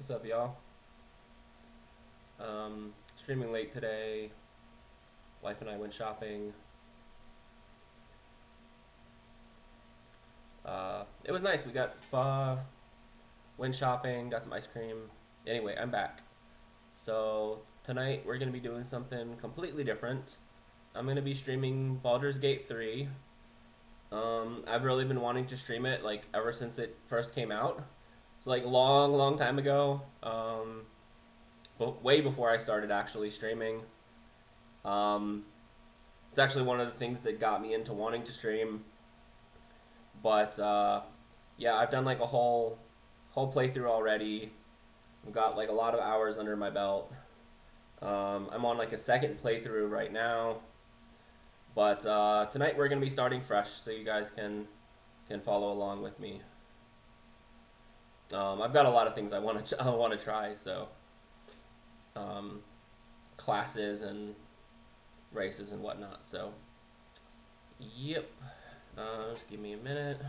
What's up, y'all? Streaming late today. Wife and I went shopping. It was nice. We got pho, went shopping, got some ice cream. Anyway, I'm back. So tonight we're gonna be doing something completely different. I'm gonna be streaming Baldur's Gate 3. I've really been wanting to stream it like ever since it first came out. So like long time ago. But way before I started actually streaming. Um, it's actually one of the things that got me into wanting to stream. But yeah, I've done like a whole playthrough already. I've got like a lot of hours under my belt. I'm on like a second playthrough right now. But tonight we're gonna be starting fresh, so you guys can follow along with me. I've got a lot of things I want to try. So classes and races and whatnot. So yep. Just give me a minute.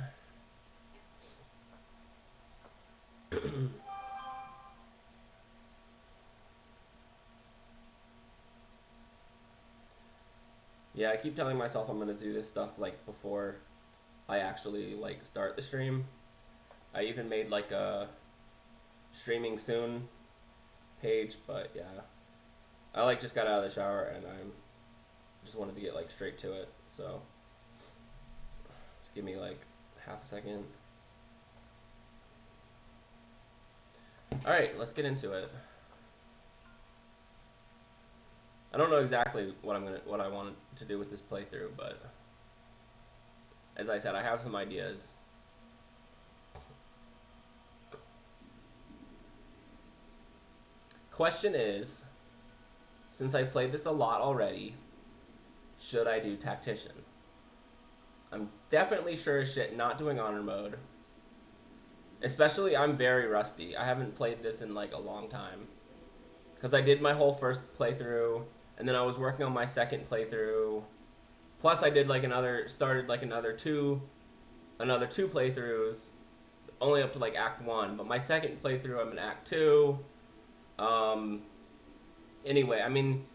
Yeah, I keep telling myself I'm gonna do this stuff like before I actually like start the stream. I even made like a streaming soon page, but yeah, I like just got out of the shower and I'm just wanted to get like straight to it. So just give me like half a second. All right, let's get into it. I don't know exactly what I want to do with this playthrough, but as I said, I have some ideas. Question is, since I've played this a lot already, should I do Tactician? I'm definitely sure as shit not doing Honor Mode. Especially, I'm very rusty. I haven't played this in like a long time. Because I did my whole first playthrough, and then I was working on my second playthrough. Plus, I did like started like another two playthroughs, only up to like Act 1. But my second playthrough, I'm in Act 2. Anyway, I mean,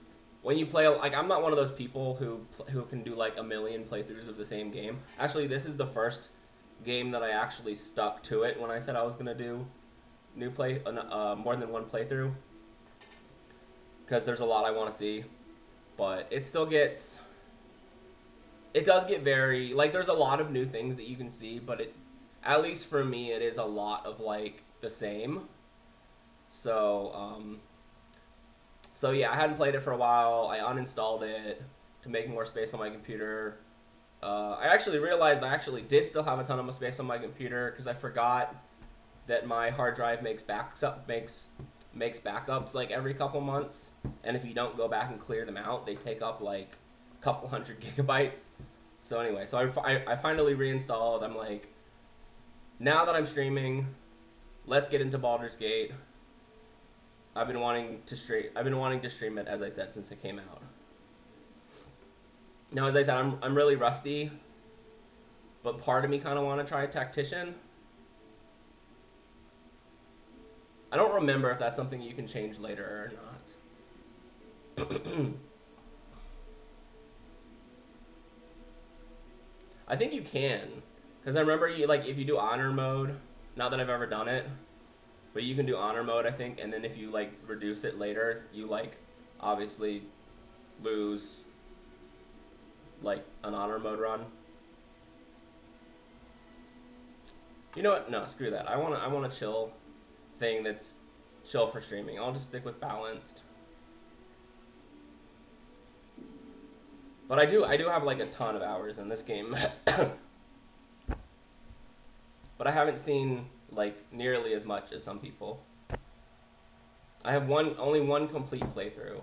when you play, like, I'm not one of those people who can do like a million playthroughs of the same game. Actually, this is the first game that I actually stuck to it when I said I was gonna do more than one playthrough, because there's a lot I want to see, but it does get very, like, there's a lot of new things that you can see, but at least for me, it is a lot of like the same. So yeah, I hadn't played it for a while. I uninstalled it to make more space on my computer. I actually realized I actually did still have a ton of space on my computer because I forgot that my hard drive makes backups like every couple months, and if you don't go back and clear them out, they take up like a couple hundred gigabytes. So anyway, so I finally reinstalled. I'm like, now that I'm streaming, let's get into Baldur's Gate. I've been wanting to stream it, as I said, since it came out. Now, as I said, I'm really rusty, but part of me kind of want to try Tactician. I don't remember if that's something you can change later or not. I think you can, because I remember if you do Honor Mode. Not that I've ever done it. But you can do Honor Mode, I think, and then if you like reduce it later, you like obviously lose like an Honor Mode run. You know what? No, screw that. I want a chill thing that's chill for streaming. I'll just stick with balanced. But I do have like a ton of hours in this game. But I haven't seen like nearly as much as some people. I have only one complete playthrough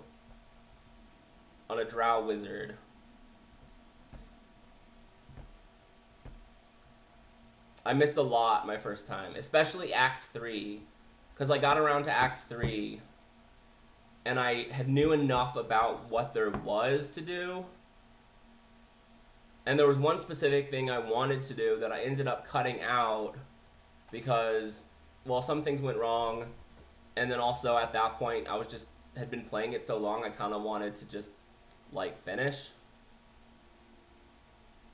on a Drow Wizard. I missed a lot my first time, especially Act 3, because I got around to Act 3 and I had knew enough about what there was to do. And there was one specific thing I wanted to do that I ended up cutting out because, well, some things went wrong, And then also at that point, I was just had been playing it so long, I kind of wanted to just like finish.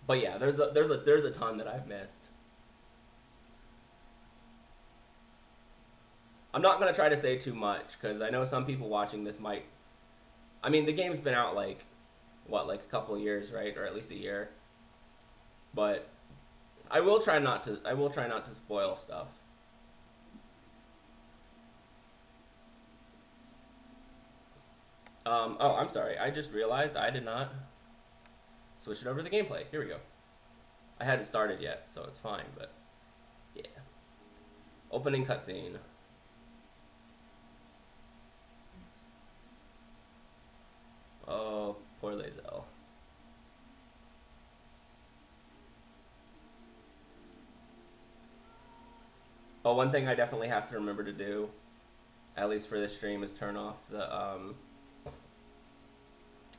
But yeah, there's a ton that I've missed. I'm not gonna try to say too much because I know some people watching this might. I mean, the game's been out like what, like a couple of years, right, or at least a year. But I will try not to. I will try not to spoil stuff. Oh, I'm sorry. I just realized I did not switch it over to the gameplay. Here we go. I hadn't started yet, so it's fine. But yeah, opening cutscene. Oh, poor Lazel. Oh, one thing I definitely have to remember to do, at least for this stream, is turn off the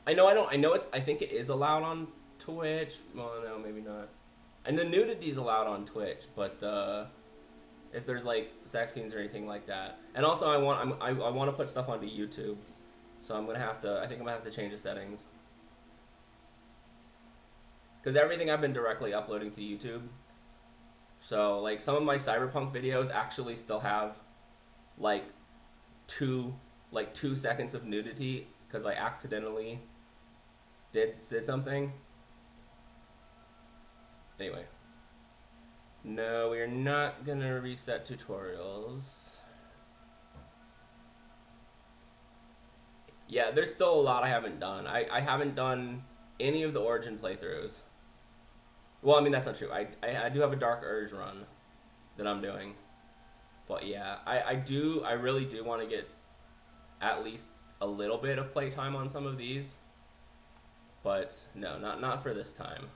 I know I don't. I know it's. I think it is allowed on Twitch. Well, no, maybe not. And the nudity's allowed on Twitch, but if there's like sex scenes or anything like that, and also I want to put stuff onto YouTube, so I'm gonna have to. I think I'm gonna have to change the settings because everything I've been directly uploading to YouTube. So like some of my Cyberpunk videos actually still have like two 2 seconds of nudity because I accidentally did something. Anyway. No, we're not gonna reset tutorials. Yeah, there's still a lot I haven't done. I haven't done any of the Origin playthroughs. Well, I mean, that's not true. I do have a Dark Urge run that I'm doing. But yeah, I really do want to get at least a little bit of playtime on some of these. But no, not for this time.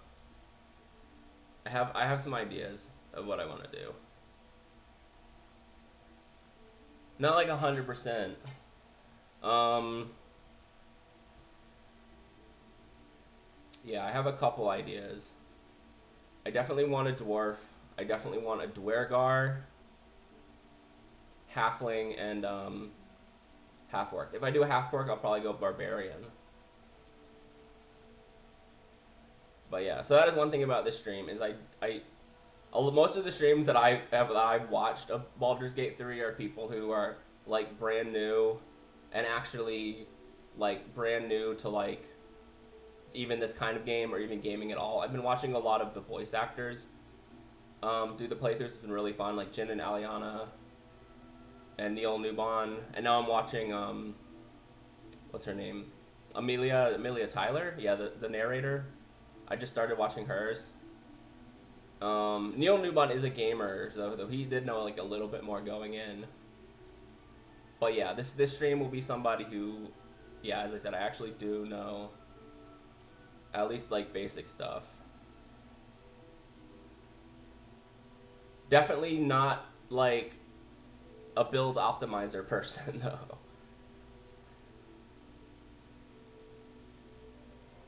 I have some ideas of what I want to do. Not like 100%. Yeah, I have a couple ideas. I definitely want a dwarf. I definitely want a dwergar, halfling, and half-orc. If I do a half-orc, I'll probably go barbarian. But yeah, so that is one thing about this stream is most of the streams that I've watched of Baldur's Gate 3 are people who are like brand new and actually like brand new to like even this kind of game or even gaming at all. I've been watching a lot of the voice actors do the playthroughs. It's been really fun, like Jin and Aliana and Neil Newbon. And now I'm watching what's her name? Amelia Tyler? Yeah, the narrator. I just started watching hers. Neil Newbon is a gamer, though he did know like a little bit more going in. But yeah, this stream will be somebody who, yeah, as I said, I actually do know at least like basic stuff. Definitely not like a build optimizer person though.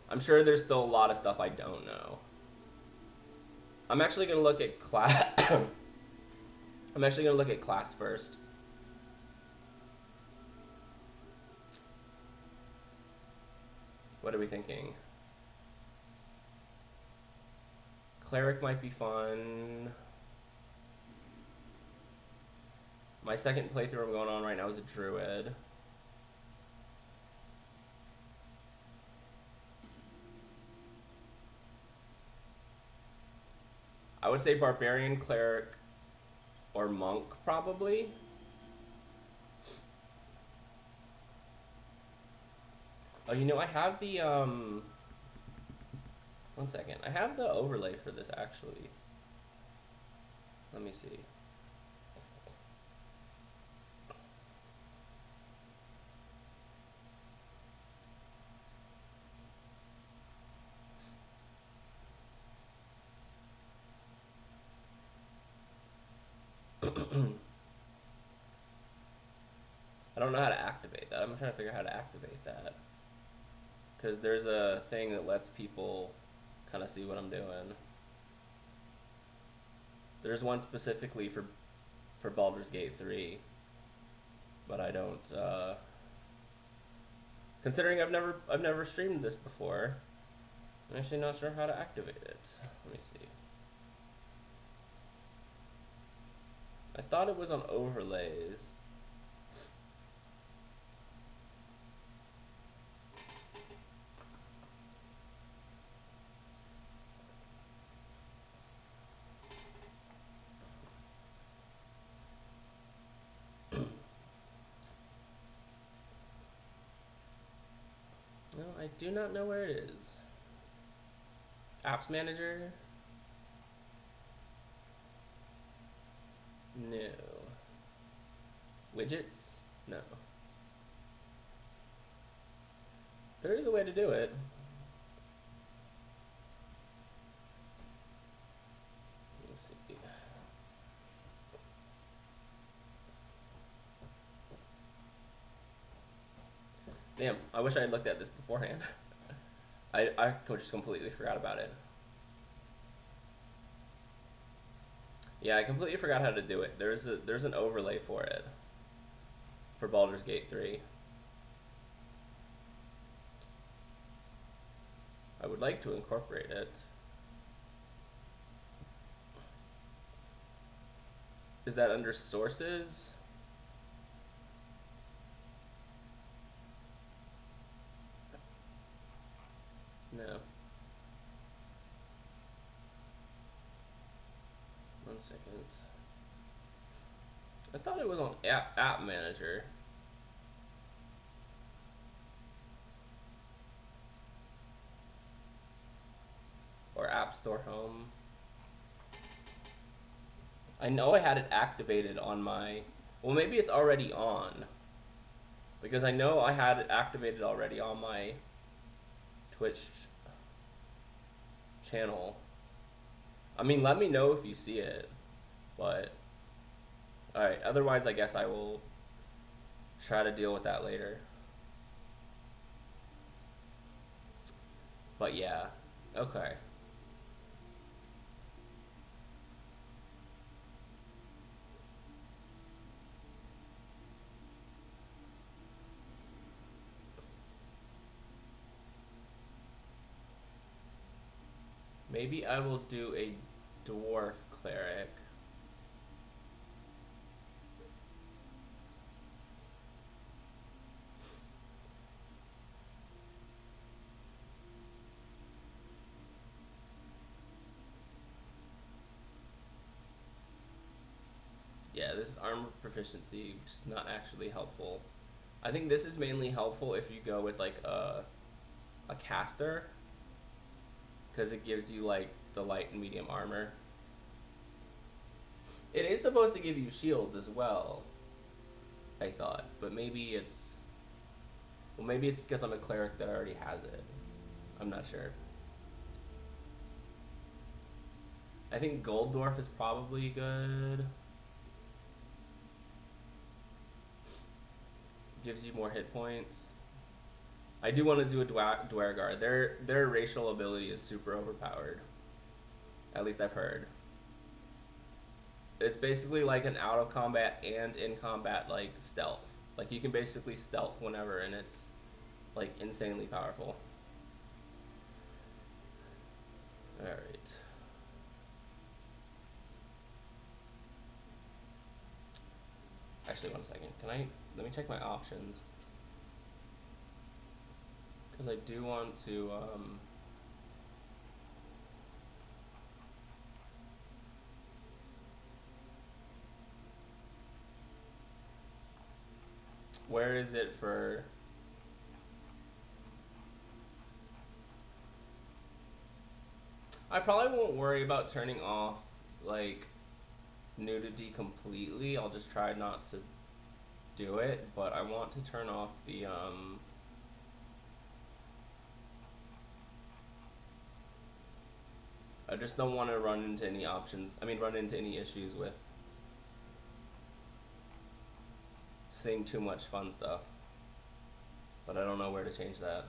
I'm sure there's still a lot of stuff I don't know. I'm actually gonna look at class. I'm actually gonna look at class first. What are we thinking? Cleric might be fun. My second playthrough I'm going on right now is a druid. I would say barbarian, cleric, or monk probably. Oh, you know, I have the one second. I have the overlay for this actually. Let me see. I don't know how to activate that. I'm trying to figure out how to activate that. Because there's a thing that lets people kind of see what I'm doing. There's one specifically for Baldur's Gate 3. but I don't. Considering I've never streamed this before, I'm actually not sure how to activate it. Let me see. I thought it was on overlays. No, I do not know where it is. Apps Manager? No. Widgets? No. There is a way to do it. Let's see. Damn, I wish I had looked at this beforehand. I just completely forgot about it. Yeah, I completely forgot how to do it. There's an overlay for it. For Baldur's Gate 3. I would like to incorporate it. Is that under sources? No. One second. I thought it was on App Manager. Or App Store Home. I know I had it activated on my... Well, maybe it's already on. Because I know I had it activated already on my Twitch channel. I mean, let me know if you see it. But... Alright, otherwise I guess I will try to deal with that later. But yeah, okay. Maybe I will do a dwarf cleric. Yeah, this is armor proficiency, which is not actually helpful. I think this is mainly helpful if you go with like a caster, because it gives you like the light and medium armor. It is supposed to give you shields as well, I thought, but maybe it's... Well, maybe it's because I'm a cleric that already has it. I'm not sure. I think Gold Dwarf is probably good. Gives you more hit points. I do want to do a Dwergar. Their racial ability is super overpowered. At least I've heard. It's basically like an out of combat and in combat like stealth. Like you can basically stealth whenever, and it's like insanely powerful. All right. Actually, one second. Let me check my options. Because I do want to, where is it for... I probably won't worry about turning off, like, nudity completely. I'll just try not to do it, but I want to turn off the, I just don't want to run into any run into any issues with seeing too much fun stuff. But I don't know where to change that.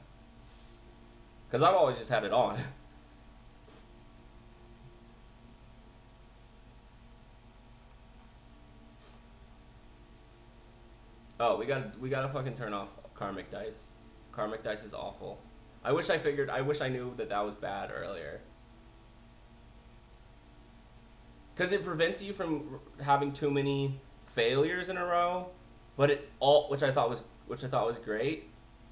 Because I've always just had it on. Oh, we gotta fucking turn off karmic dice. Karmic dice is awful. I wish I knew that that was bad earlier. Because it prevents you from having too many failures in a row, but it all which I thought was great,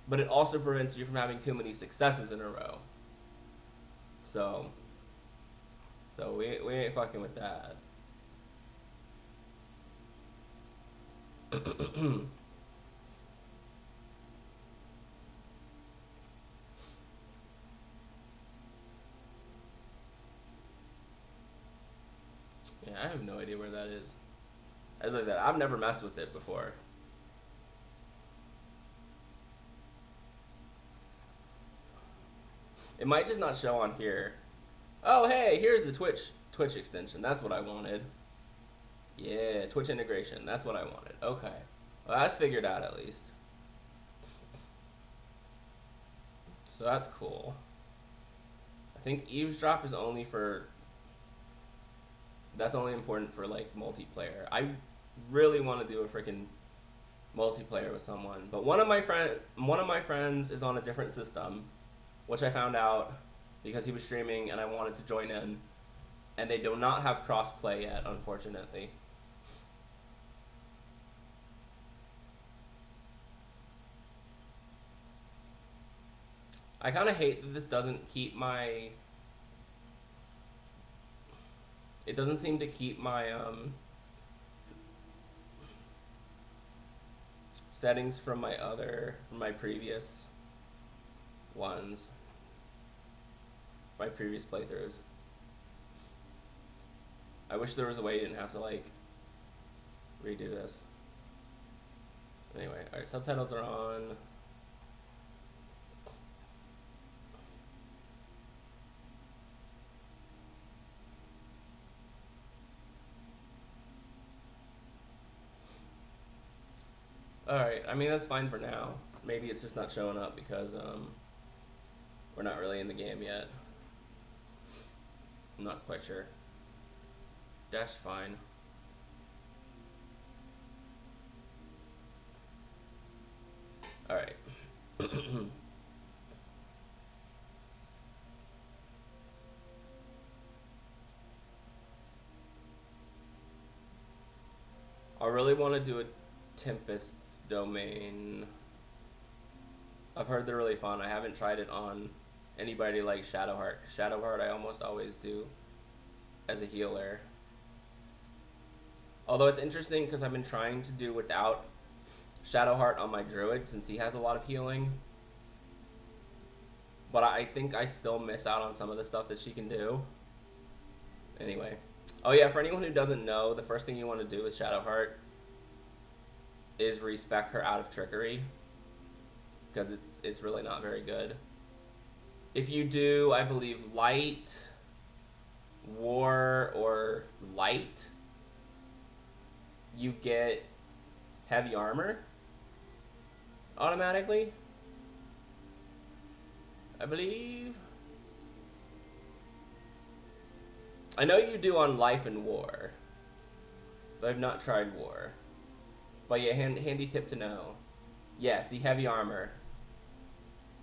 but it also prevents you from having too many successes in a row. So we ain't fucking with that. Yeah, I have no idea where that is. As I said, I've never messed with it before. It might just not show on here. Oh, hey, here's the Twitch extension. That's what I wanted. Yeah, Twitch integration. That's what I wanted. Okay. Well, that's figured out at least. So that's cool. I think eavesdrop is only for that's only important for like multiplayer. I really want to do a freaking multiplayer with someone, but one of my friends is on a different system, which I found out because he was streaming and I wanted to join in, and they do not have crossplay yet, unfortunately. I kind of hate that this doesn't keep my. It doesn't seem to keep my settings from my previous ones, my previous playthroughs. I wish there was a way you didn't have to like redo this. Anyway, all right, subtitles are on. All right, I mean that's fine for now. Maybe it's just not showing up because we're not really in the game yet. I'm not quite sure. Dash fine. All right. I really want to do a Tempest domain. I've heard they're really fun. I haven't tried it on anybody like Shadowheart. Shadowheart I almost always do as a healer. Although it's interesting because I've been trying to do without Shadowheart on my druid since he has a lot of healing. But I think I still miss out on some of the stuff that she can do. Anyway. Oh yeah, for anyone who doesn't know, the first thing you want to do with Shadowheart is respec her out of trickery, because it's really not very good. If you do, I believe, light, war, or light, you get heavy armor automatically, I believe. I know you do on life and war, but I've not tried war. But yeah, handy tip to know. Yeah, see, heavy armor.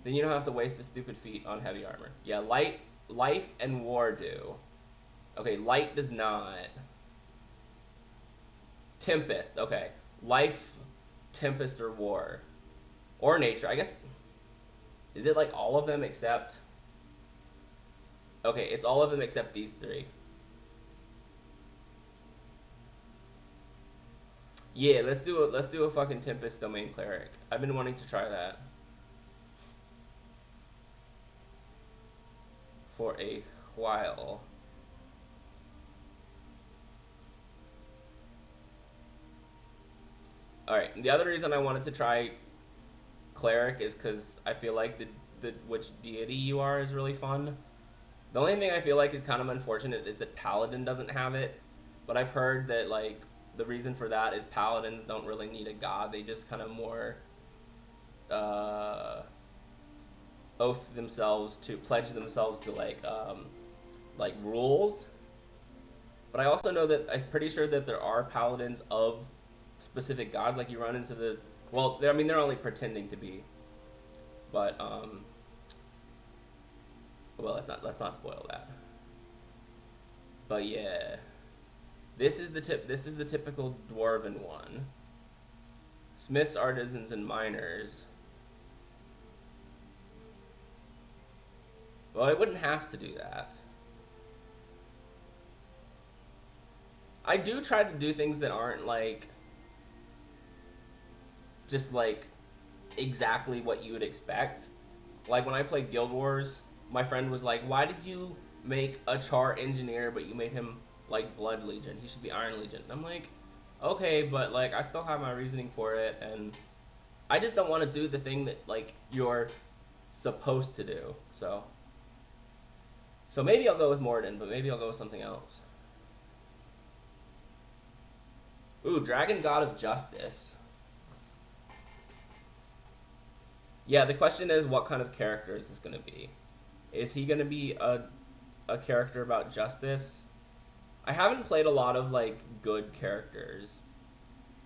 Then you don't have to waste a stupid feat on heavy armor. Yeah, life and war do. Okay, light does not. Tempest, okay. Life, tempest, or war. Or nature, I guess. Is it like all of them except... Okay, it's all of them except these three. Yeah, let's do a fucking Tempest Domain Cleric. I've been wanting to try that for a while. Alright, the other reason I wanted to try Cleric is because I feel like the which deity you are is really fun. The only thing I feel like is kind of unfortunate is that Paladin doesn't have it, but I've heard that like the reason for that is paladins don't really need a god. They just kind of more oath themselves to pledge themselves to like rules. But I also know that I'm pretty sure that there are paladins of specific gods. Like you run into the, well, I mean they're only pretending to be, but well, let's not spoil that. But yeah, this is the typical dwarven one. Smiths, artisans, and miners. Well, I wouldn't have to do that. I do try to do things that aren't like just like exactly what you would expect. Like when I played Guild Wars, my friend was like, "Why did you make a char engineer but you made him like Blood Legion? He should be Iron Legion." And I'm like, "Okay, but like I still have my reasoning for it, and I just don't want to do the thing that like you're supposed to do." So maybe I'll go with Morden, but maybe I'll go with something else. Ooh, Dragon God of Justice. Yeah, the question is, what kind of character is this going to be? Is he going to be a character about justice? I haven't played a lot of, like, good characters.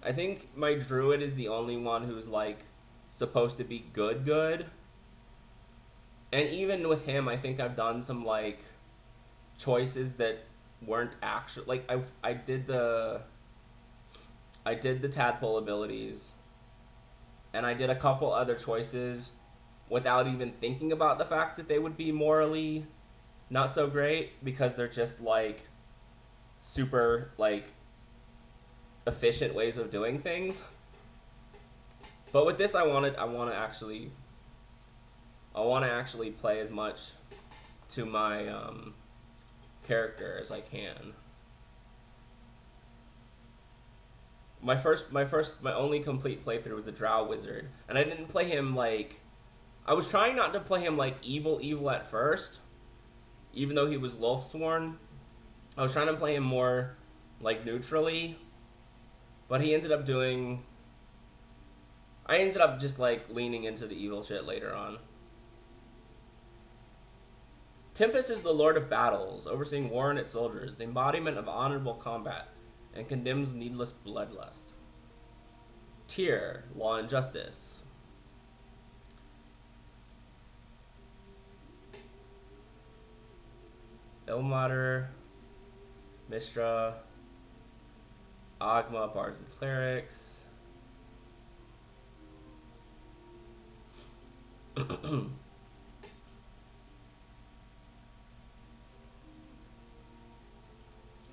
I think my druid is the only one who's, like, supposed to be good. And even with him, I think I've done some, like, choices that weren't actually... Like, I did the tadpole abilities, and I did a couple other choices without even thinking about the fact that they would be morally not so great, because they're just like super like efficient ways of doing things. But with this, I want to actually play as much to my character as I can. My only complete playthrough was a Drow Wizard, and I didn't play him like... I was trying not to play him like evil at first, even though he was Lothsworn. I was trying to play him more like neutrally, but he ended up doing... I ended up just like leaning into the evil shit later on. Tempest is the Lord of Battles, overseeing war and its soldiers, the embodiment of honorable combat, and condemns needless bloodlust. Tyr, law and justice. Ilmater, Mistra, Agma, bards and clerics.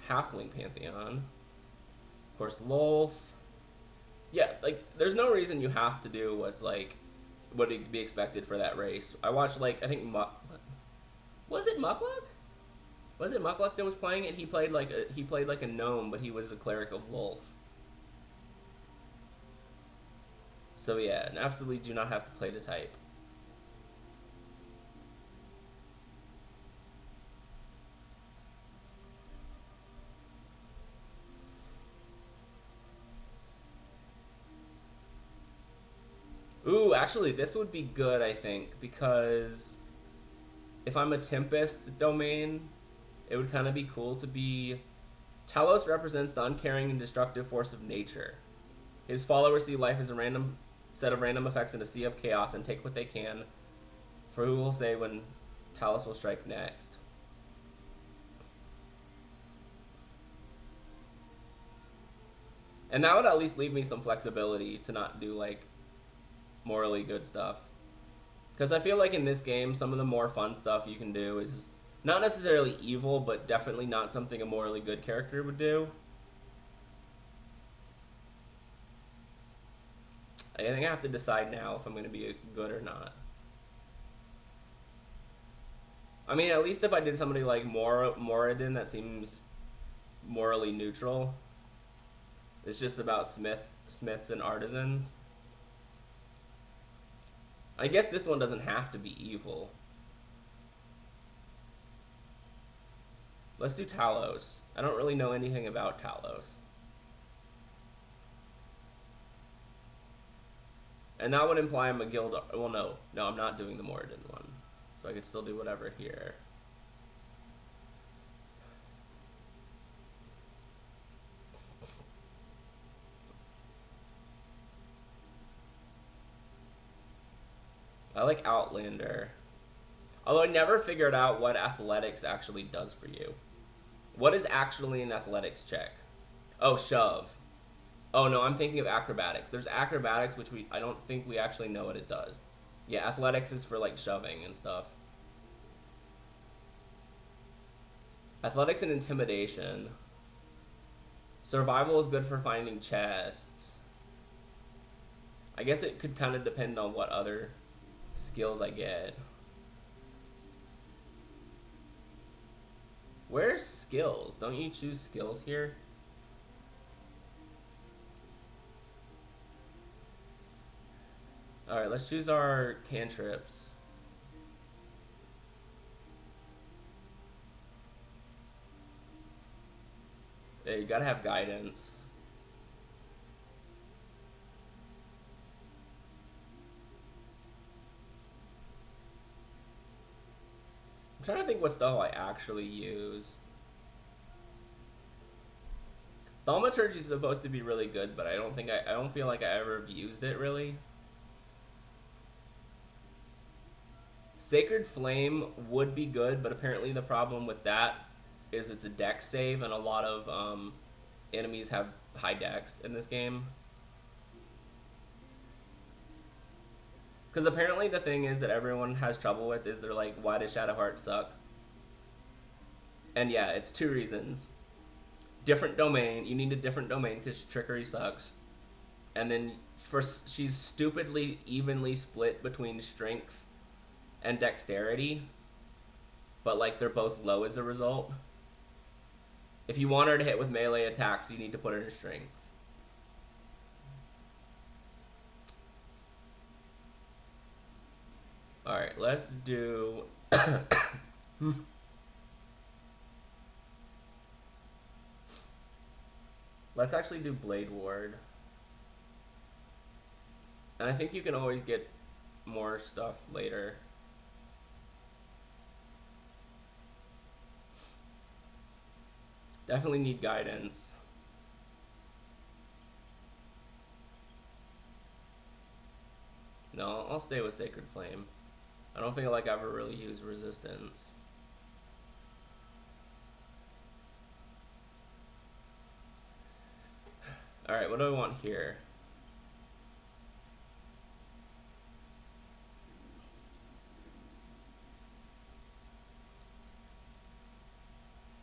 Halfling Pantheon. Of course, Lolth. Yeah, like, there's no reason you have to do what's, like, what would be expected for that race. I watched, like, I think, was it Muckluck? Was it Muckluck that was playing it? He played like a gnome, but he was a cleric of Lolth. So yeah, and absolutely do not have to play the type. Ooh, actually, this would be good, I think, because if I'm a Tempest domain, it would kind of be cool to be... Talos represents the uncaring and destructive force of nature. His followers see life as a random set of random effects in a sea of chaos and take what they can, for who will say when Talos will strike next. And that would at least leave me some flexibility to not do, like, morally good stuff. Because I feel like in this game, some of the more fun stuff you can do is not necessarily evil, but definitely not something a morally good character would do. I think I have to decide now if I'm going to be good or not. I mean, at least if I did somebody like Moradin, that seems morally neutral. It's just about smiths and artisans. I guess this one doesn't have to be evil. Let's do Talos. I don't really know anything about Talos. And that would imply I'm a guild... Well, no. No, I'm not doing the Moradin one. So I could still do whatever here. I like Outlander. Although I never figured out what athletics actually does for you. What is actually an athletics check? Oh, shove. Oh no, I'm thinking of acrobatics. There's acrobatics, which I don't think we actually know what it does. Yeah, athletics is for like shoving and stuff. Athletics and intimidation. Survival is good for finding chests. I guess it could kind of depend on what other skills I get. Where's skills? Don't you choose skills here? Alright, let's choose our cantrips. Yeah, you gotta have guidance. I'm trying to think what stuff I actually use. Thaumaturgy is supposed to be really good, but I don't feel like I ever have used it really. Sacred Flame would be good, but apparently the problem with that is it's a dex save, and a lot of enemies have high dex in this game. Because apparently the thing is that everyone has trouble with is they're like, why does Shadowheart suck? And yeah, it's two reasons. Different domain. You need a different domain because Trickery sucks. And then she's stupidly evenly split between strength and dexterity. But like they're both low as a result. If you want her to hit with melee attacks, you need to put her in strength. Alright, let's do... Let's actually do Blade Ward. And I think you can always get more stuff later. Definitely need guidance. No, I'll stay with Sacred Flame. I don't feel like I've ever really used resistance. Alright, what do I want here?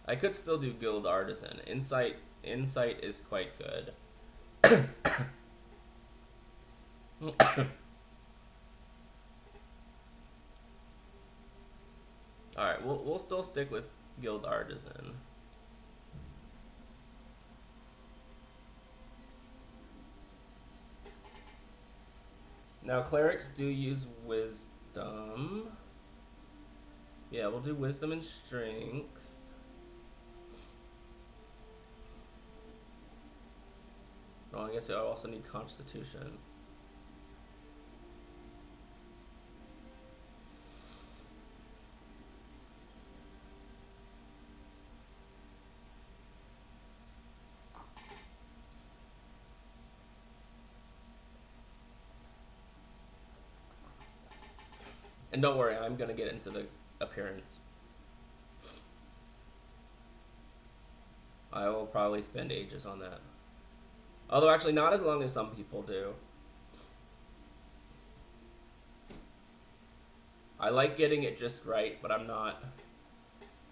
I could still do Guild Artisan. Insight is quite good. Alright, we'll still stick with Guild Artisan. Now, clerics do use wisdom. Yeah, we'll do wisdom and strength. Oh, I guess I also need constitution. And don't worry, I'm gonna get into the appearance. I will probably spend ages on that. Although actually not as long as some people do. I like getting it just right, but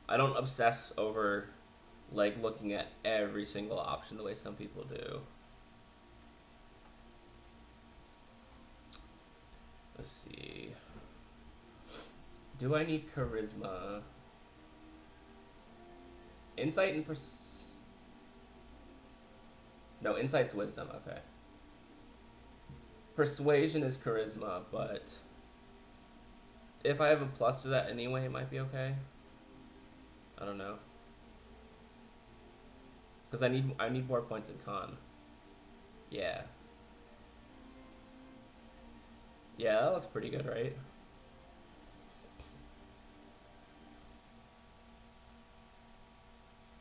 I don't obsess over like looking at every single option the way some people do. Let's see. Do I need charisma? Insight and no, insight's wisdom, okay. Persuasion is charisma, but if I have a plus to that anyway, it might be okay. I don't know. Because I need more points in con. Yeah. Yeah, that looks pretty good, right?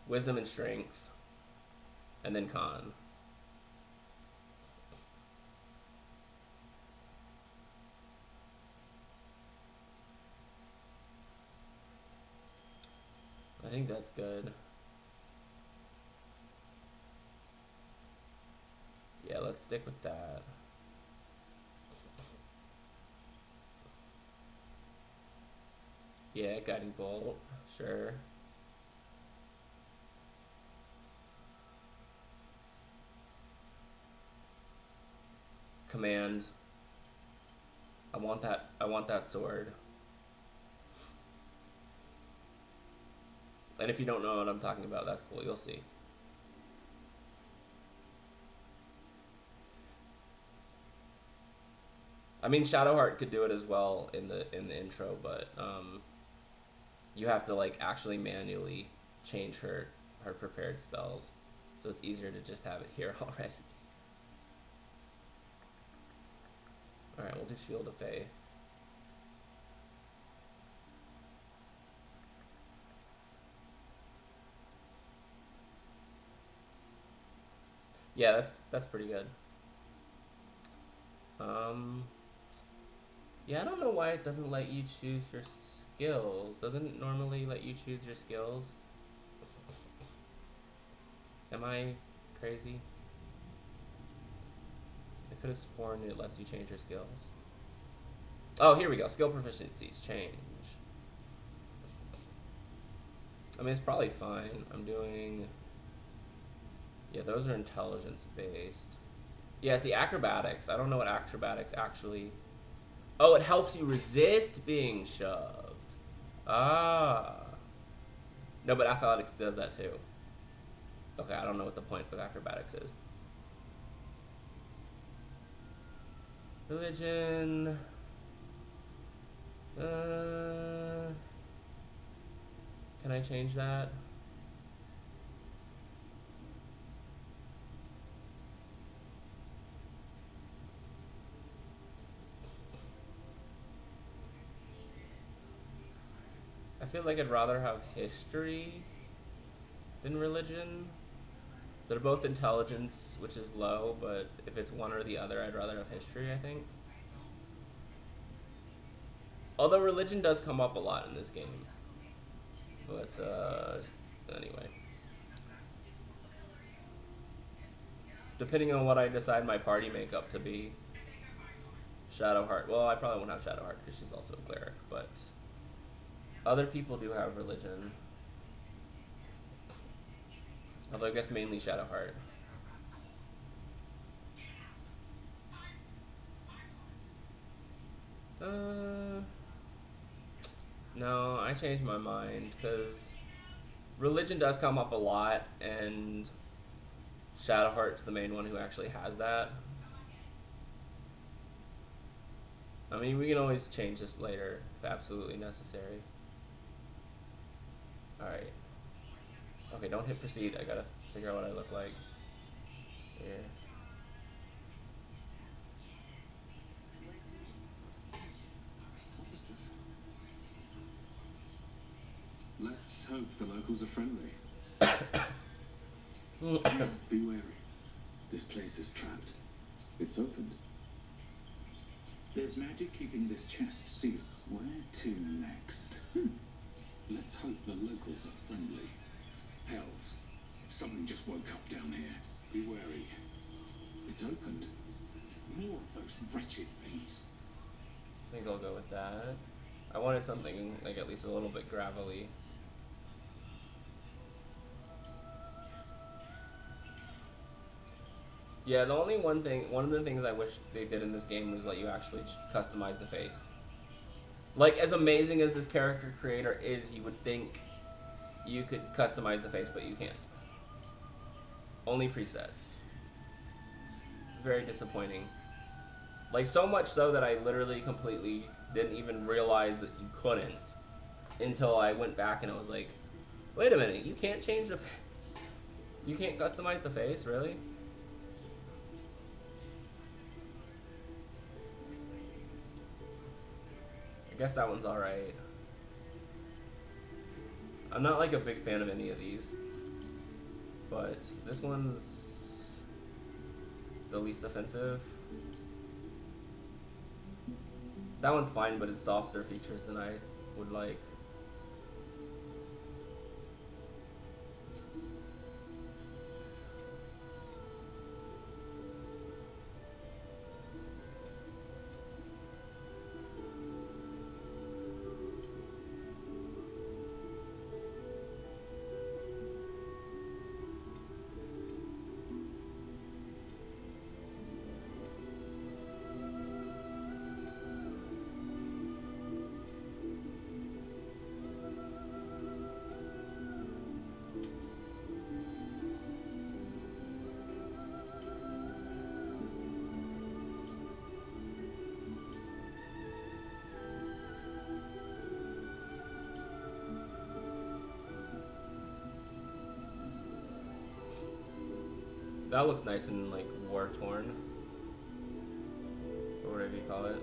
Wisdom and strength. And then con. think that's good. Yeah, let's stick with that. Yeah, guiding bolt, sure. Command. I want that sword. And if you don't know what I'm talking about, that's cool, you'll see. I mean, Shadowheart could do it as well in the intro, but you have to like actually manually change her prepared spells, so it's easier to just have it here already. All right, we'll do Shield of Faith. Yeah, that's pretty good. Yeah, I don't know why it doesn't let you choose your skills. Doesn't it normally let you choose your skills? Am I crazy? I could have sworn it lets you change your skills. Oh, here we go. Skill proficiencies change. I mean, it's probably fine. I'm doing... Yeah, those are intelligence based. Yeah, see, acrobatics. I don't know what acrobatics actually... Oh, it helps you resist being shoved. Ah. No, but athletics does that too. Okay, I don't know what the point of acrobatics is. Religion. Can I change that? I feel like I'd rather have history than religion. They're both intelligence, which is low, but if it's one or the other, I'd rather have history, I think. Although religion does come up a lot in this game. But, anyway. Depending on what I decide my party makeup to be. Shadowheart. Well, I probably won't have Shadowheart because she's also a cleric, but other people do have religion. Although I guess mainly Shadowheart. No, I changed my mind because religion does come up a lot, and Shadowheart's the main one who actually has that. I mean, we can always change this later if absolutely necessary. Alright. Okay, don't hit proceed. I gotta figure out what I look like. Here. Let's hope the locals are friendly. Be wary. This place is trapped. It's opened. There's magic keeping this chest sealed. Where to next? Let's hope the locals are friendly. Hells. Something just woke up down here. Be wary. It's opened. More of those wretched things. I think I'll go with that. I wanted something like at least a little bit gravelly. Yeah, the only one of the things I wish they did in this game was let you actually customize the face. Like, as amazing as this character creator is, you would think you could customize the face, but you can't. Only presets. It's very disappointing. Like, so much so that I literally completely didn't even realize that you couldn't until I went back and I was like, wait a minute, you can't change the you can't customize the face, really? I guess that one's alright. I'm not like a big fan of any of these, but this one's the least offensive. That one's fine, but it's softer features than I would like. That looks nice and like war torn, or whatever you call it.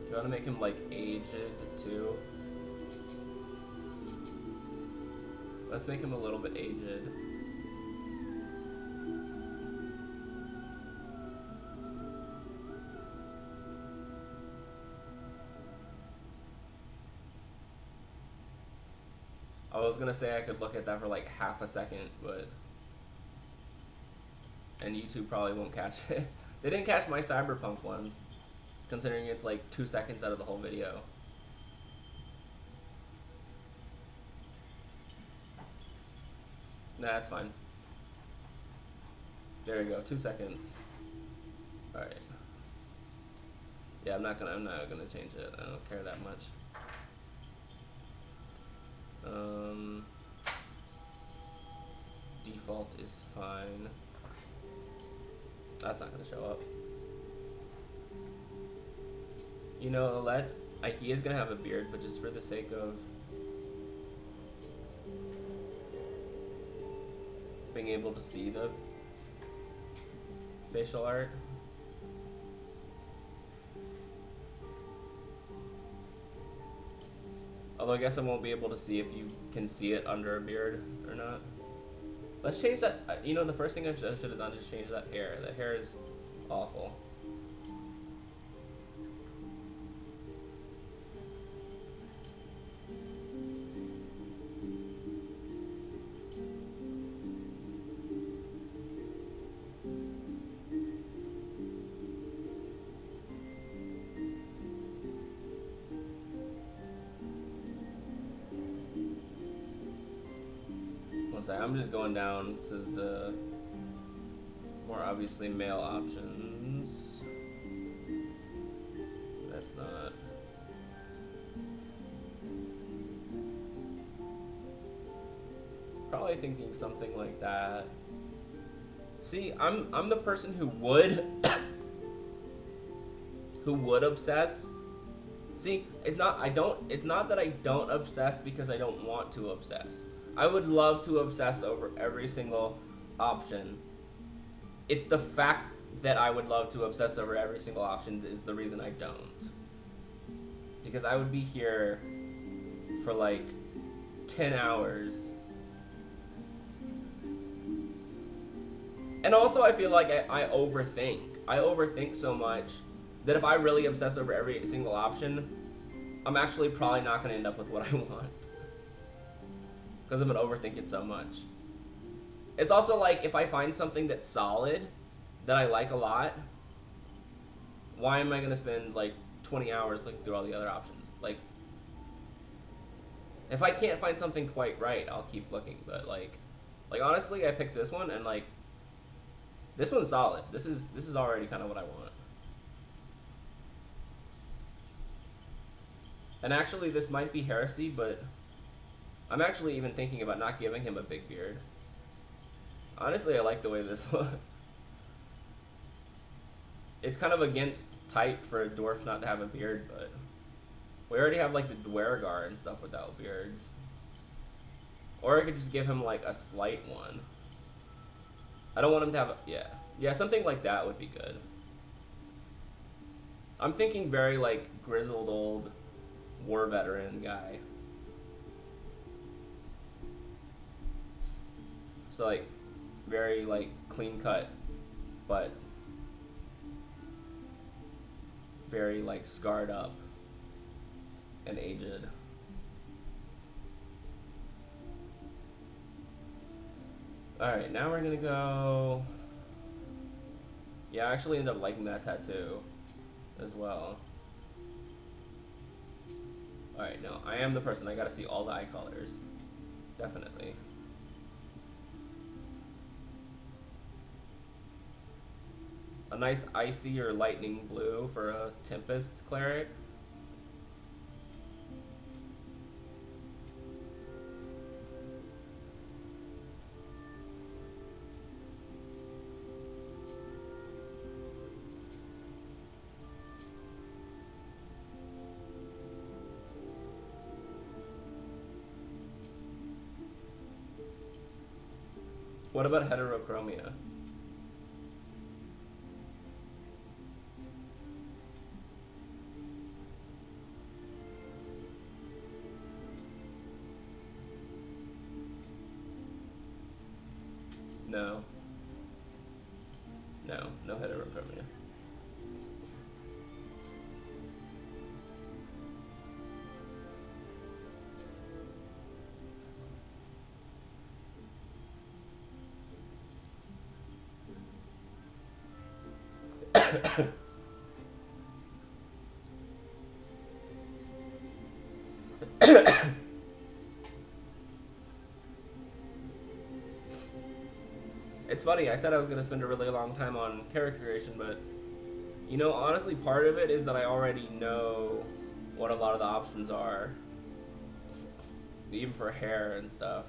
Do you want to make him like aged too? Let's make him a little bit aged. I was gonna say I could look at that for like half a second, but and YouTube probably won't catch it. They didn't catch my cyberpunk ones, considering it's like 2 seconds out of the whole video. Nah, that's fine. There you go, 2 seconds. All right. Yeah, I'm not gonna change it. I don't care that much. Default is fine. That's not gonna show up. You know, he is gonna have a beard, but just for the sake of being able to see the facial art. Although I guess I won't be able to see if you can see it under a beard or not. Let's change that. You know, the first thing I should have done is change that hair. That hair is awful. I'm just going down to the more obviously male options. That's not. Probably thinking something like that. See, I'm the person who would obsess. See, it's not that I don't obsess because I don't want to obsess. I would love to obsess over every single option. It's the fact that I would love to obsess over every single option is the reason I don't. Because I would be here for like 10 hours. And also I feel like I overthink. I overthink so much that if I really obsess over every single option, I'm actually probably not going to end up with what I want. Because I'm going to overthink it so much. It's also like, if I find something that's solid, that I like a lot, why am I going to spend like 20 hours looking through all the other options? Like, if I can't find something quite right, I'll keep looking. But like honestly, I picked this one, and like, this one's solid. This is already kind of what I want. And actually, this might be heresy, but I'm actually even thinking about not giving him a big beard. Honestly, I like the way this looks. It's kind of against type for a dwarf not to have a beard, but we already have like the Dwergar and stuff without beards. Or I could just give him like a slight one. I don't want him to have yeah, something like that would be good. I'm thinking very like grizzled old war veteran guy. So like very like clean cut, but very like scarred up and aged. Alright, now we're gonna go. Yeah, I actually ended up liking that tattoo as well. Alright, no, I am the person. I gotta see all the eye colors. Definitely. A nice icy or lightning blue for a Tempest cleric. What about heterochromia? No. No, no heterochromia. It's funny, I said I was going to spend a really long time on character creation, but you know, honestly, part of it is that I already know what a lot of the options are, even for hair and stuff.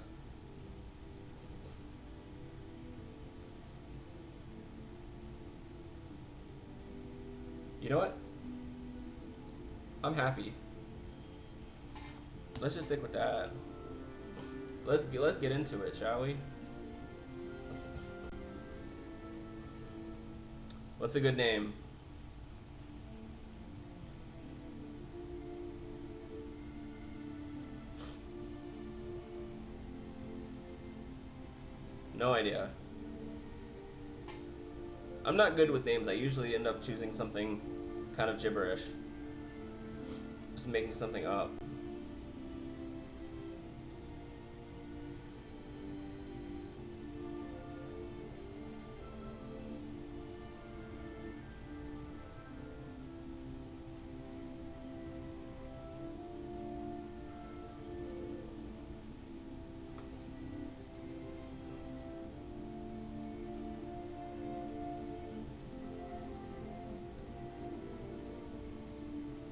You know what? I'm happy. Let's just stick with that. Let's get into it, shall we? What's a good name? No idea. I'm not good with names. I usually end up choosing something kind of gibberish. Just making something up.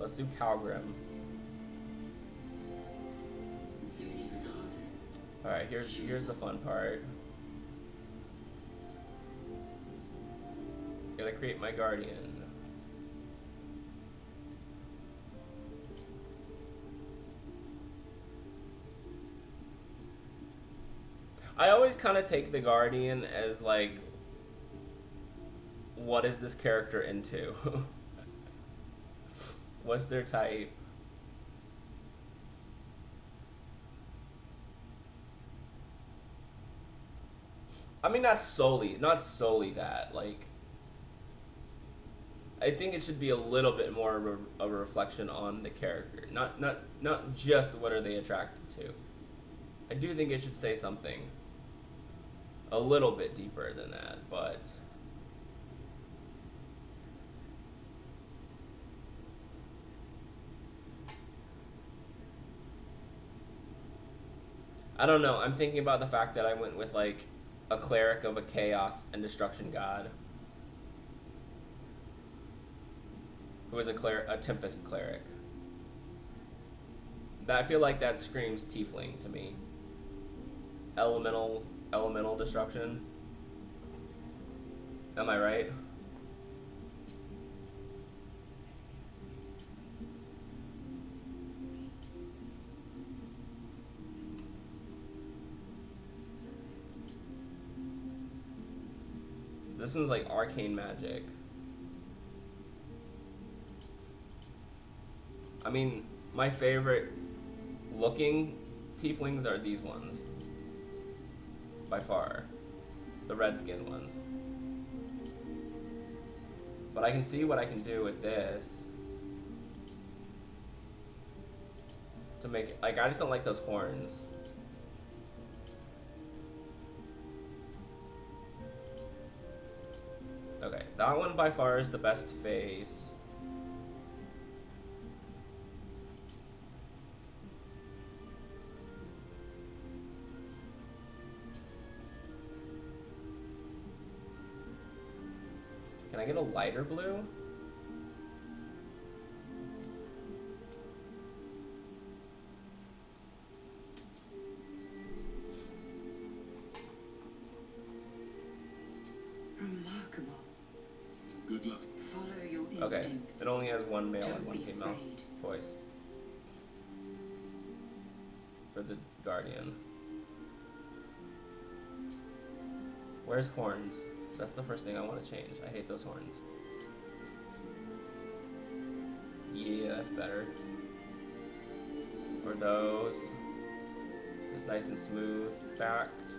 Let's do Calgrim. Alright, here's the fun part. Gotta create my guardian. I always kind of take the guardian as like, what is this character into? What's their type? I mean, not solely that. Like, I think it should be a little bit more of a reflection on the character, not just what are they attracted to. I do think it should say something a little bit deeper than that, but I don't know. I'm thinking about the fact that I went with like a cleric of a chaos and destruction god, who is a tempest cleric. That I feel like that screams tiefling to me. Elemental destruction. Am I right? This one's like arcane magic. I mean, my favorite looking tieflings are these ones. By far. The red skin ones. But I can see what I can do with this. To make it, like, I just don't like those horns. Okay, that one by far is the best face. Can I get a lighter blue? Remarkable. Good luck. Follow your Okay, instincts. it only has one male and Don't one be female afraid. voice. For the Guardian. Where's horns? That's the first thing I want to change. I hate those horns. Yeah, that's better. Or those. Just nice and smooth, backed.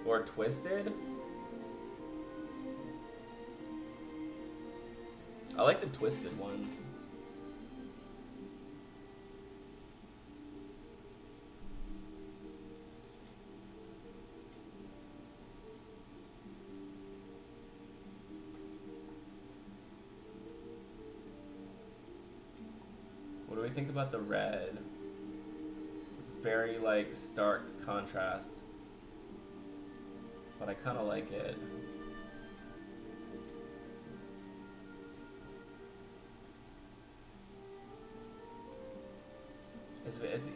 Or twisted. I like the twisted ones. What do we think about the red? It's very like stark contrast, but I kind of like it.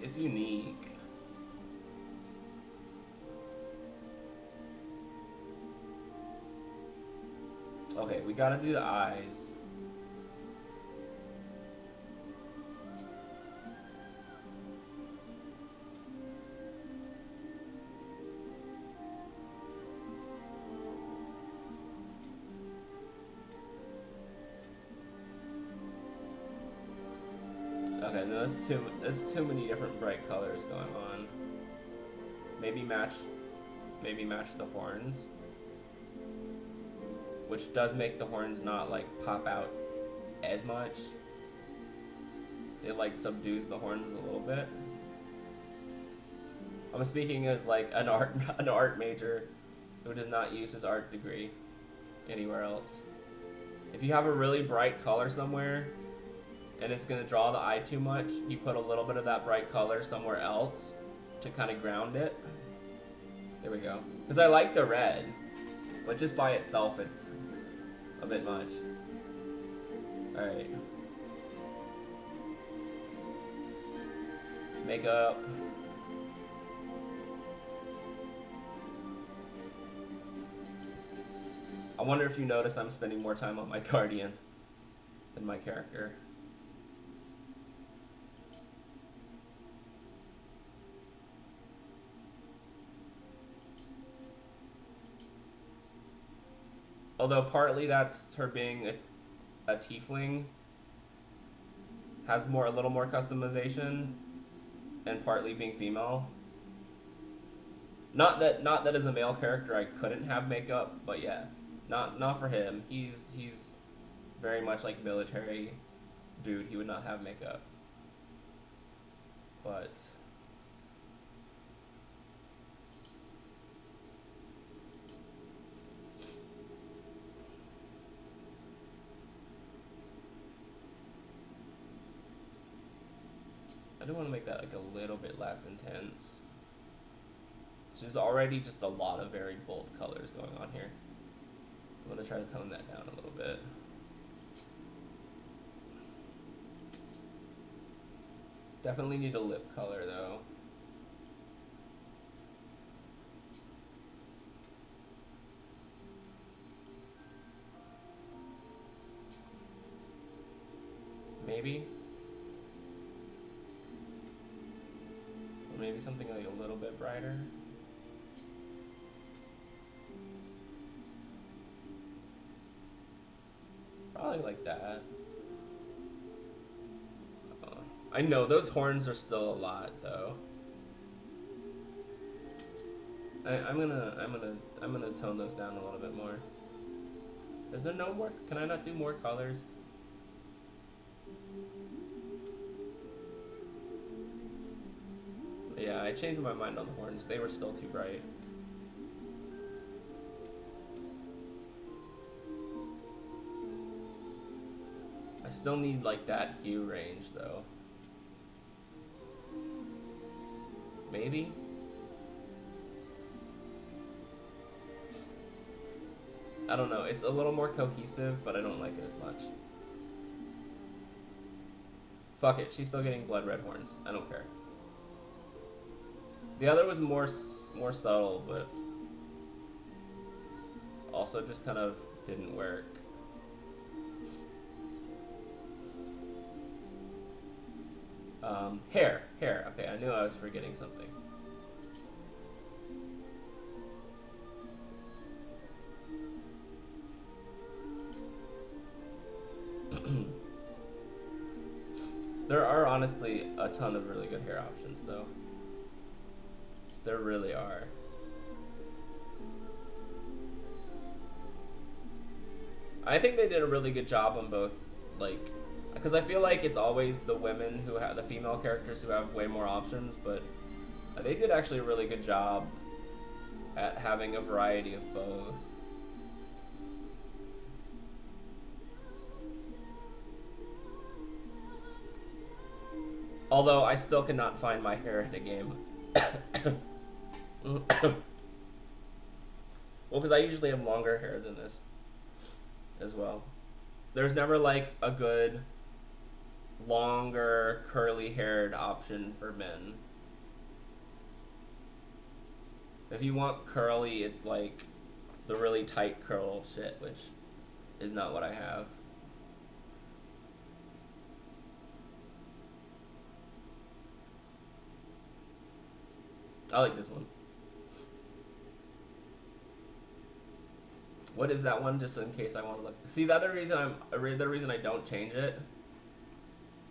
It's unique. Okay, we gotta do the eyes. Okay, no, that's too many different bright colors going on. Maybe match the horns, which does make the horns not like pop out as much. It like subdues the horns a little bit. I'm speaking as like an art major who does not use his art degree anywhere else. If you have a really bright color somewhere and it's gonna draw the eye too much, you put a little bit of that bright color somewhere else to kind of ground it. There we go. Because I like the red, but just by itself it's a bit much. Alright. Makeup. I wonder if you notice I'm spending more time on my guardian than my character. Although partly that's her being a tiefling, has a little more customization, and partly being female. Not that as a male character I couldn't have makeup, but yeah, not for him. He's very much like military dude. He would not have makeup, but. I do want to make that like a little bit less intense. There's already just a lot of very bold colors going on here. I'm going to try to tone that down a little bit. Definitely need a lip color though. Maybe. Or maybe something like a little bit brighter. Probably like that. I know those horns are still a lot though. I'm gonna tone those down a little bit more. Is there no more? Can I not do more colors? Yeah, I changed my mind on the horns. They were still too bright. I still need like that hue range though. Maybe? I don't know. It's a little more cohesive, but I don't like it as much. Fuck it. She's still getting blood red horns. I don't care. The other was more subtle, but also just kind of didn't work. Hair. Okay, I knew I was forgetting something. honestly a ton of really good hair options, though. There really are. I think they did a really good job on both, like, because I feel like it's always the women who have the female characters who have way more options, but they did actually a really good job at having a variety of both. Although I still cannot find my hair in a game. Well, because I usually have longer hair than this as well. There's never like a good longer curly haired option for men. If you want curly, it's like the really tight curl shit, which is not what I have. I like this one. What is that one? Just in case I want to look. See, the reason I don't change it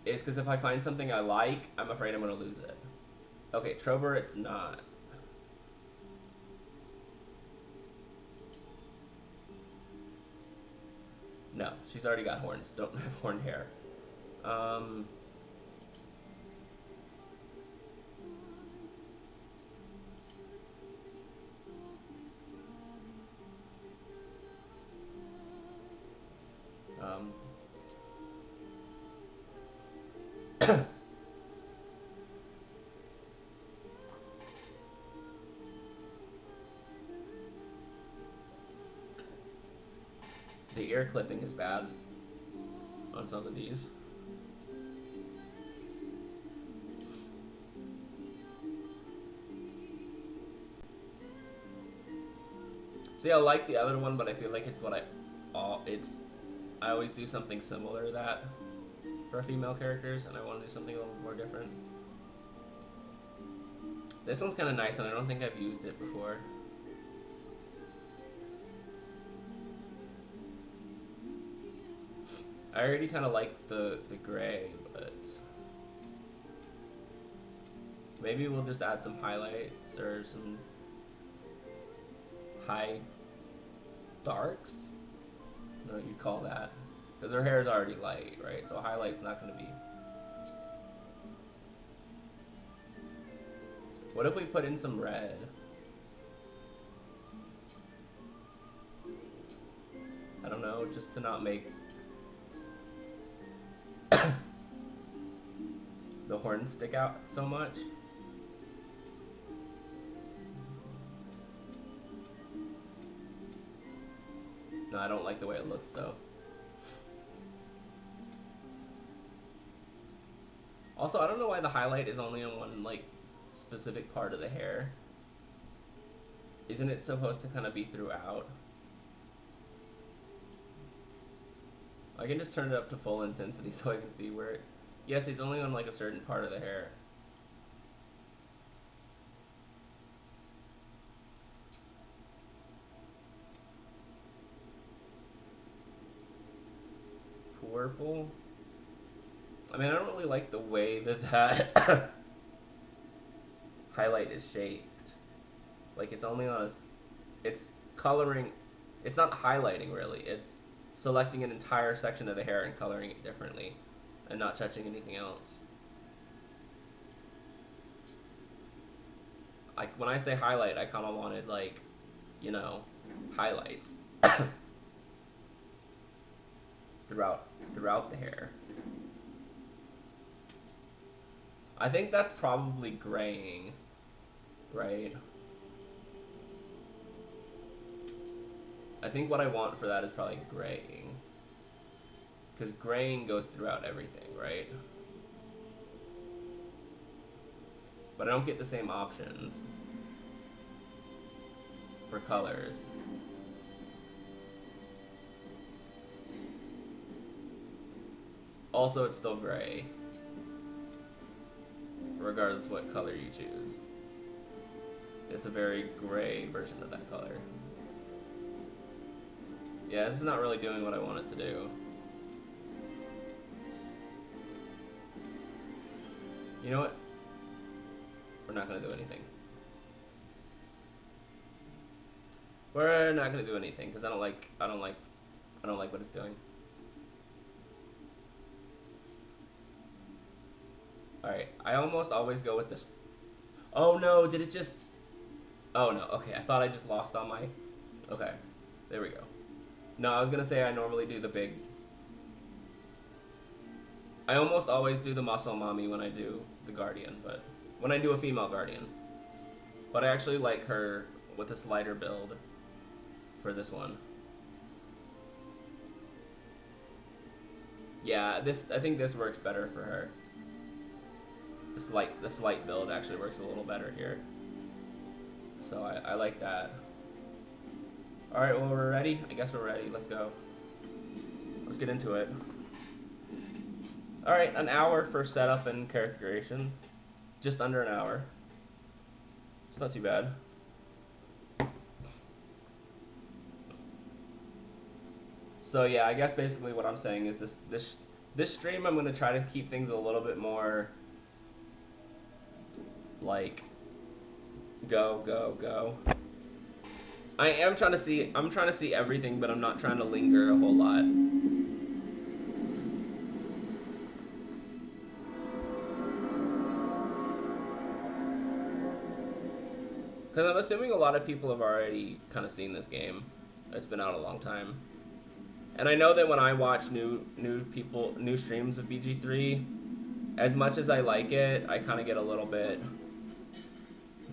is because if I find something I like, I'm afraid I'm gonna lose it. Okay, Trober, it's not. No, she's already got horns. Don't have horned hair. Um, the ear clipping is bad on some of these. See, I like the other one, but I feel like it's what I always do something similar to that for female characters, and I want to do something a little more different. This one's kind of nice, and I don't think I've used it before. I already kind of like the gray, but maybe we'll just add some highlights or some high darks. No, you'd call that, because her hair is already light, right? So highlight's not going to be. What if we put in some red? I don't know, just to not make the horns stick out so much. No, I don't like the way it looks though. Also, I don't know why the highlight is only on one like specific part of the hair. Isn't it supposed to kind of be throughout? I can just turn it up to full intensity so I can see where it... Yes, it's only on like a certain part of the hair. Purple? I mean, I don't really like the way that highlight is shaped. Like, it's only on a... It's coloring... It's not highlighting, really. It's selecting an entire section of the hair and coloring it differently and not touching anything else. Like, when I say highlight, I kind of wanted, like, you know, highlights throughout the hair. I think that's probably graying, right? I think what I want for that is probably graying. Because graying goes throughout everything, right? But I don't get the same options for colors. Also, it's still gray, regardless what color you choose. It's a very gray version of that color. Yeah, this is not really doing what I want it to do. You know what? We're not gonna do anything. We're not gonna do anything because I don't like what it's doing. All right, I almost always go with this. Oh no, did it just? Oh no, okay, I thought I just lost all my. Okay, there we go. No, I was gonna say I normally do the big. I almost always do the muscle mommy when I do the guardian, but when I do a female guardian. But I actually like her with a slider build for this one. Yeah, I think this works better for her. The slight build actually works a little better here. So I like that. Alright, well we're ready? I guess we're ready. Let's go. Let's get into it. Alright, an hour for setup and character creation. Just under an hour. It's not too bad. So yeah, I guess basically what I'm saying is this stream I'm gonna try to keep things a little bit more like go. I'm trying to see everything, but I'm not trying to linger a whole lot. Because I'm assuming a lot of people have already kind of seen this game. It's been out a long time. And I know that when I watch new streams of BG3, as much as I like it, I kind of get a little bit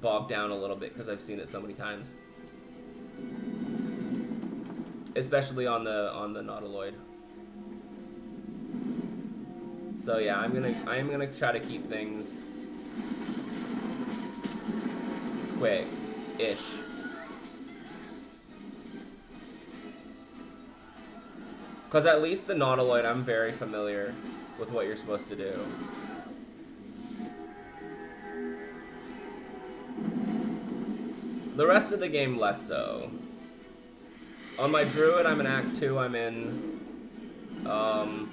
bogged down a little bit because I've seen it so many times. Especially on the Nautiloid. So yeah, I am gonna try to keep things quick-ish. Because at least the Nautiloid, I'm very familiar with what you're supposed to do. The rest of the game, less so. On my Druid, I'm in Act 2, I'm in... I'm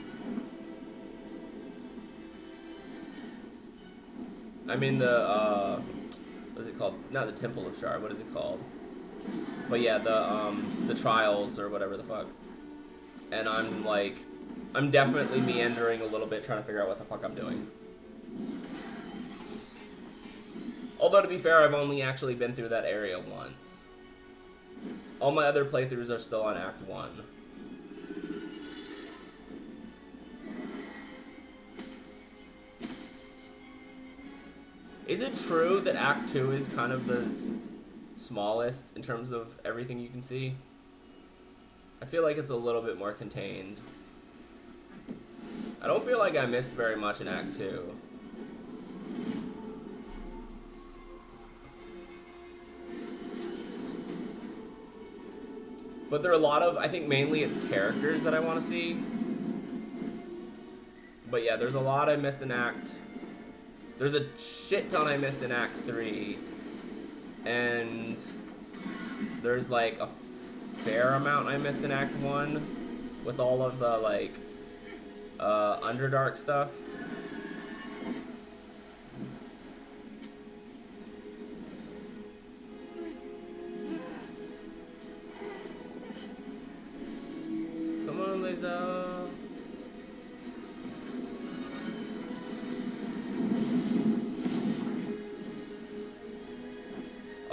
in the, what is it called? Not the Temple of Shard, what is it called? But yeah, the Trials, or whatever the fuck. And I'm definitely meandering a little bit, trying to figure out what the fuck I'm doing. Although, to be fair, I've only actually been through that area once. All my other playthroughs are still on Act 1. Is it true that Act 2 is kind of the smallest in terms of everything you can see? I feel like it's a little bit more contained. I don't feel like I missed very much in Act 2. But there are a lot of, I think mainly it's characters that I want to see. But yeah, there's a lot I missed in Act. There's a shit ton I missed in Act 3. And there's like a fair amount I missed in Act 1 with all of the like Underdark stuff. Come on, Lisa.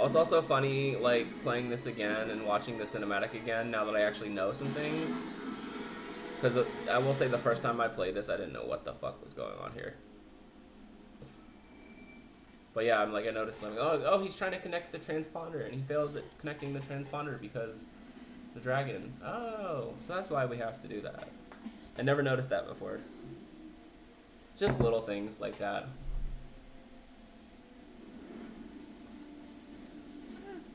It's also funny, like, playing this again and watching the cinematic again now that I actually know some things. Because I will say the first time I played this, I didn't know what the fuck was going on here. But yeah, I noticed, like, oh, he's trying to connect the transponder, and he fails at connecting the transponder because the dragon. Oh, so that's why we have to do that. I never noticed that before. Just little things like that.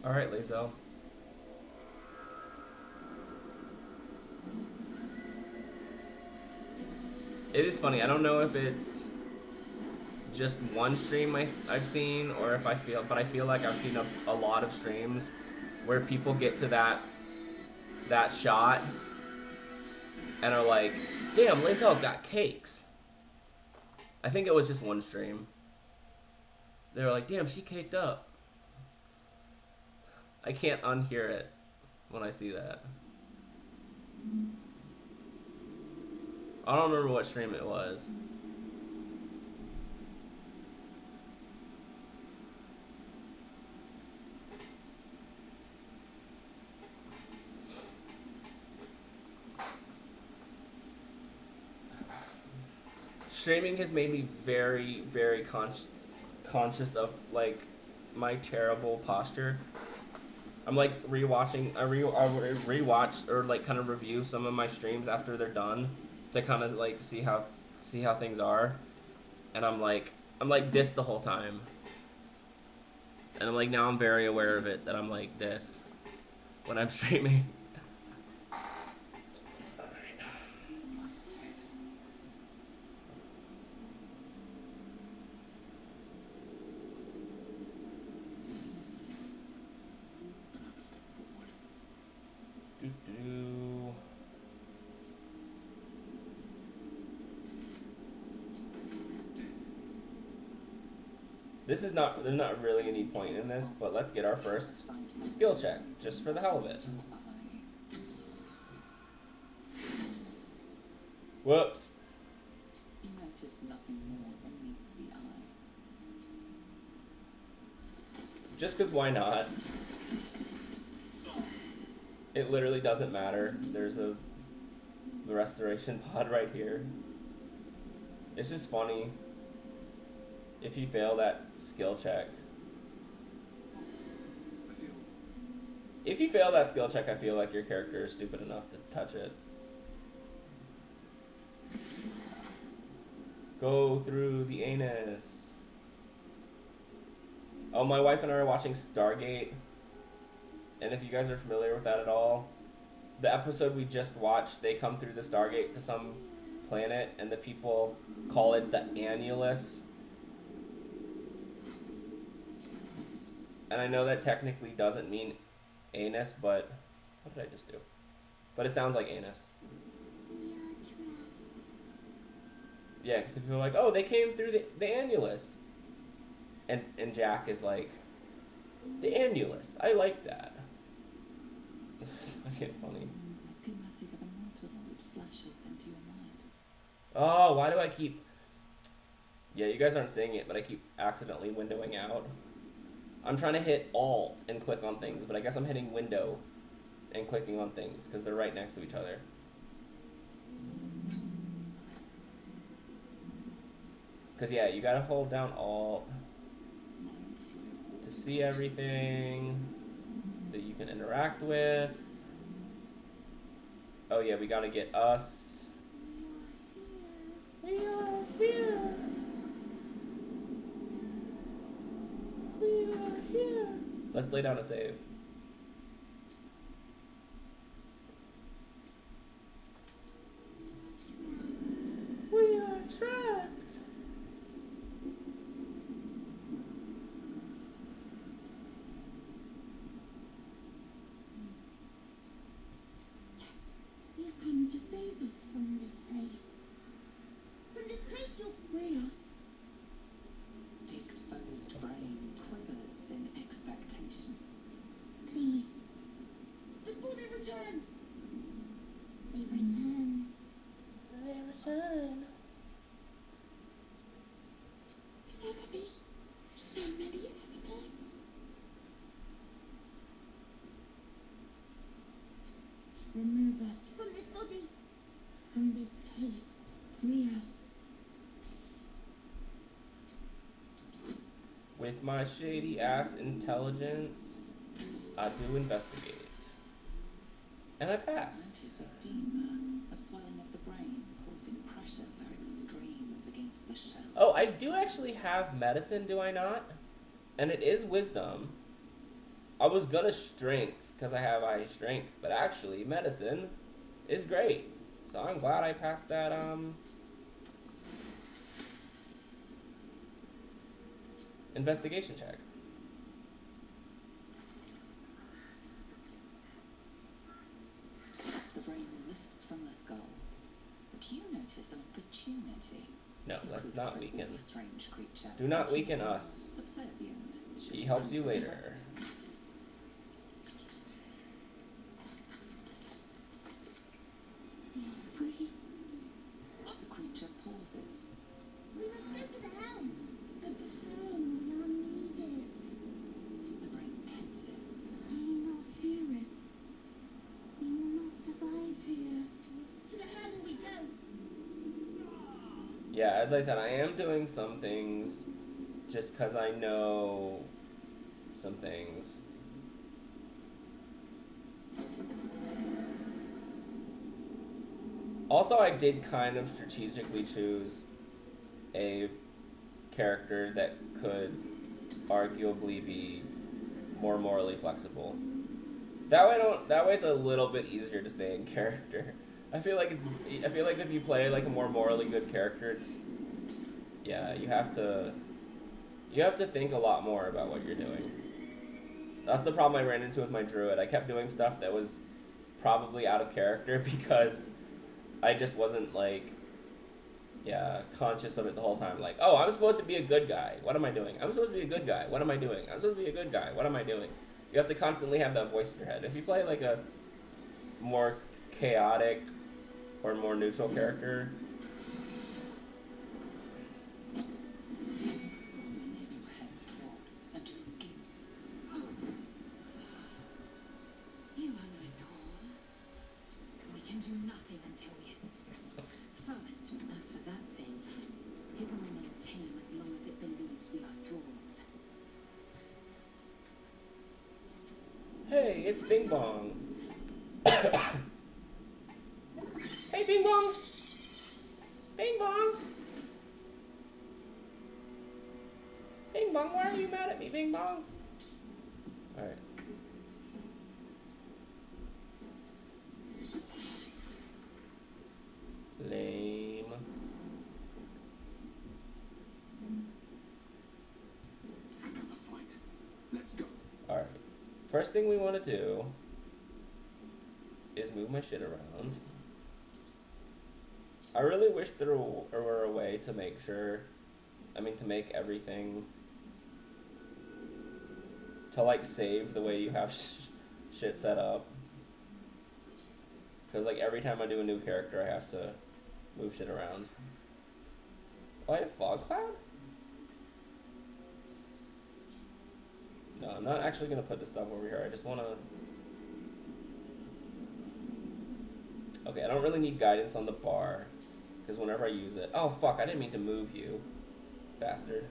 Alright, Lazel. It is funny, I don't know if it's just one stream I've seen, or if I feel like I've seen a lot of streams where people get to that shot and are like, damn, Lazel got cakes. I think it was just one stream. They were like, damn, she caked up. I can't unhear it when I see that. I don't remember what stream it was. Streaming has made me very, very conscious of like my terrible posture. I'm like rewatching. I rewatch or like kind of review some of my streams after they're done to kind of like see how things are, and I'm like this the whole time, and I'm like now I'm very aware of it that I'm like this when I'm streaming. This is not, there's not really any point in this, but let's get our first skill check, just for the hell of it. Whoops. You notice nothing more than meets the eye. Just because why not? It literally doesn't matter. There's the restoration pod right here. It's just funny. If you fail that skill check. If you fail that skill check, I feel like your character is stupid enough to touch it. Go through the anus. Oh, my wife and I are watching Stargate. And if you guys are familiar with that at all, the episode we just watched, they come through the Stargate to some planet, and the people call it the annulus. And I know that technically doesn't mean anus, but what did I just do? But it sounds like anus. Yeah, because the people are like, oh, they came through the annulus. And Jack is like, the annulus. I like that. It's fucking funny. A schematic of a mortal that flashes into your mind. Oh, why do I keep... Yeah, you guys aren't seeing it, but I keep accidentally windowing out. I'm trying to hit Alt and click on things, but I guess I'm hitting Window and clicking on things because they're right next to each other. Because, yeah, you gotta hold down Alt to see everything that you can interact with. Oh, yeah, we gotta get us. We are here. We are here. Let's lay down a save. We are trapped. You've come to save us from this place. From this place you'll free us. The exposed brain quivers in expectation. Please, before they return. They return. They return. The enemy. So many enemies. Remove us from this body. From this case. Free us. With my shady ass intelligence, I do investigate. And I pass. Notice edema, a swelling of the brain, causing pressure where it strains against the shell. Oh, I do actually have medicine, do I not? And it is wisdom. I was gonna strength, because I have high strength, but actually, medicine is great. So I'm glad I passed that, investigation check. The brain lifts from the skull, but you notice an opportunity. No, let's not weaken. Strange creature. Do not weaken us. Subservient. He helps you later. We are free. The creature pauses. We must go to the helm. At the helm, we are needed. The brain tenses. Do you not hear it? We will not survive here. To the helm we go. Yeah, as I said, I am doing some things just because I know some things. Also, I did kind of strategically choose a character that could arguably be more morally flexible. That way it's a little bit easier to stay in character. I feel like if you play like a more morally good character, you have to think a lot more about what you're doing. That's the problem I ran into with my druid. I kept doing stuff that was probably out of character because I just wasn't like conscious of it the whole time. Like, oh, I'm supposed to be a good guy. What am I doing? I'm supposed to be a good guy. What am I doing? I'm supposed to be a good guy. What am I doing? You have to constantly have that voice in your head. If you play like a more chaotic or more neutral character, You are no Thor. We can do nothing until we escape. First, as for that thing, it will remain tame as long as it believes we are thralls. hey, it's Bing Bong. Hey, Bing Bong. Bing Bong. Bing Bong, why are you mad at me, Bing Bong? Alright. Lame. Another fight. Let's go. Alright. First thing we want to do is move my shit around. I really wish there were a way to make make everything to like save the way you have shit set up. Because like every time I do a new character, I have to move shit around. Oh, I have fog cloud? No, I'm not actually gonna put this stuff over here. I just wanna. Okay, I don't really need guidance on the bar. Because whenever I use it. Oh, fuck, I didn't mean to move you. Bastard.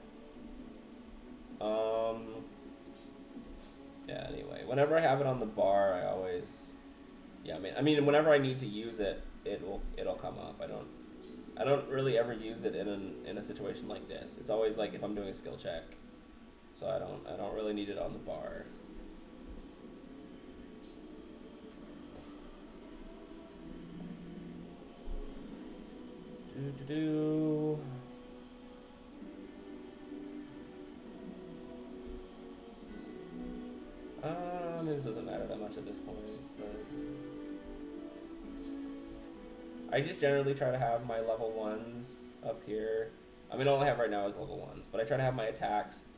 Yeah, anyway. Whenever I have it on the bar, I always. Yeah, I mean, whenever I need to use it, it'll come up. I don't really ever use it in a situation like this. It's always like if I'm doing a skill check. So I don't really need it on the bar. Do. This doesn't matter that much at this point, but I just generally try to have my level 1s up here. I mean, all I have right now is level 1s, but I try to have my attacks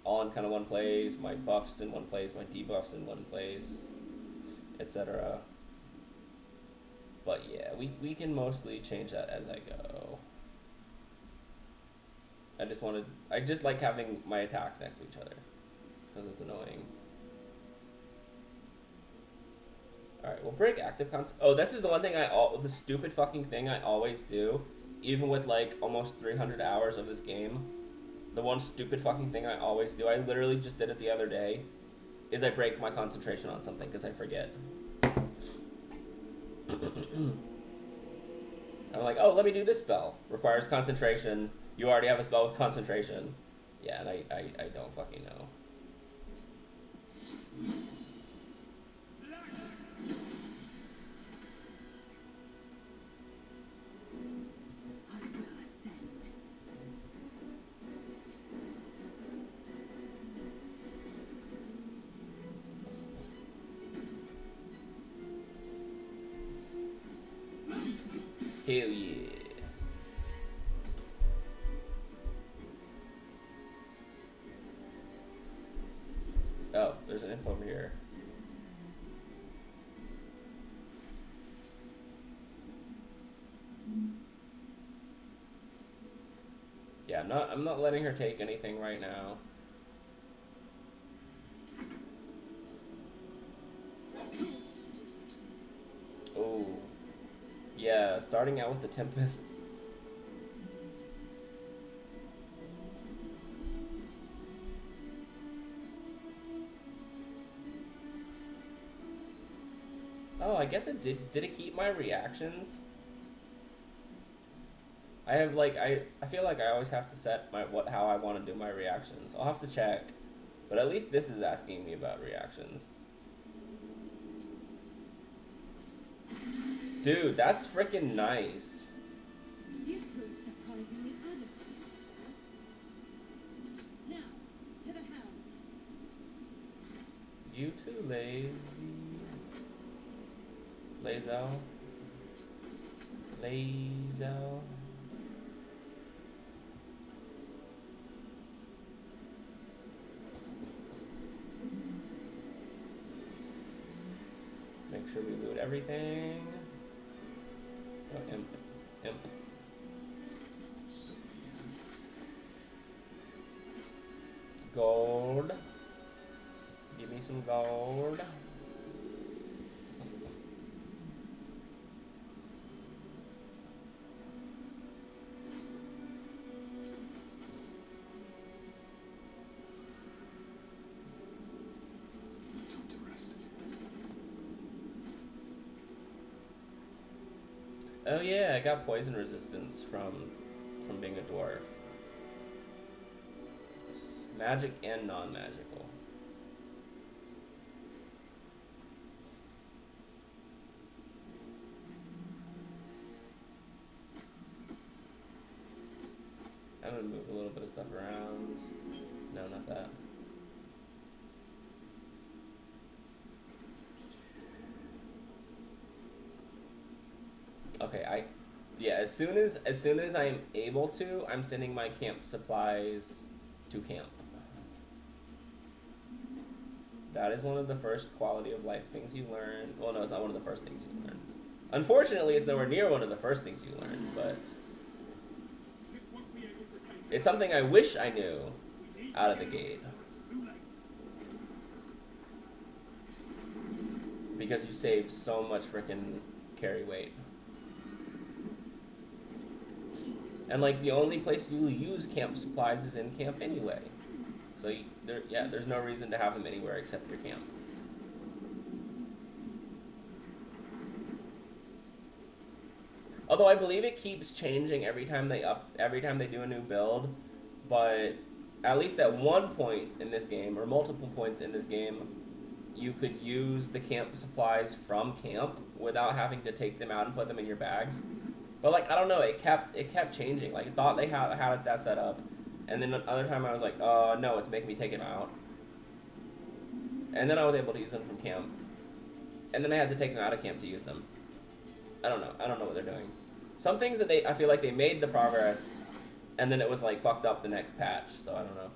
all in kind of one place, my buffs in one place, my debuffs in one place, etc. But yeah, we can mostly change that as I go. I just like having my attacks next to each other, because it's annoying. Alright, we'll break active Oh, this is the one thing the stupid fucking thing I always do, even with like almost 300 hours of this game. The one stupid fucking thing I always do, I literally just did it the other day, is I break my concentration on something because I forget. I'm like, oh, let me do this spell. Requires concentration. You already have a spell with concentration. Yeah, and I don't fucking know. Hell yeah. Yeah, I'm not letting her take anything right now. Oh. Yeah, starting out with the Tempest. Oh, I guess it did it keep my reactions? I have like I feel like I always have to set my how I want to do my reactions. I'll have to check. But at least this is asking me about reactions. Dude, that's freaking nice. You proved surprisingly adept. Now, to the hound. You too, lazy. Lazo. Lazo. Make sure we loot everything. Oh, imp. Imp. Gold. Give me some gold. Time to rest. Oh yeah, I got poison resistance from being a dwarf. Magic and non-magical. I'm gonna move a little bit of stuff around. No, not that. Okay, yeah, as soon as I'm able to, I'm sending my camp supplies to camp. That is one of the first quality of life things you learn. Well, no, it's not one of the first things you learn. Unfortunately, it's nowhere near one of the first things you learn, but it's something I wish I knew out of the gate. Because you save so much freaking carry weight. And like the only place you use camp supplies is in camp anyway. So there's no reason to have them anywhere except your camp. Although I believe it keeps changing every time they do a new build, but at least at one point in this game, or multiple points in this game, you could use the camp supplies from camp without having to take them out and put them in your bags. But like I don't know, it kept changing. Like I thought they had that set up, and then another time I was like, no, it's making me take them out. And then I was able to use them from camp, and then I had to take them out of camp to use them. I don't know what they're doing. Some things that I feel like they made the progress, and then it was like fucked up the next patch. So I don't know.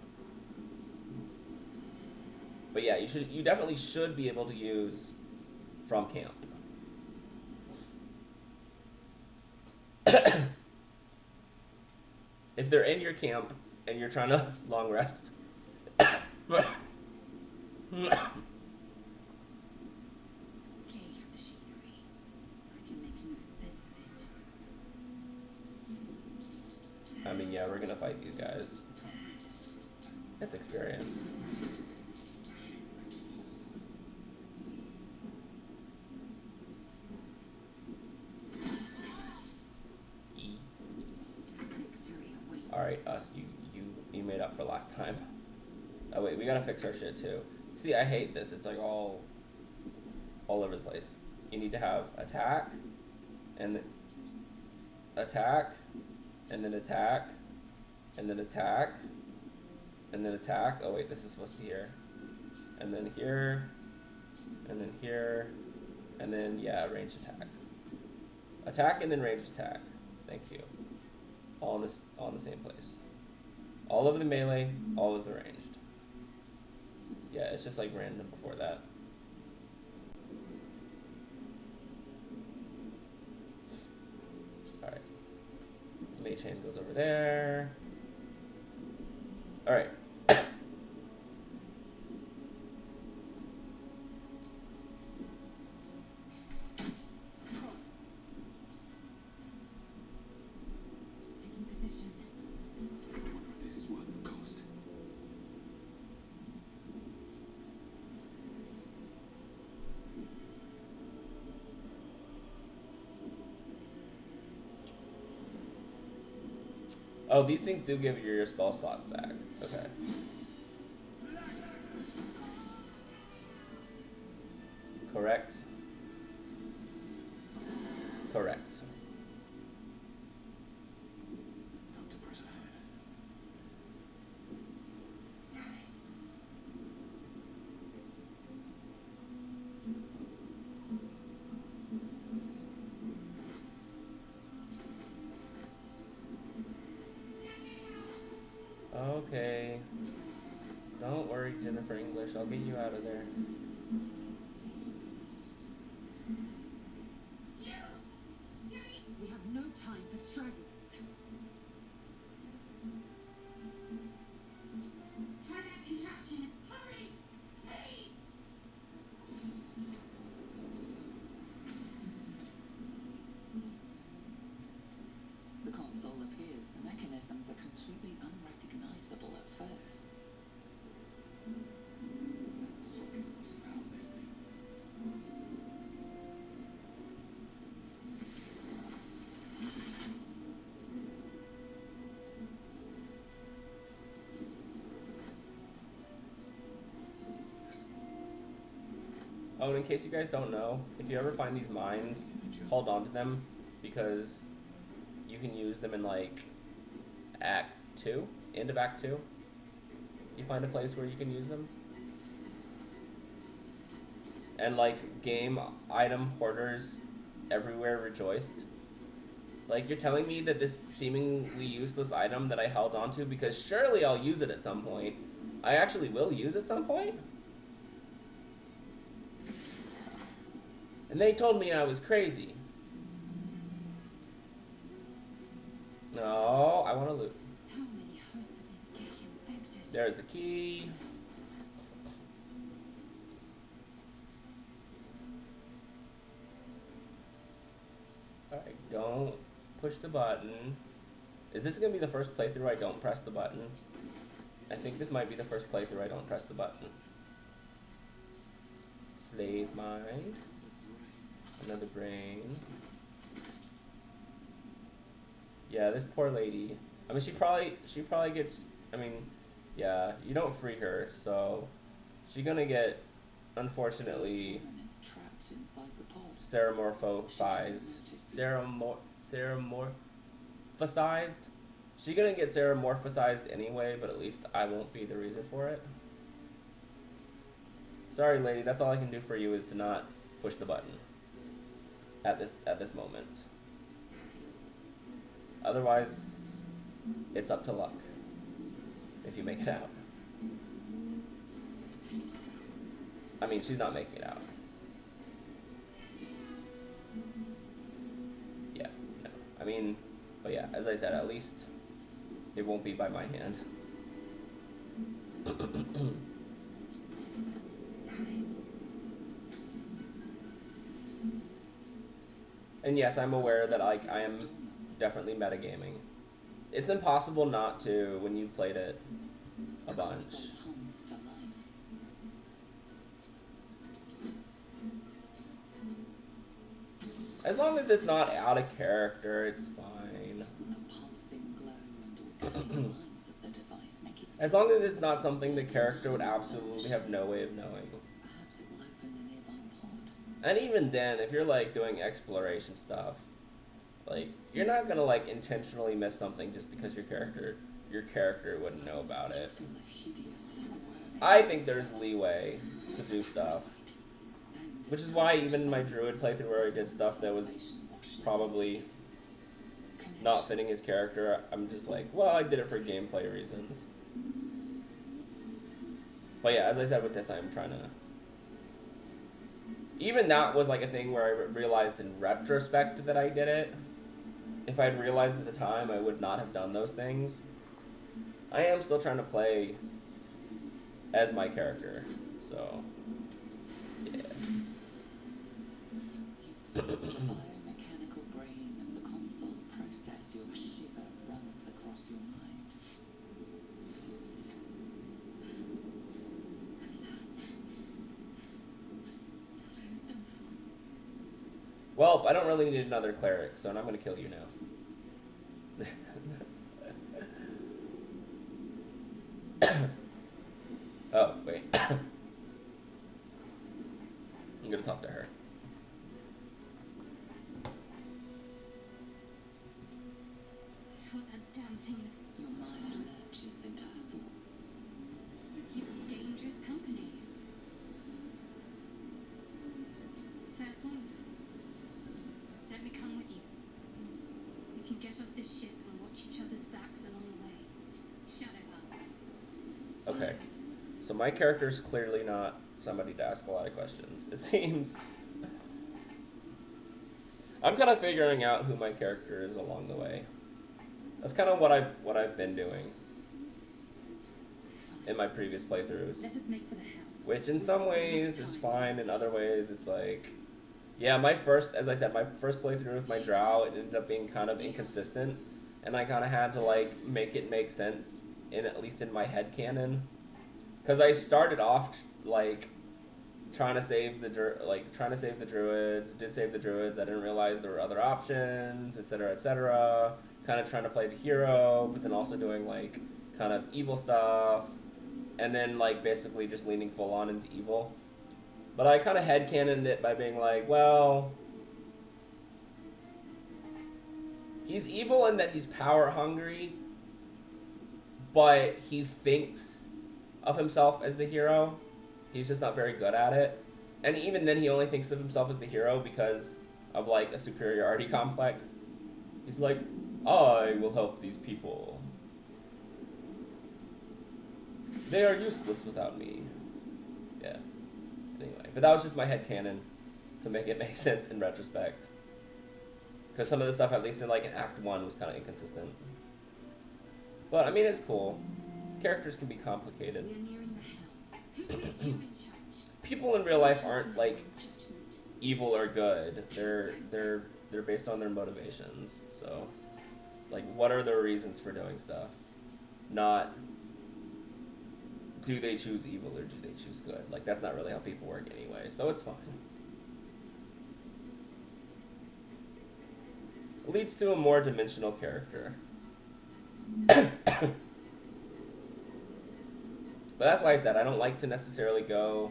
But yeah, you definitely should be able to use from camp. If they're in your camp and you're trying to long rest. Cave machinery. I can make no sense of it. I mean, yeah, we're gonna fight these guys. It's experience. Alright, us, you made up for last time. Oh wait, we gotta fix our shit too. See, I hate this. It's like all over the place. You need to have attack, and then attack, and then attack, and then attack, and then attack. Oh wait, this is supposed to be here. And then here, and then here, and then, yeah, ranged attack. Attack and then ranged attack. Thank you. All in the same place. All of the melee, all of the ranged. Yeah, it's just like random before that. Alright. Mage hand goes over there. All right. Taking position. I wonder if this is worth the cost. Oh, these things do give you your spell slots back. Okay. Correct. Correct. Time to press ahead. Okay. Don't worry, Jennifer English. I'll get you out of there. We have no time for stragglers. Try that contraption. Hurry! Hey! The console appears the mechanisms are completely unrecognizable at first. Socket must power this thing. Oh, and in case you guys don't know, if you ever find these mines, hold on to them because you can use them in like Act 2, end of Act 2. You find a place where you can use them. And like game item hoarders everywhere rejoiced. Like, you're telling me that this seemingly useless item that I held onto, because surely I'll use it at some point. I actually will use at some point? And they told me I was crazy. No, I want to loot. How many hosts of these gay infected? There's the key. Alright, don't push the button. Is this going to be the first playthrough I don't press the button? I think this might be the first playthrough I don't press the button. Slave mind. Another brain. Yeah, this poor lady. I mean, she probably gets, I mean, yeah, you don't free her, so she's gonna get, unfortunately, Woman is trapped inside the pod. ceramorphosized. Ceramorphosized? She's gonna get ceramorphosized anyway, but at least I won't be the reason for it. Sorry, lady, that's all I can do for you is to not push the button at this moment. Otherwise, it's up to luck if you make it out. I mean, she's not making it out. Yeah, no. I mean, but yeah, as I said, at least it won't be by my hand. And yes, I'm aware that I am definitely metagaming. It's impossible not to when you played it a bunch. Console hums to life. As long as it's not out of character, it's fine. The pulsing glow and organic lines of the device make it As long as it's not something the character would absolutely have no way of knowing. perhaps it will open the nearby pod. And even then, if you're like doing exploration stuff, like you're not gonna like intentionally miss something just because your character wouldn't know about it. Feel a hideous squirming. I think there's leeway to do stuff. Which is why even in my druid playthrough where I did stuff that was probably not fitting his character, I'm just like, well, I did it for gameplay reasons. But yeah, as I said with this, I'm trying to... Even that was like a thing where I realized in retrospect that I did it. If I'd realized at the time, I would not have done those things. I am still trying to play as my character, so yeah. The biomechanical brain of the console process your shiver runs across your mind. At last. Thought I was done for. Well, I don't really need another cleric, so I'm gonna kill you now. Oh, wait. I'm gonna talk to her. That's what that damn thing is. Your mind lurches into her thoughts. Keep dangerous company. Fair point. Let me come with you. We can get off this ship and watch each other's backs along the way. Shadow her. Okay. So my character's clearly not somebody to ask a lot of questions. It seems. I'm kind of figuring out who my character is along the way. That's kind of what I've been doing in my previous playthroughs. Let us make for the hell. Which in some ways is fine, in other ways it's like, yeah, my first playthrough with my drow, it ended up being kind of inconsistent, and I kind of had to like make it make sense at least in my head canon, because I started off like trying to save the druids, did save the druids. I didn't realize there were other options, etc., etc. Kind of trying to play the hero, but then also doing like kind of evil stuff, and then like basically just leaning full on into evil. But I kind of headcanoned it by being like, well, he's evil in that he's power hungry, but he thinks of himself as the hero. He's just not very good at it. And even then, he only thinks of himself as the hero because of like a superiority complex. He's like, I will help these people. They are useless without me. Yeah. Anyway, but that was just my headcanon to make it make sense in retrospect. Because some of the stuff, at least in like in Act 1, was kind of inconsistent. But, I mean, it's cool. Characters can be complicated. We're nearing the hell. Who put you in charge? People in real life aren't, like, evil or good. They're based on their motivations. So, like, what are their reasons for doing stuff? Not, do they choose evil or do they choose good? Like, that's not really how people work anyway, so it's fine. It leads to a more dimensional character. But that's why I said I don't like to necessarily go...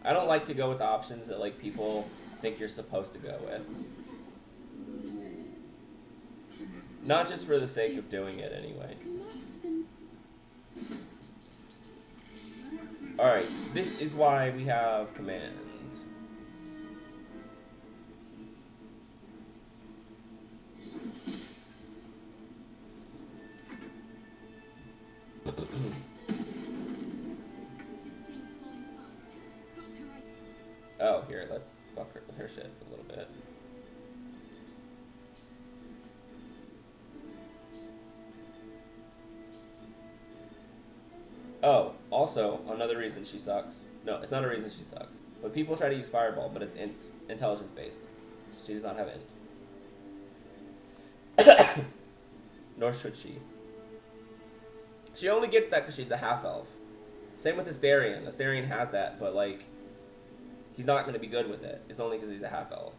I don't like to go with the options that, like, people think you're supposed to go with. Not just for the sake of doing it, anyway. Alright, this is why we have command. This thing's falling fast. Got to right it. Oh, here, let's fuck her with her shit a little bit. Oh, also, another reason she sucks. No, it's not a reason she sucks. But people try to use Fireball, but it's intelligence based. She does not have int. Nor should she. She only gets that because she's a half-elf. Same with Astarion. Astarion has that, but, like, he's not going to be good with it. It's only because he's a half-elf.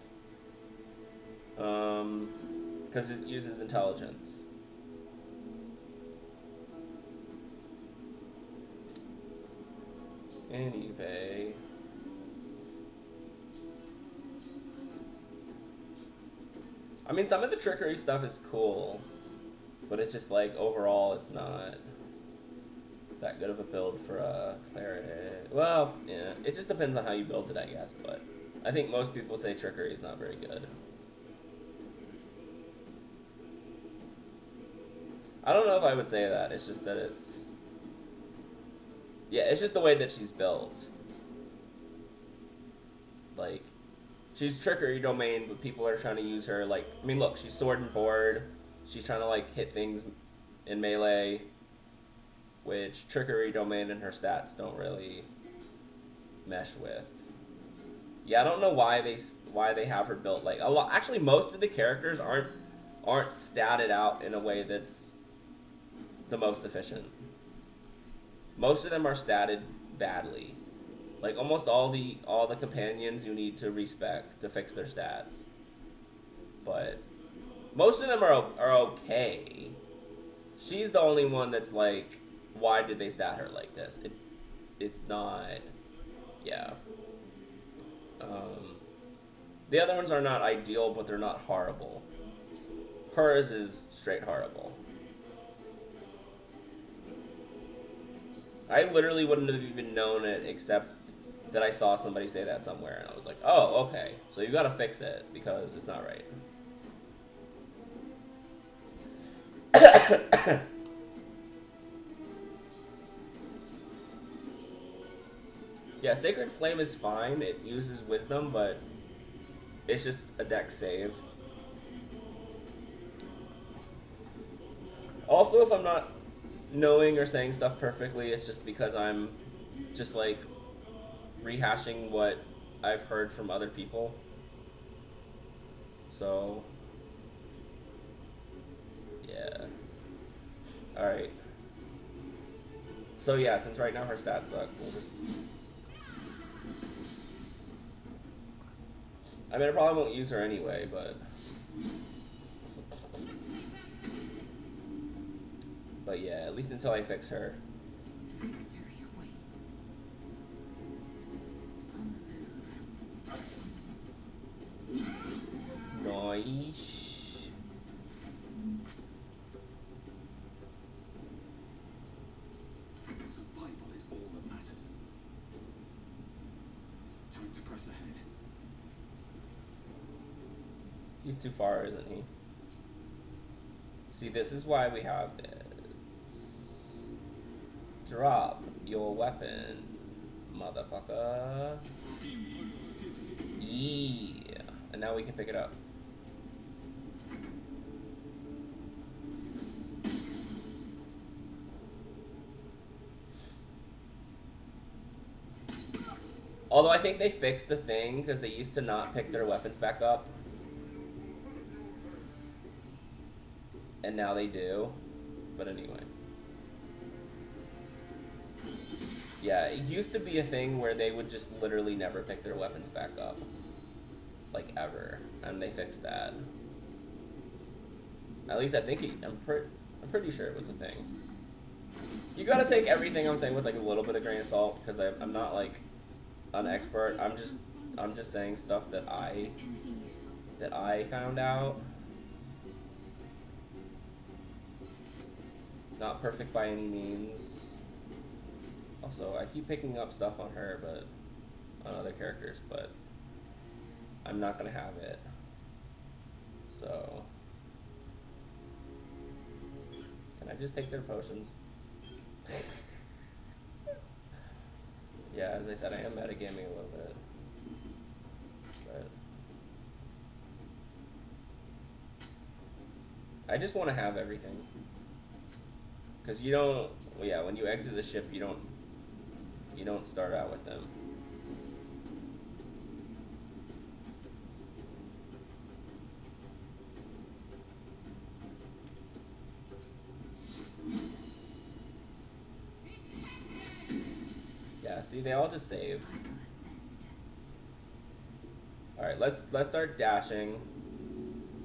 Because it uses intelligence. Anyway. I mean, some of the trickery stuff is cool, but it's just like, overall, it's not that good of a build for a cleric. Well, yeah, it just depends on how you build it, I guess, but I think most people say trickery is not very good. I don't know if I would say that, it's just that it's... Yeah, it's just the way that she's built. Like, she's trickery domain, but people are trying to use her, like... I mean, look, she's sword and board. She's trying to, like, hit things in melee. which Trickery, Domain, and her stats don't really mesh with. Yeah, I don't know why they have her built like a lot. Actually, most of the characters aren't statted out in a way that's the most efficient. Most of them are statted badly. Like almost all the companions you need to respec to fix their stats. But most of them are okay. She's the only one that's like, why did they stat her like this? It's not, yeah. The other ones are not ideal, but they're not horrible. Hers is straight horrible. I literally wouldn't have even known it except that I saw somebody say that somewhere, and I was like, oh, okay. So you gotta fix it, because it's not right. Yeah, Sacred Flame is fine. It uses Wisdom, but it's just a deck save. Also, if I'm not knowing or saying stuff perfectly, it's just because I'm just like rehashing what I've heard from other people. So, yeah. Alright. So yeah, since right now her stats suck, we'll just... I mean, I probably won't use her anyway, but... But yeah, at least until I fix her. Victory awaits. On the move. Nice. Survival is all that matters. Time to press ahead. He's too far, isn't he? See, this is why we have this. Drop your weapon, motherfucker. Yeah. And now we can pick it up. Although I think they fixed the thing, because they used to not pick their weapons back up. And now they do. But anyway. Yeah, it used to be a thing where they would just literally never pick their weapons back up. Like, ever. And they fixed that. At least I think I'm pretty sure it was a thing. You gotta take everything I'm saying with like a little bit of grain of salt, because I'm not like an expert. I'm just saying stuff that I found out. Not perfect by any means. Also, I keep picking up stuff on her, but on other characters, but I'm not gonna have it. So, can I just take their potions? Yeah, as I said, I am metagaming a little bit, but I just want to have everything. Because you don't, well, yeah, when you exit the ship, you don't start out with them. Yeah, see, they all just save. All right, let's start dashing.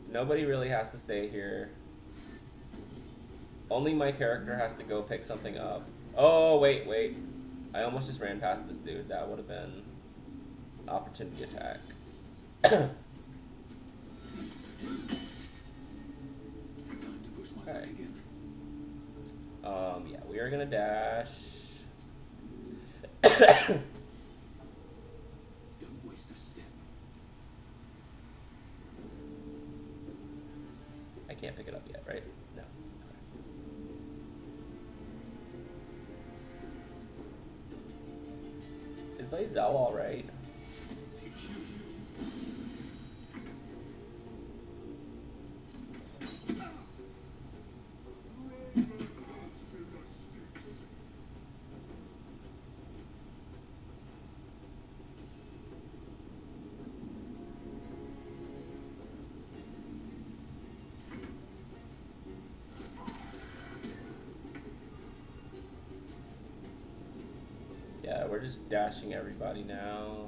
Nobody really has to stay here. Only my character has to go pick something up. Oh, wait. I almost just ran past this dude. That would have been opportunity attack. Alright. Yeah, we are gonna dash. Don't waste a step. I can't pick it up yet, right? No. Okay. Is Lae'zel alright? we're just dashing everybody now.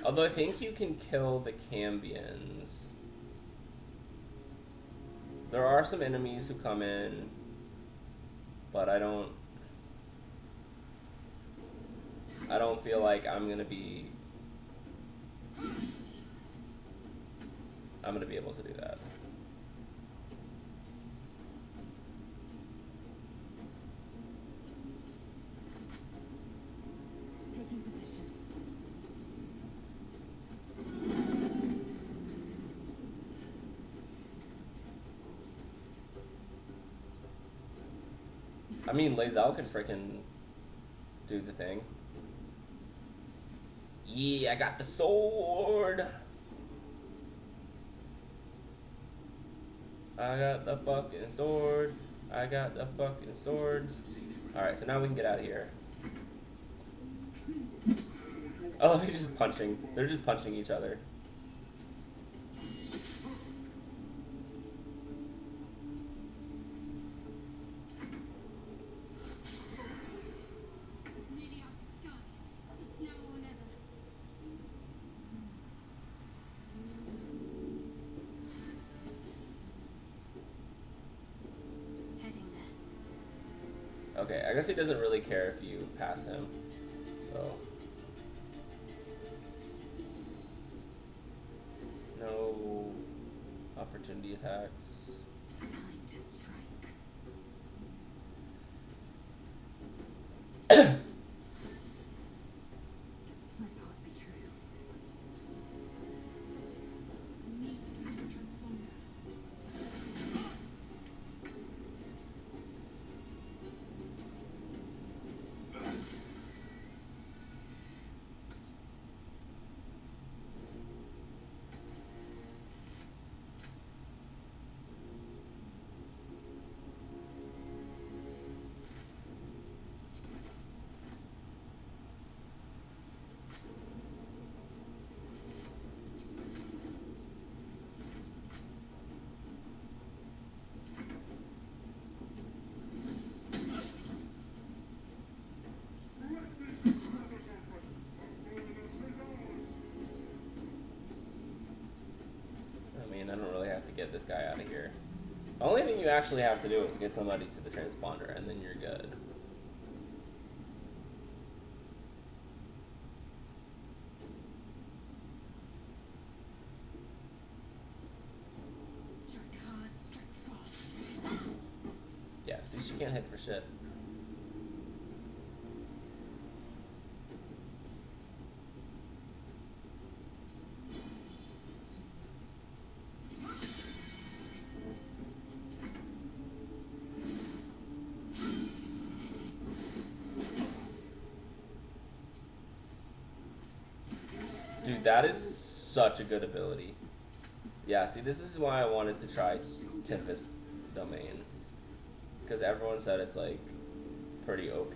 Although I think you can kill the Cambions. There are some enemies who come in, but I don't feel like I'm gonna be able to do that. Taking position. I mean, Lae'zel can frickin' do the thing. Yeah, I got the sword. I got the fucking sword. I got the fucking sword. Alright, so now we can get out of here. Oh, he's just punching. They're just punching each other. Nearly out of sky. It's now or never. Heading there. Okay, I guess he doesn't really care if you pass him. So. No opportunity attacks. Time to strike. My path be true. Need a transponder. I mean, I don't really have to get this guy out of here. The only thing you actually have to do is get somebody to the transponder, and then you're good. Strike hard, strike fast. Yeah, see, she can't hit for shit. Dude, that is such a good ability. Yeah, see, this is why I wanted to try Tempest Domain. Because everyone said it's, like, pretty OP.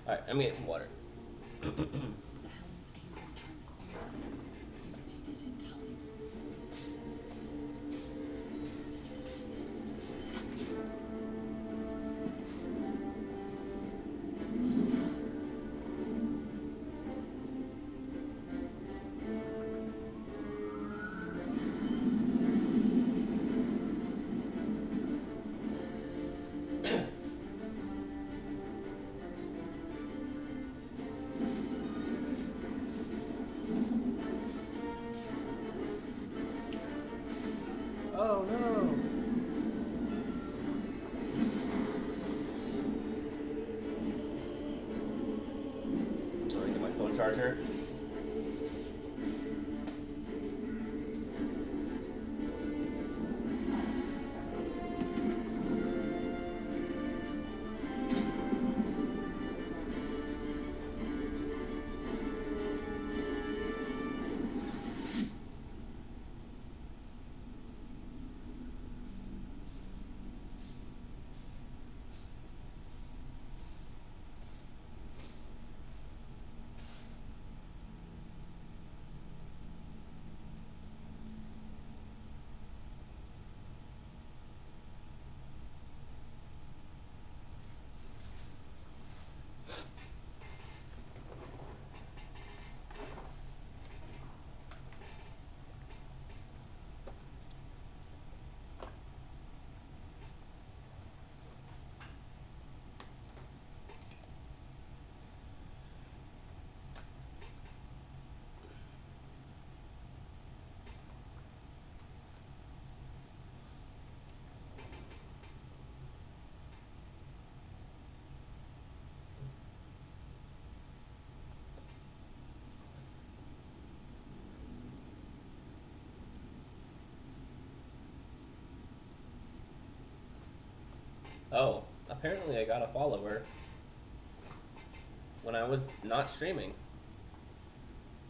Alright, I'm gonna get some water. The helm's angry transponder. You made it in time. Oh no! Let me get my phone charger. Oh, apparently I got a follower when I was not streaming.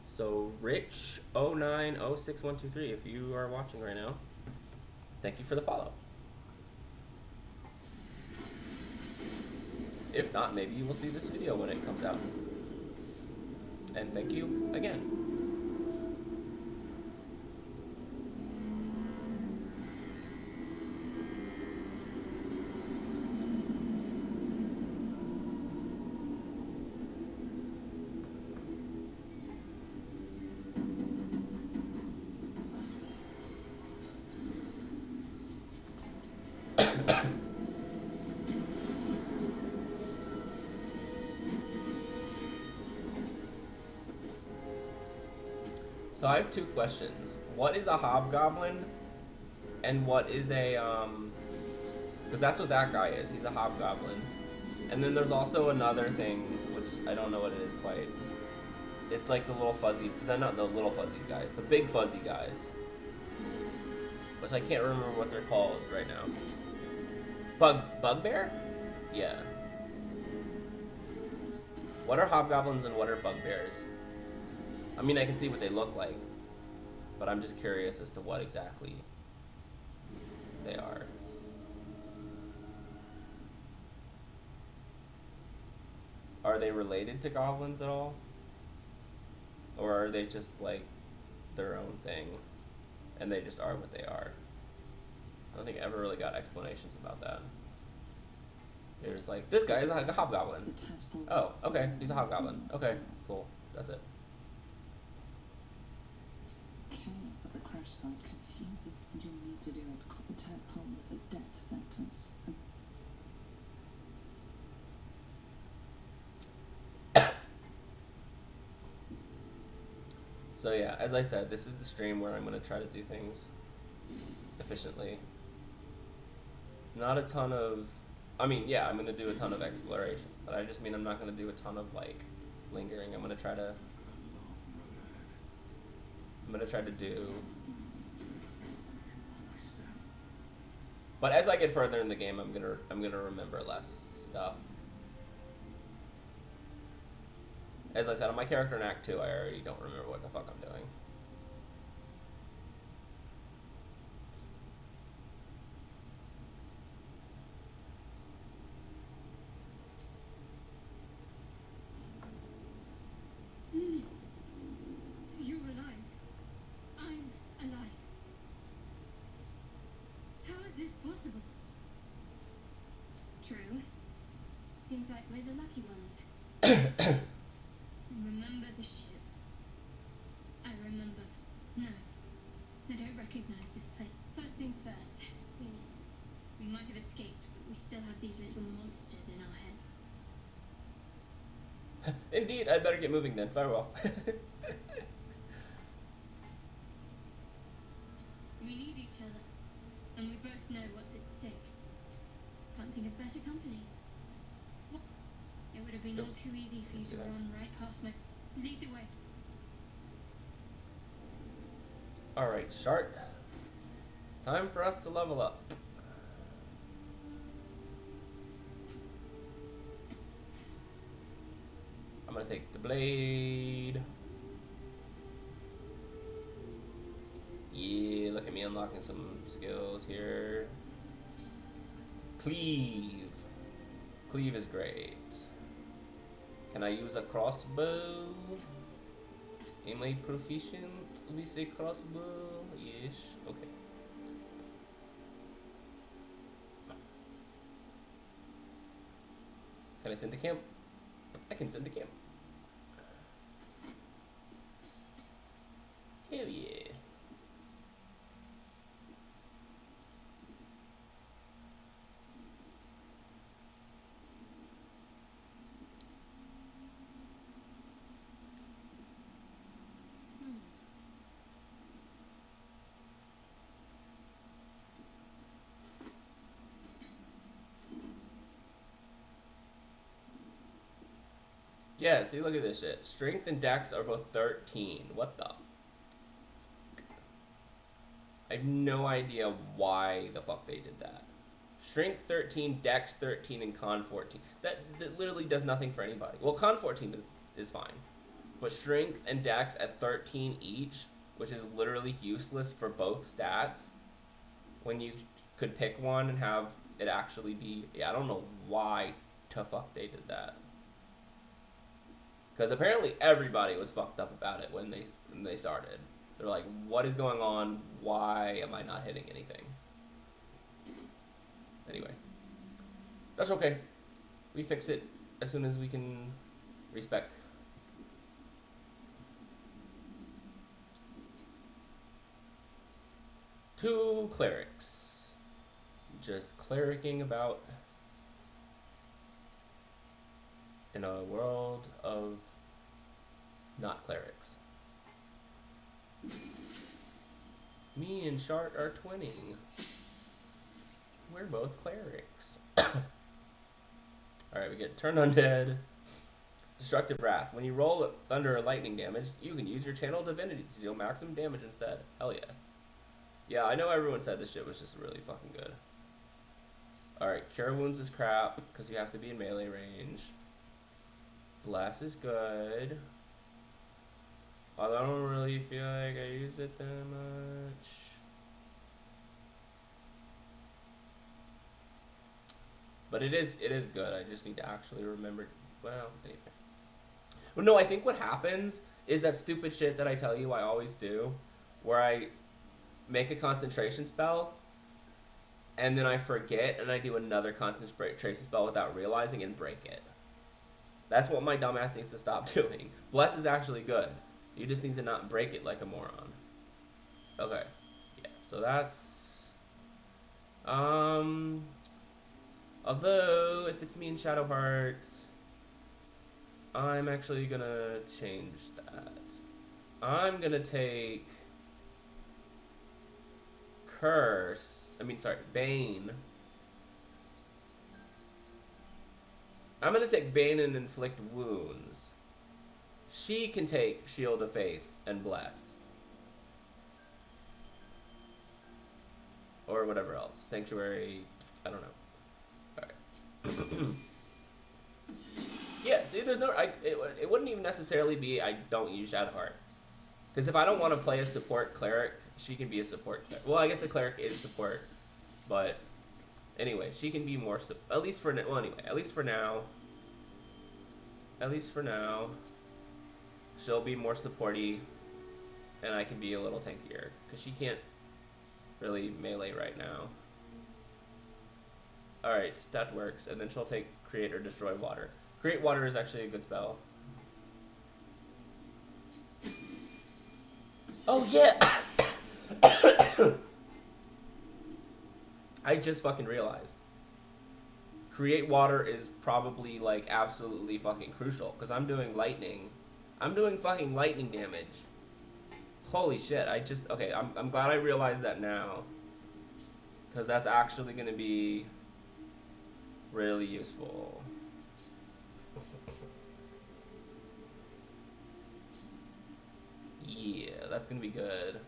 So Rich09061123, if you are watching right now, thank you for the follow. If not, maybe you will see this video when it comes out. And thank you again. So I have two questions. What is a hobgoblin? And what is a, because that's what that guy is. He's a hobgoblin. And then there's also another thing, which I don't know what it is quite. It's like the little fuzzy, not the little fuzzy guys, the big fuzzy guys. Which I can't remember what they're called right now. Bugbear? Yeah. What are hobgoblins and what are bugbears? I mean, I can see what they look like, but I'm just curious as to what exactly they are. Are they related to goblins at all? Or are they just like their own thing and they just are what they are? I don't think I ever really got explanations about that. They're just like, this guy is like a hobgoblin. Oh, okay, he's a hobgoblin. Okay, cool. That's it. Chaos at the crash site confuses, and you'll need to do it. The tadpole is a death sentence. So yeah, as I said, this is the stream where I'm going to try to do things efficiently. Not a ton of, I mean, yeah, I'm going to do a ton of exploration, but I just mean I'm not going to do a ton of like lingering. I'm going to try to do. But as I get further in the game, I'm gonna remember less stuff. As I said, on my character in Act 2, I already don't remember what the fuck I'm doing. You're alive. I'm alive. How is this possible? True. Seems like we're the lucky ones. Remember the ship? I remember. No. I don't recognize this place. First things first. We might have escaped, but we still have these little monsters in our heads. Indeed, I'd better get moving then. Farewell. We need each other, and we both know what's at stake. Can't think of better company. What? It would have been all too easy for you to run right past my... Lead the way. Alright, Shart. It's time for us to level up. I'm gonna take the blade. Yeah, look at me unlocking some skills here. Cleave. Cleave is great. Can I use a crossbow? Am I proficient with a crossbow? Yes. Okay. Can I send to camp? I can send to camp. Hell yeah. Yeah, see, look at this shit. Strength and Dex are both 13. What the? I have no idea why the fuck they did that. Strength 13, Dex 13, and Con 14. That literally does nothing for anybody. Well, Con 14 is fine. But Strength and Dex at 13 each, which is literally useless for both stats, when you could pick one and have it actually be... Yeah, I don't know why the fuck they did that. Because apparently everybody was fucked up about it when they started. They're like, what is going on? Why am I not hitting anything? Anyway. That's okay. We fix it as soon as we can respec. Two clerics. Just clericing about in a world of not clerics. Me and Shart are twinning. We're both clerics. Alright, we get Turn Undead. Destructive Wrath. When you roll thunder or lightning damage, you can use your Channel Divinity to deal maximum damage instead. Hell yeah. Yeah, I know everyone said this shit was just really fucking good. Alright, Cure Wounds is crap, because you have to be in melee range. Bless is good. Although I don't really feel like I use it that much. But it is good. I just need to actually remember. Well, anyway. Well, no, I think what happens is that stupid shit that I tell you I always do, where I make a concentration spell, and then I forget, and I do another concentration spell without realizing and break it. That's what my dumbass needs to stop doing. Bless is actually good. You just need to not break it like a moron. Okay. Yeah, so that's... Although, if it's me and Shadowheart, I'm actually gonna change that. I'm gonna take... Bane. I'm gonna take Bane and inflict wounds. She can take Shield of Faith and Bless. Or whatever else. Sanctuary, I don't know. Alright. Yeah, see, there's no... it wouldn't even necessarily be I don't use Shadowheart. Because if I don't want to play a support cleric, she can be a support cleric. Well, I guess a cleric is support. But anyway, she can be more... At least for now. Well, anyway, at least for now. At least for now. She'll be more supporty. And I can be a little tankier. Because she can't really melee right now. Alright, that works. And then she'll take Create or Destroy Water. Create Water is actually a good spell. Oh, yeah! I just fucking realized. Create Water is probably, like, absolutely fucking crucial. Because I'm doing lightning. I'm doing fucking lightning damage. Holy shit, okay, I'm glad I realized that now. Because that's actually going to be really useful. Yeah, that's going to be good.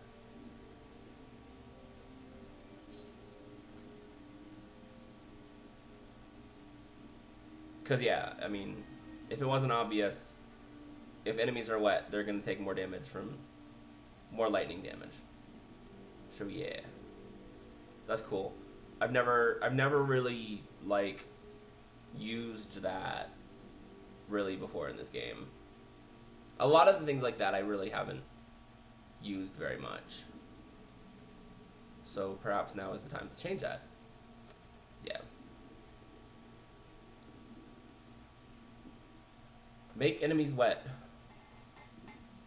Because, yeah, I mean, if it wasn't obvious, if enemies are wet, they're going to take more damage from more lightning damage. So, yeah. That's cool. I've never really, like, used that really before in this game. A lot of the things like that I really haven't used very much. So perhaps now is the time to change that. Yeah. Make enemies wet.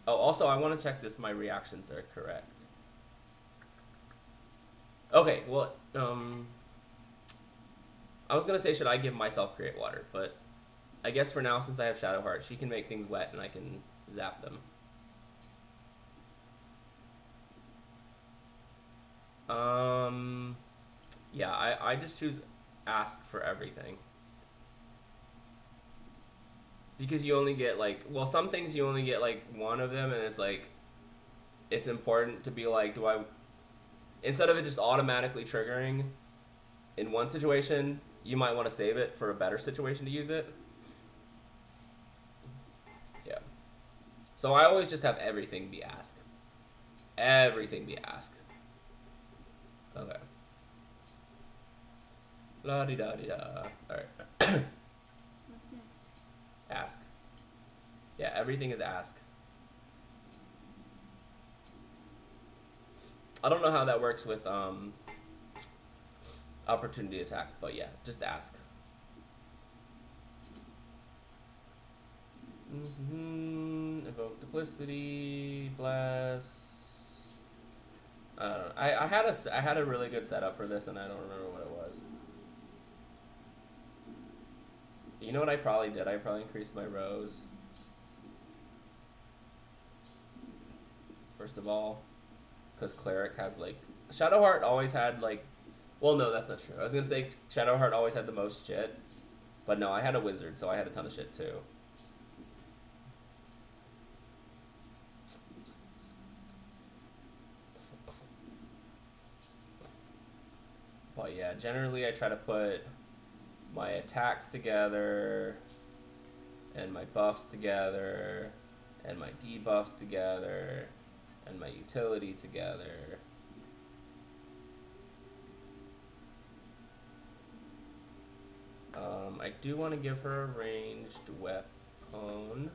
Oh, also I want to check this my reactions are correct. Okay, well, I was gonna say should I give myself Create Water, but I guess for now, since I have Shadowheart, she can make things wet and I can zap them. Yeah, I just choose Ask for everything. Because you only get, like, well, some things you only get, like, one of them, and it's, like, it's important to be, like, instead of it just automatically triggering, in one situation, you might want to save it for a better situation to use it. Yeah. So I always just have everything be ask. Everything be ask. Okay. La di da di da. Alright. What's next? Ask. Yeah, everything is ask. I don't know how that works with opportunity attack, but yeah, just ask. Evoke duplicity, bless. I don't know. I had a really good setup for this, and I don't remember what it was. You know what I probably did? I probably increased my rows. First of all, because cleric has like Shadowheart always had like, well, no, that's not true. I was gonna say Shadowheart always had the most shit, but no, I had a wizard, so I had a ton of shit too. But yeah, generally I try to put my attacks together, and my buffs together, and my debuffs together, and my utility together. I do want to give her a ranged weapon.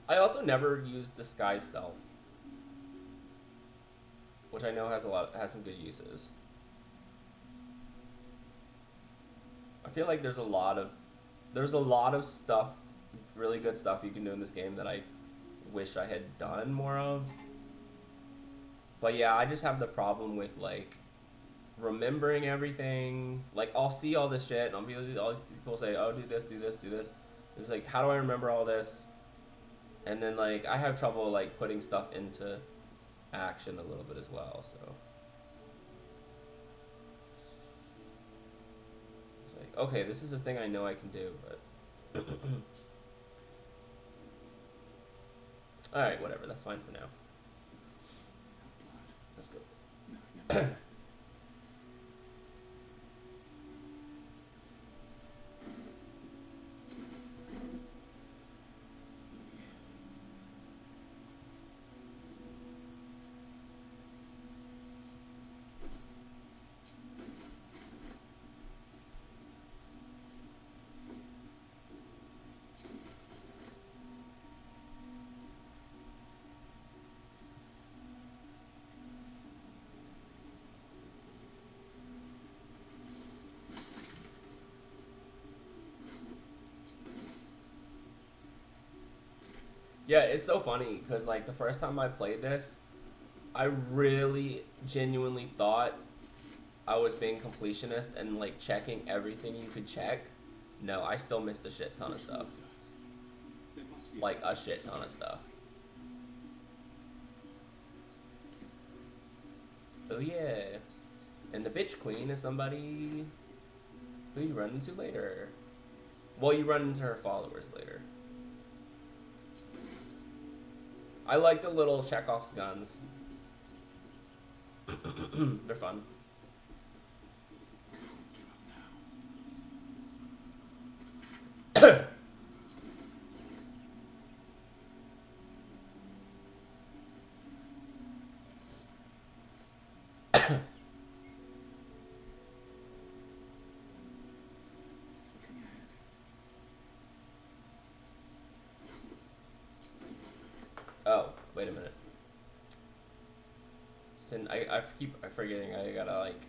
I also never used Disguise Self, which I know has some good uses. I feel like there's a lot of stuff, really good stuff you can do in this game that I wish I had done more of. But yeah, I just have the problem with like remembering everything. Like I'll see all this shit and all these people say, "Oh, do this, do this, do this." It's like, how do I remember all this? And then like I have trouble like putting stuff into action a little bit as well. So it's like, okay, this is a thing I know I can do, but all right, whatever. That's fine for now. That's good. No. Yeah, it's so funny because like the first time I played this, I really genuinely thought I was being completionist and like checking everything you could check. No, I still missed a shit ton of stuff. Like a shit ton of stuff. Oh yeah. And the bitch queen is somebody who you run into later. Well, you run into her followers later. I like the little Chekhov's guns. They're fun. Oh, wait a minute. I keep forgetting I gotta like,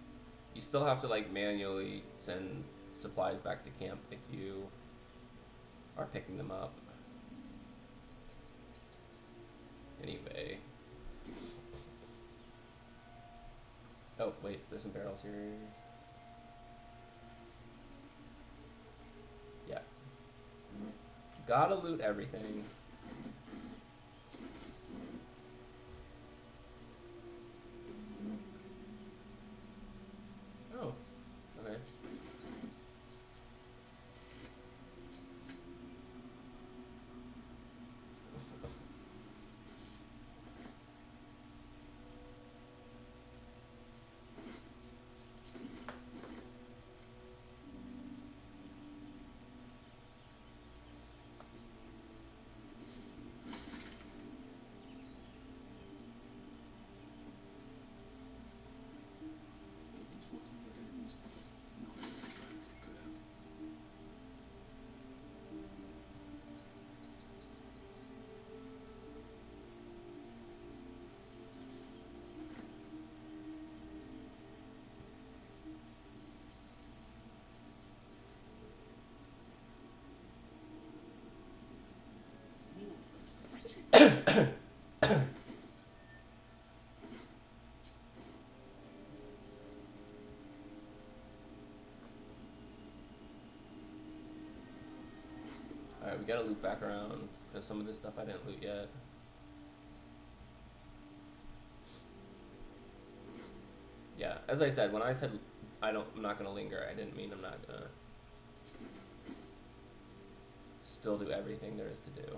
you still have to like manually send supplies back to camp if you are picking them up. Anyway. Oh, wait, there's some barrels here. Yeah. Gotta loot everything. Alright, we gotta loop back around because some of this stuff I didn't loot yet. Yeah, as I said, when I said I'm not gonna linger, I didn't mean I'm not gonna still do everything there is to do.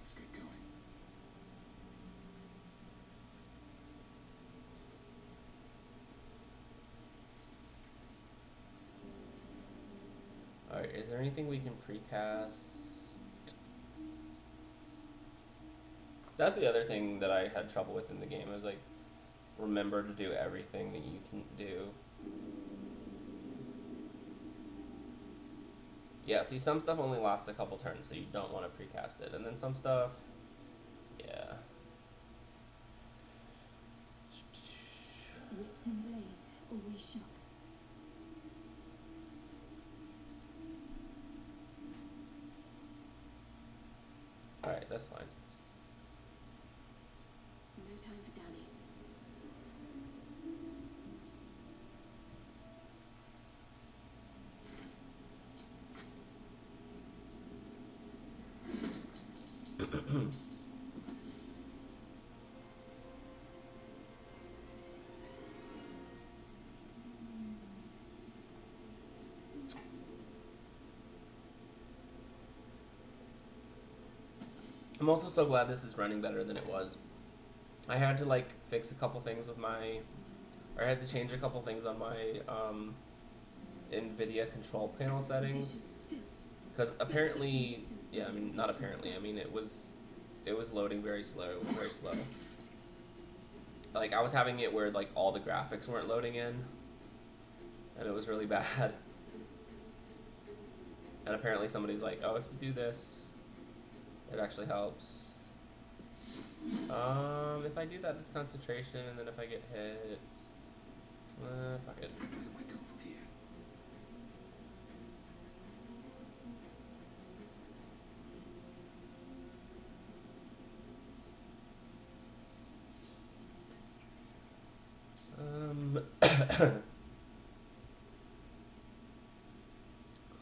Let's get going. Alright, is there anything we can precast? That's the other thing that I had trouble with in the game. I was like, remember to do everything that you can do. Yeah, see, some stuff only lasts a couple turns, so you don't want to precast it. And then some stuff, yeah. Whips and blades, always sharp. Alright, that's fine. No time for Danny. I'm also so glad this is running better than it was. I had to like fix a couple things with my, or I had to change a couple things on my NVIDIA control panel settings, because apparently, yeah, I mean not apparently, I mean it was loading very slow. Like I was having it where like all the graphics weren't loading in, and it was really bad. And apparently somebody's like, oh, if you do this, it actually helps. If I do that, it's concentration, and then if I get hit, fuck it. Where do I go from here?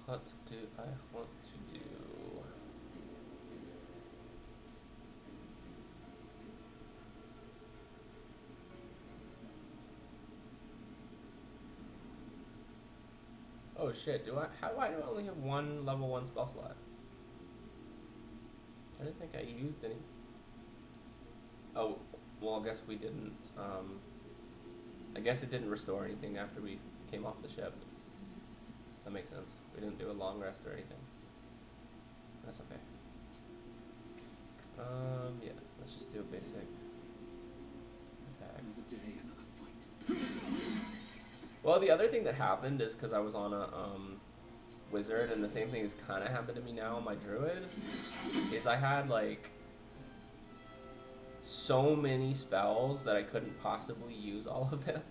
What do I want to do? Oh shit, why do I only have one level 1 spell slot? I didn't think I used any. Oh, well I guess we didn't, I guess it didn't restore anything after we came off the ship. That makes sense. We didn't do a long rest or anything. That's okay. Yeah, let's just do a basic attack. Another day, another fight. Well, the other thing that happened is because I was on a wizard, and the same thing has kind of happened to me now on my druid, is I had like so many spells that I couldn't possibly use all of them.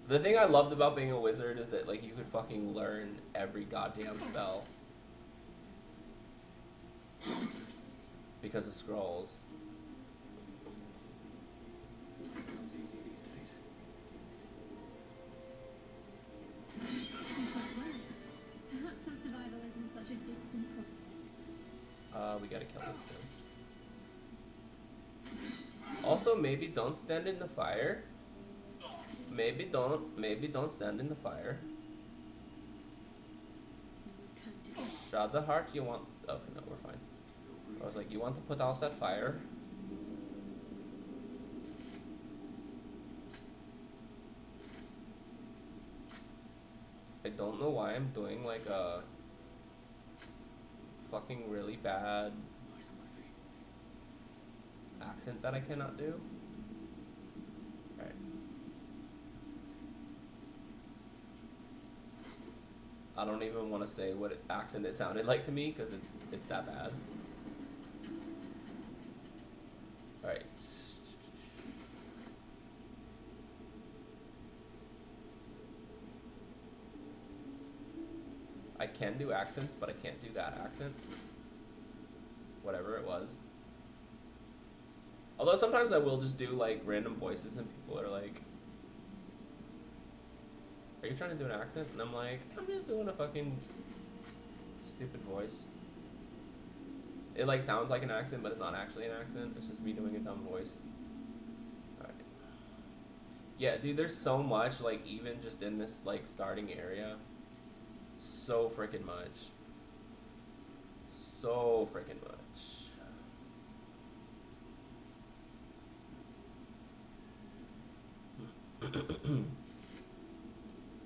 The thing I loved about being a wizard is that like you could fucking learn every goddamn spell because of scrolls. It comes easy these days. Perhaps our survival isn't such a distant prospect. We gotta kill this thing. Also, maybe don't stand in the fire. Maybe don't stand in the fire. Shot the heart, you want... Oh, no, we're fine. I was like, you want to put out that fire? I don't know why I'm doing like a fucking really bad Eyes on my feet. accent that I cannot do. Alright. I don't even want to say what accent it sounded like to me because it's that bad. Alright. I can do accents, but I can't do that accent. Whatever it was. Although sometimes I will just do like random voices and people are like, are you trying to do an accent? And I'm like, I'm just doing a fucking stupid voice. It like sounds like an accent, but it's not actually an accent. It's just me doing a dumb voice. Alright. Yeah, dude, there's so much, like, even just in this, like, starting area. So freaking much. So freaking much.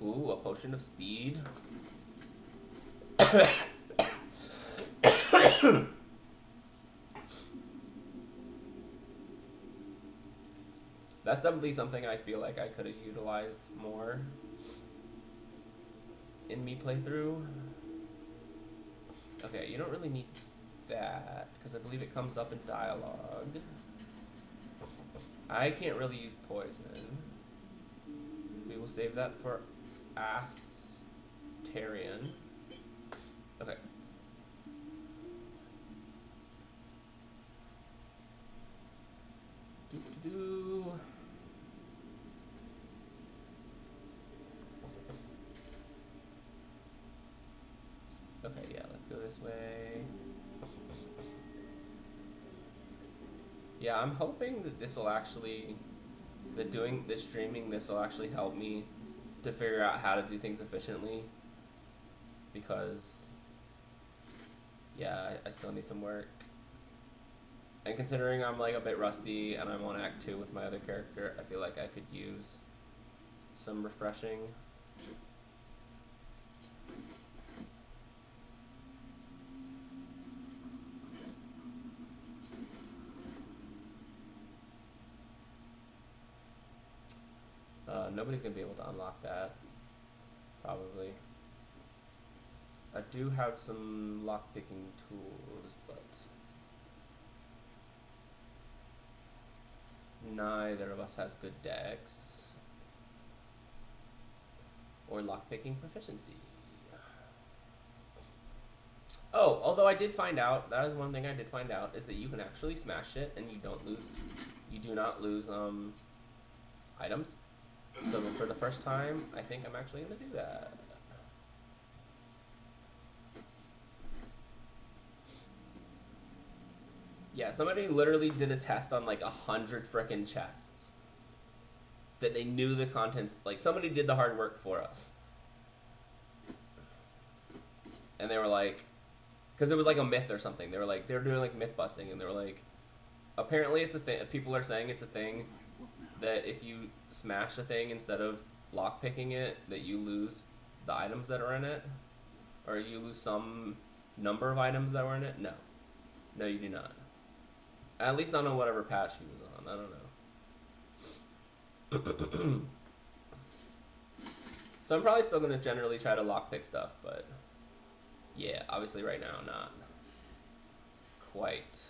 Ooh, a potion of speed. That's definitely something I feel like I could have utilized more in me playthrough. Okay, you don't really need that because I believe it comes up in dialogue. I can't really use poison. We will save that for Astarion. Okay. Doo-doo-doo. Okay, yeah, let's go this way. Yeah, I'm hoping that this will actually, that doing this streaming, this will actually help me to figure out how to do things efficiently. Because, yeah, I still need some work. And considering I'm like a bit rusty and I'm on Act 2 with my other character, I feel like I could use some refreshing. Nobody's gonna be able to unlock that, probably. I do have some lockpicking tools, but neither of us has good dex or lockpicking proficiency. Oh, although I did find out, that is one thing I did find out, is that you can actually smash it and you do not lose items. So for the first time, I think I'm actually gonna do that. Yeah, somebody literally did a test on like 100 frickin' chests. That they knew the contents, like somebody did the hard work for us. And they were like, because it was like a myth or something. They were doing like myth busting and they were like, apparently it's a thing, people are saying it's a thing that if you smash a thing instead of lockpicking it, that you lose the items that are in it, or you lose some number of items that were in it. No, you do not. At least not on whatever patch he was on. I don't know. So I'm probably still gonna generally try to lockpick stuff, but yeah, obviously right now not quite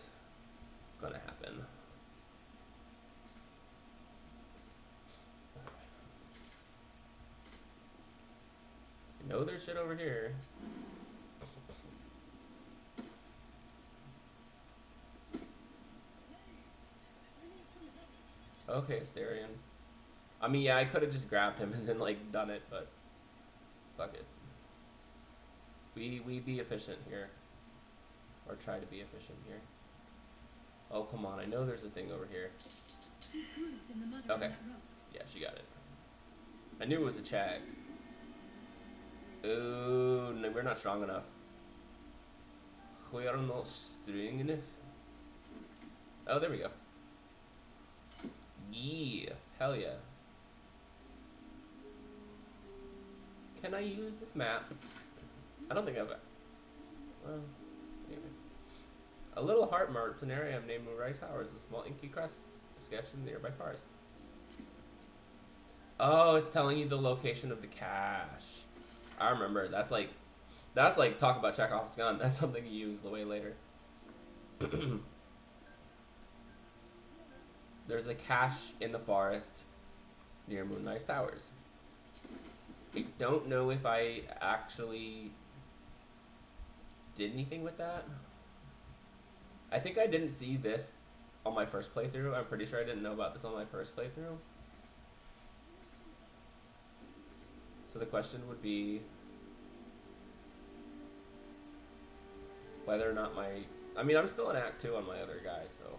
gonna happen. I know there's shit over here. Okay, Astarion. I mean, yeah, I could have just grabbed him and then like done it, but fuck it. We be efficient here, or try to be efficient here. Oh come on, I know there's a thing over here. Okay, yeah, she got it. I knew it was a Chag. Oh, no, we're not strong enough. We are not strong enough. Oh, there we go. Yeah, hell yeah. Can I use this map? I don't think I've... Well, maybe. A little heart marks an area named Moray Towers, a small inky crest sketched in the nearby forest. Oh, it's telling you the location of the cache. I remember. That's like talk about Chekhov's gun. That's something you use way later. There's a cache in the forest near Moonrise Towers. I don't know if I actually did anything with that. I think I didn't see this on my first playthrough. I'm pretty sure I didn't know about this on my first playthrough. So the question would be whether or not I mean, I'm still in Act 2 on my other guy, so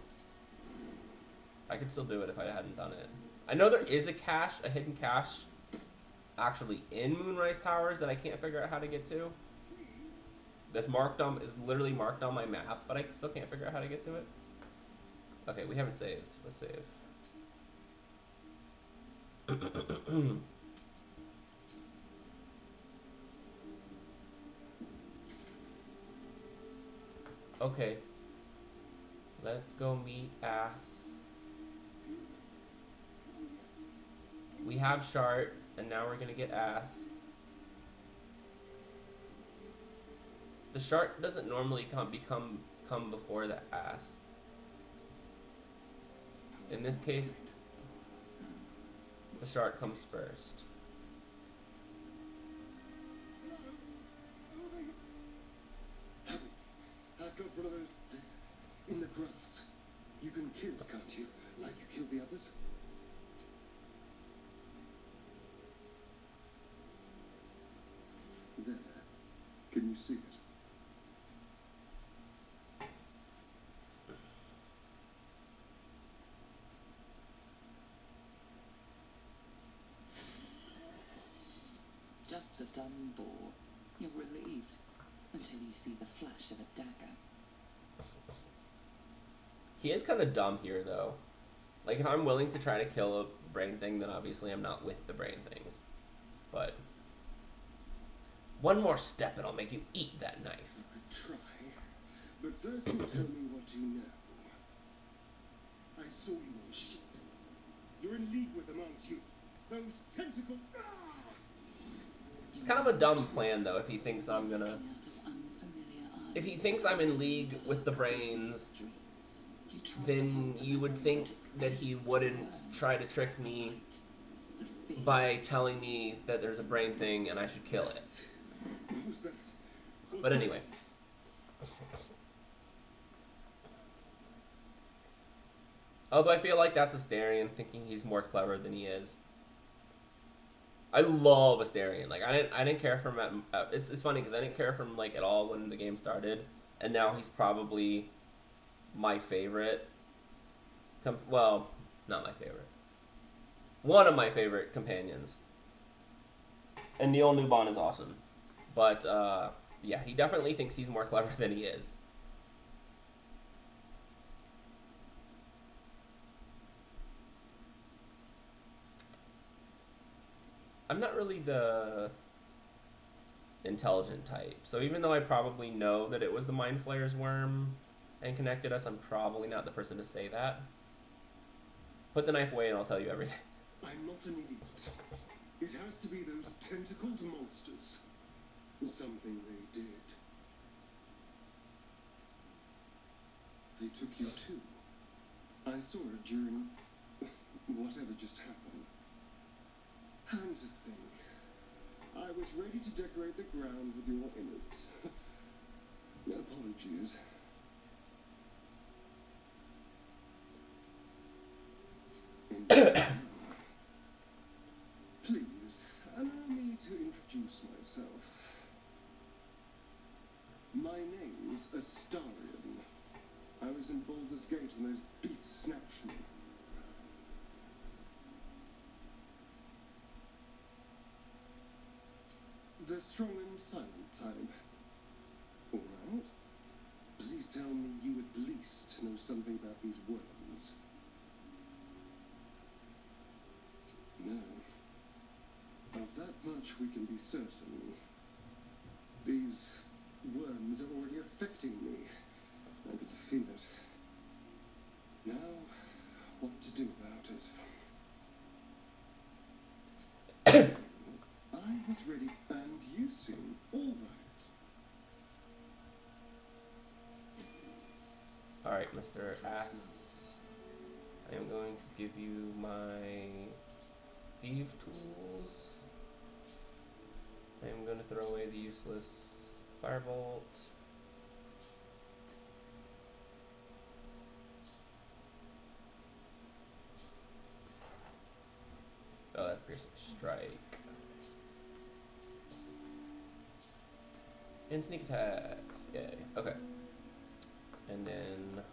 I could still do it if I hadn't done it. I know there is a hidden cache, actually in Moonrise Towers that I can't figure out how to get to. That's is literally marked on my map, but I still can't figure out how to get to it. Okay, we haven't saved. Let's save. Okay. Let's go meet Ass. We have Shart, and now we're gonna get Ass. The Shart doesn't normally come before the Ass. In this case, the Shart comes first. I've got one of those in the grass. You can kill, can't you? Like you killed the others? There. Can you see it? Just a dumb bore. You're relieved until you see the flash of a dagger. He is kind of dumb here, though. Like, if I'm willing to try to kill a brain thing, then obviously I'm not with the brain things. But one more step and I'll make you eat that knife. I could try, but first you tell me what you know. I saw you on a ship. You're in league with them, aren't you? Those tentacle. It's kind of a dumb plan, though, if he thinks I'm gonna... If he thinks I'm in league with the brains, then you would think that he wouldn't try to trick me by telling me that there's a brain thing and I should kill it. But anyway. Although I feel like that's Astarion thinking he's more clever than he is. I love Astarion. Like, I didn't care for him it's funny because I didn't care for him like at all when the game started, and now he's probably my favorite. Well, not my favorite. One of my favorite companions. And Neil Newbon is awesome, but yeah, he definitely thinks he's more clever than he is. I'm not really the intelligent type, so even though I probably know that it was the Mind Flayer's worm and connected us, I'm probably not the person to say that. Put the knife away and I'll tell you everything. I'm not an idiot. It has to be those tentacled monsters. Something they did. They took you too. I saw it during whatever just happened. And to think, I was ready to decorate the ground with your innards. Apologies. Please, allow me to introduce myself. My name's Astarion. I was in Baldur's Gate when those beasts snatched me. The strong and silent type. All right. Please tell me you at least know something about these worms. No. Of that much we can be certain. These worms are already affecting me. I can feel it. Now, what to do about it? I was ready, and you seem all right. Alright, Mr. Ass. I am going to give you my thief tools. I am going to throw away the useless firebolt. piercing strike. And sneak attacks. Yay. Okay. And then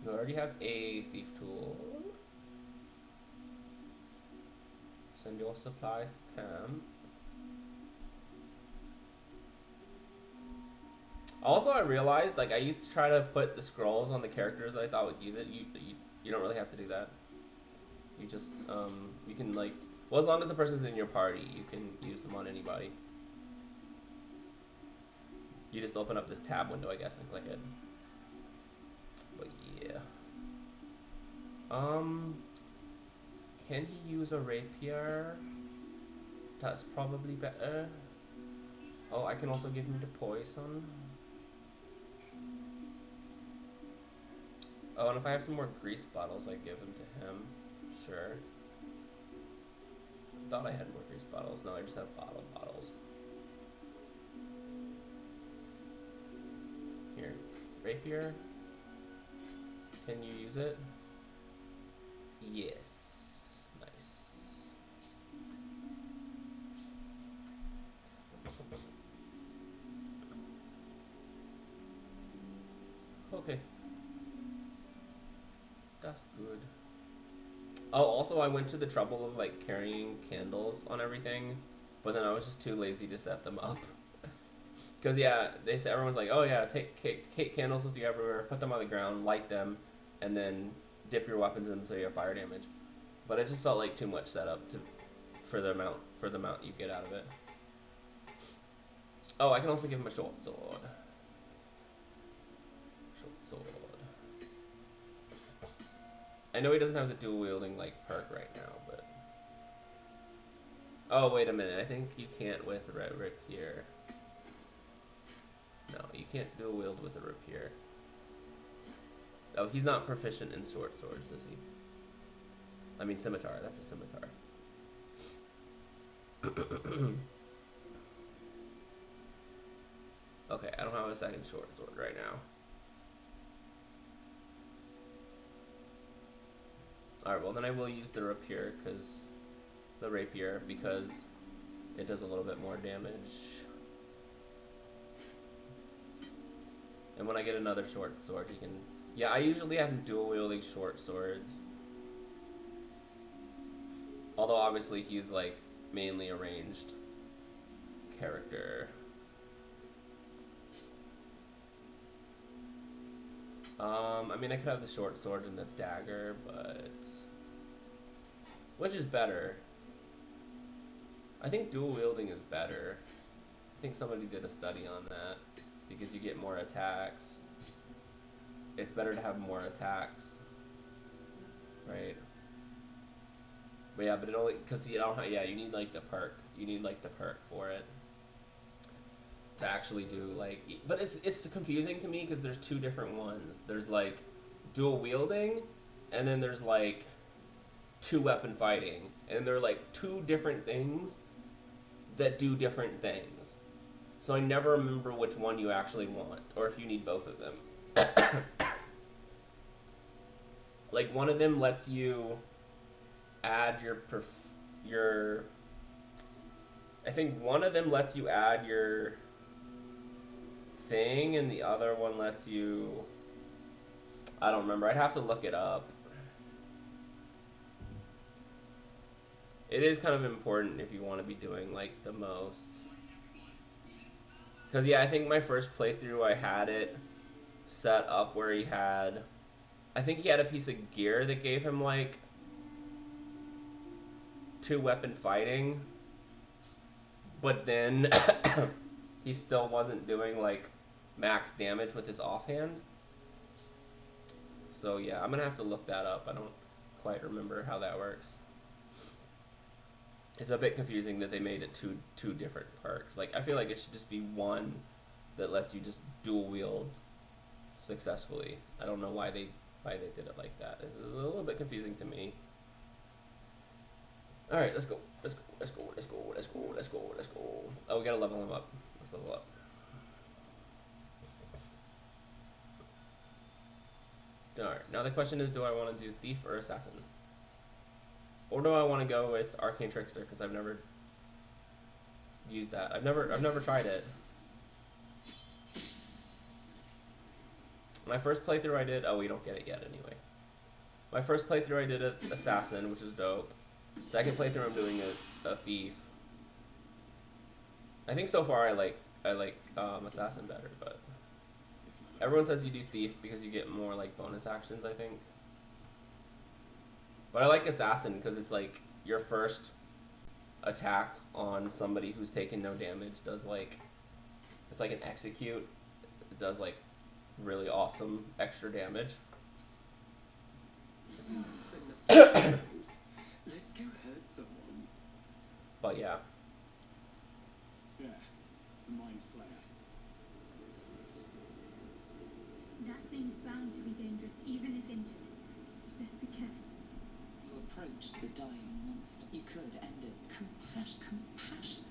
you already have a thief tool. Send your supplies to camp. Also, I realized, like, I used to try to put the scrolls on the characters that I thought would use it. You don't really have to do that. You just, you can, like, well, as long as the person's in your party, you can use them on anybody. You just open up this tab window, I guess, and click it. But, yeah. Can he use a rapier? That's probably better. Oh, I can also give him the poison. Oh, and if I have some more grease bottles, I give them to him. Sure. Thought I had more grease bottles. No, I just have bottles. Here. Rapier. Can you use it? Yes. Nice. Okay. That's good. Oh, also I went to the trouble of like carrying candles on everything, but then I was just too lazy to set them up. Cause yeah, they said everyone's like, oh yeah, take candles with you everywhere, put them on the ground, light them, and then dip your weapons in so you have fire damage. But it just felt like too much setup for the amount you get out of it. Oh, I can also give him a short sword. I know he doesn't have the dual wielding like perk right now, but oh wait a minute, I think you can't with a rapier. No, you can't dual wield with a rapier. Oh, he's not proficient in short swords, is he? I mean scimitar. That's a scimitar. Okay, I don't have a second short sword right now. Alright, well then I will use the rapier because it does a little bit more damage. And when I get another short sword, he can... Yeah, I usually have him dual wielding short swords. Although obviously he's like mainly a ranged character. I mean, I could have the short sword and the dagger, but... Which is better? I think dual wielding is better. I think somebody did a study on that. Because you get more attacks. It's better to have more attacks. Right? But yeah, but it only... Because you don't have... Yeah, you need like the perk. You need like the perk for it. To actually do like... But it's confusing to me because there's two different ones. There's like dual wielding, and then there's like two weapon fighting, and they're like two different things that do different things. So I never remember which one you actually want, or if you need both of them. Like one of them lets you add your I think one of them lets you add your thing, and the other one lets you... I don't remember. I'd have to look it up. It is kind of important if you want to be doing like the most. Because yeah, I think my first playthrough I had it set up where he had... I think he had a piece of gear that gave him like 2 weapon fighting. But then he still wasn't doing like max damage with his offhand. So yeah, I'm gonna have to look that up. I don't quite remember how that works. It's a bit confusing that they made it two different perks. Like I feel like it should just be one that lets you just dual wield successfully. I don't know why they did it like that. It was a little bit confusing to me. All right, let's go. Oh, we gotta level him up. Let's level up. Alright, now the question is, do I want to do Thief or Assassin? Or do I want to go with Arcane Trickster, because I've never used that. I've never tried it. My first playthrough I did, oh, we don't get it yet anyway. My first playthrough I did a Assassin, which is dope. Second playthrough I'm doing a Thief. I think so far I like Assassin better, but everyone says you do Thief because you get more like bonus actions, I think. But I like Assassin because it's like your first attack on somebody who's taken no damage does like, it's like an execute. It does like really awesome extra damage. Let's go hurt someone. But yeah. Yeah, the mind flayer. That thing's bound to be dangerous, even if injured. Best be careful. You approach the dying monster. You could end its compassion.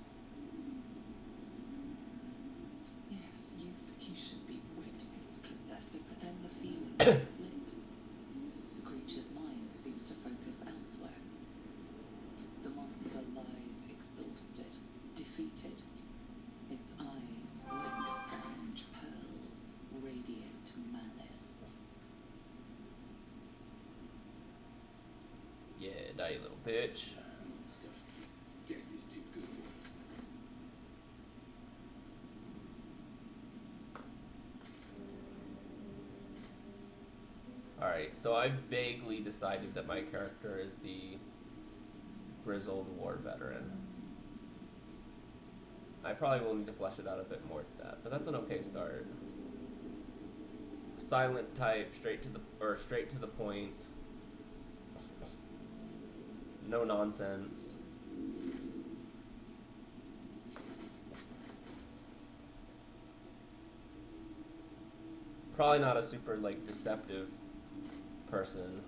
Yes, you think you should be whipped. It's possessive, but then the feeling slips. The creature's mind seems to focus elsewhere. The monster lies exhausted, defeated. Its eyes, wet orange pearls, radiate malice. Yeah, die, you little bitch. Monster. Death is too good for it. Alright, so I vaguely decided that my character is the grizzled war veteran. I probably will need to flesh it out a bit more to that, but that's an okay start. Silent type, straight to the point. No nonsense. Probably not a super like deceptive person,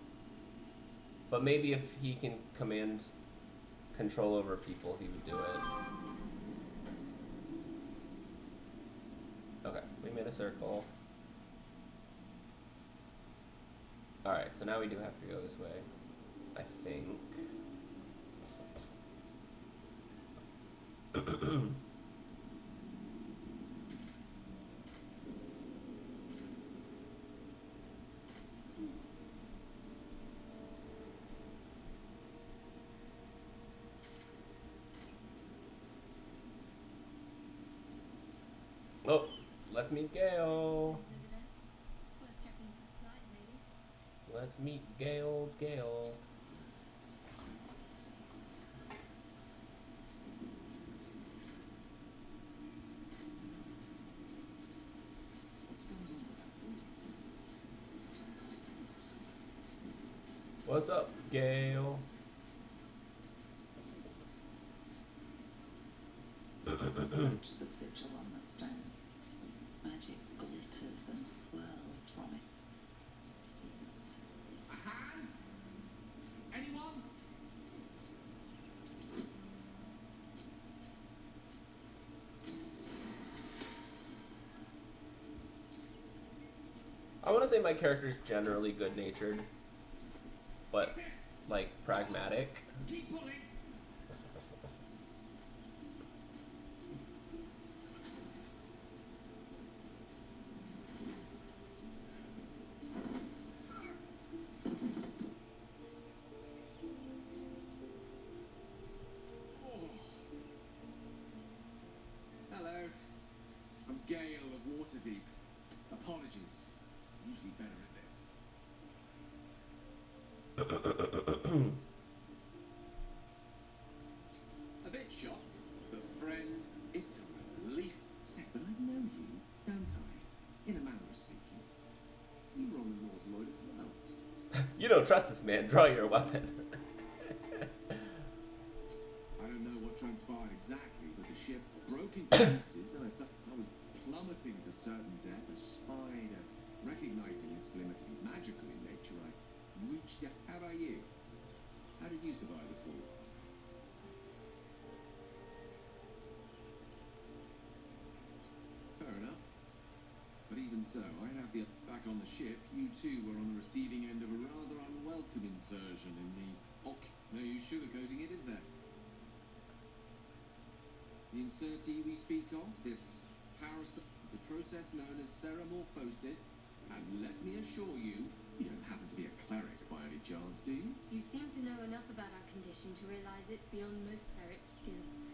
but maybe if he can command control over people, he would do it. Okay, we made a circle. Alright, so now we do have to go this way, I think. Oh, let's meet Gale. Worth checking if it's right, maybe. Let's meet Gale. What's going on with that wound? Was I stung or something? What's up, Gale? Approach the sigil on the stone. Magic glitters and swirls from it. A hand? Anyone? I want to say my character's generally good-natured, but That's it. like pragmatic. Keep pulling. Hello. I'm Gale of Waterdeep. Apologies. I'm usually better at this. A bit shocked, but friend, it's a relief. Say, but I know you, don't I? In a manner of speaking. You were on the North Lloyd as well. You don't trust this man. Draw your weapon. I don't know what transpired exactly, but the ship broke into pieces and I was plummeting to certain death. A spider, recognizing this glimmer to be magical in nature, I reached out. How about you? How did you survive the fall? Fair enough. But even even so, I have the back on the ship. You two were on the receiving end of a rather unwelcome insertion in the. No use sugarcoating it, is there? The insertee we speak of, this parasite, a process known as ceramorphosis, and let me assure you, you don't happen to be a cleric by any chance, do you? You seem to know enough about our condition to realize it's beyond most clerics' skills.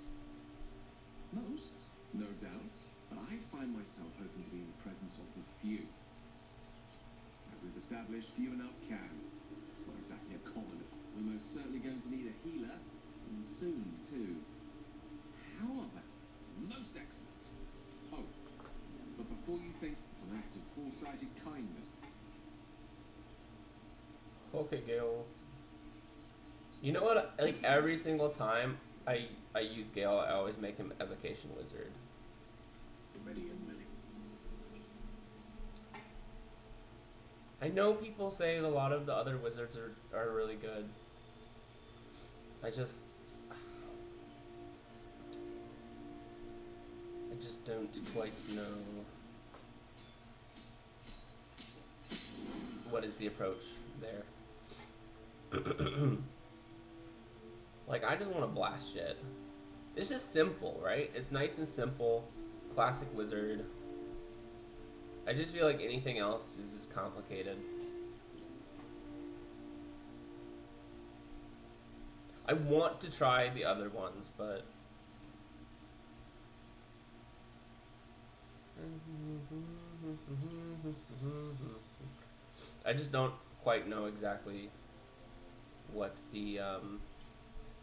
Most, no doubt, but I find myself hoping to be in the presence of the few. As we've established, few enough can. It's not exactly a common. We're most certainly going to need a healer, and soon too. How about most excellent? Oh, but before you think of an act of foresighted kindness, Okay, Gale. You know what? Like every single time I use Gale, I always make him Evocation Wizard. Ready and willing. I know people say a lot of the other wizards are really good. I just don't quite know what is the approach there. Like, I just want to blast shit. It's just simple, right? It's nice and simple. Classic wizard. I just feel like anything else is just complicated. I want to try the other ones, but I just don't quite know exactly what the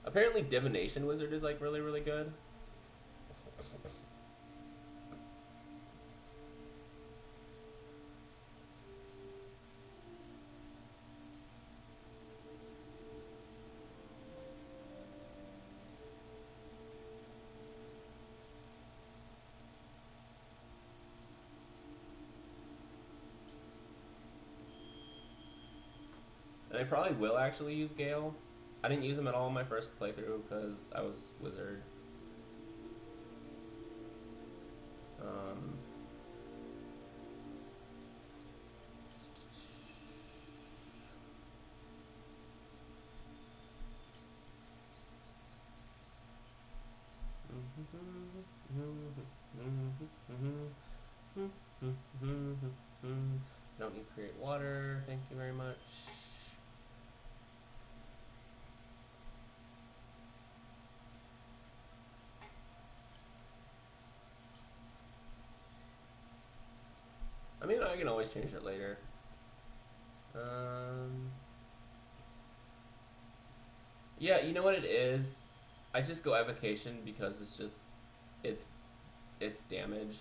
apparently divination wizard is like really, really good. And I probably will actually use Gale. I didn't use him at all in my first playthrough because I was wizard. Don't need to create water. Thank you very much. I mean, I can always change it later. Yeah, you know what it is? I just go evocation because it's damage,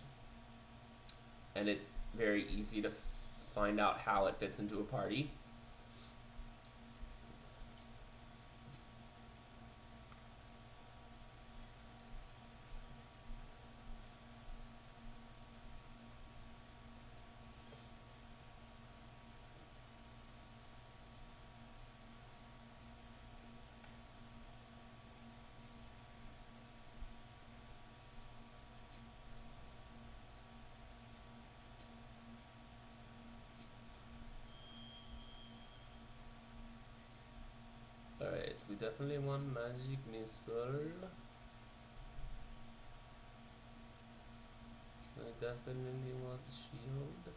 and it's very easy to find out how it fits into a party. Alright, we definitely want magic missile. I definitely want shield.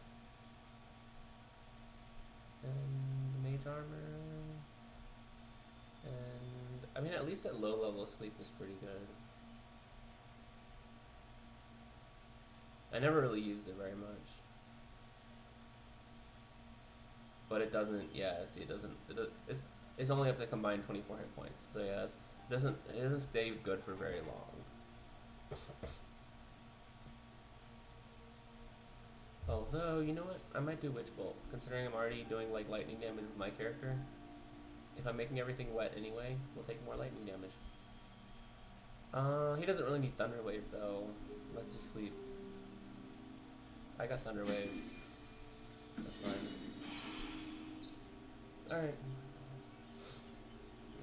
And mage armor. And I mean, at least at low level, sleep is pretty good. I never really used it very much. But it doesn't, yeah, see, it's only up to combined 24 hit points. So yeah, it doesn't stay good for very long. Although, you know what? I might do Witch Bolt, considering I'm already doing like lightning damage with my character. If I'm making everything wet anyway, we'll take more lightning damage. He doesn't really need Thunder Wave though. Let's just sleep. I got Thunder Wave. That's fine. Alright.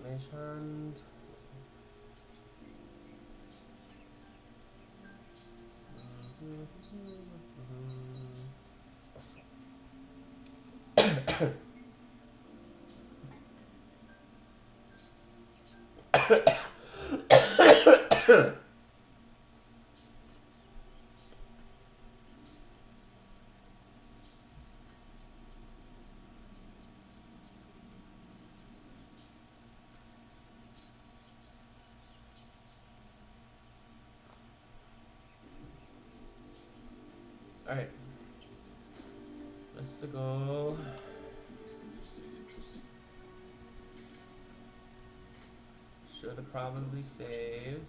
Mage Hand. Alright. Let's go. These things are so interesting. Should have probably saved.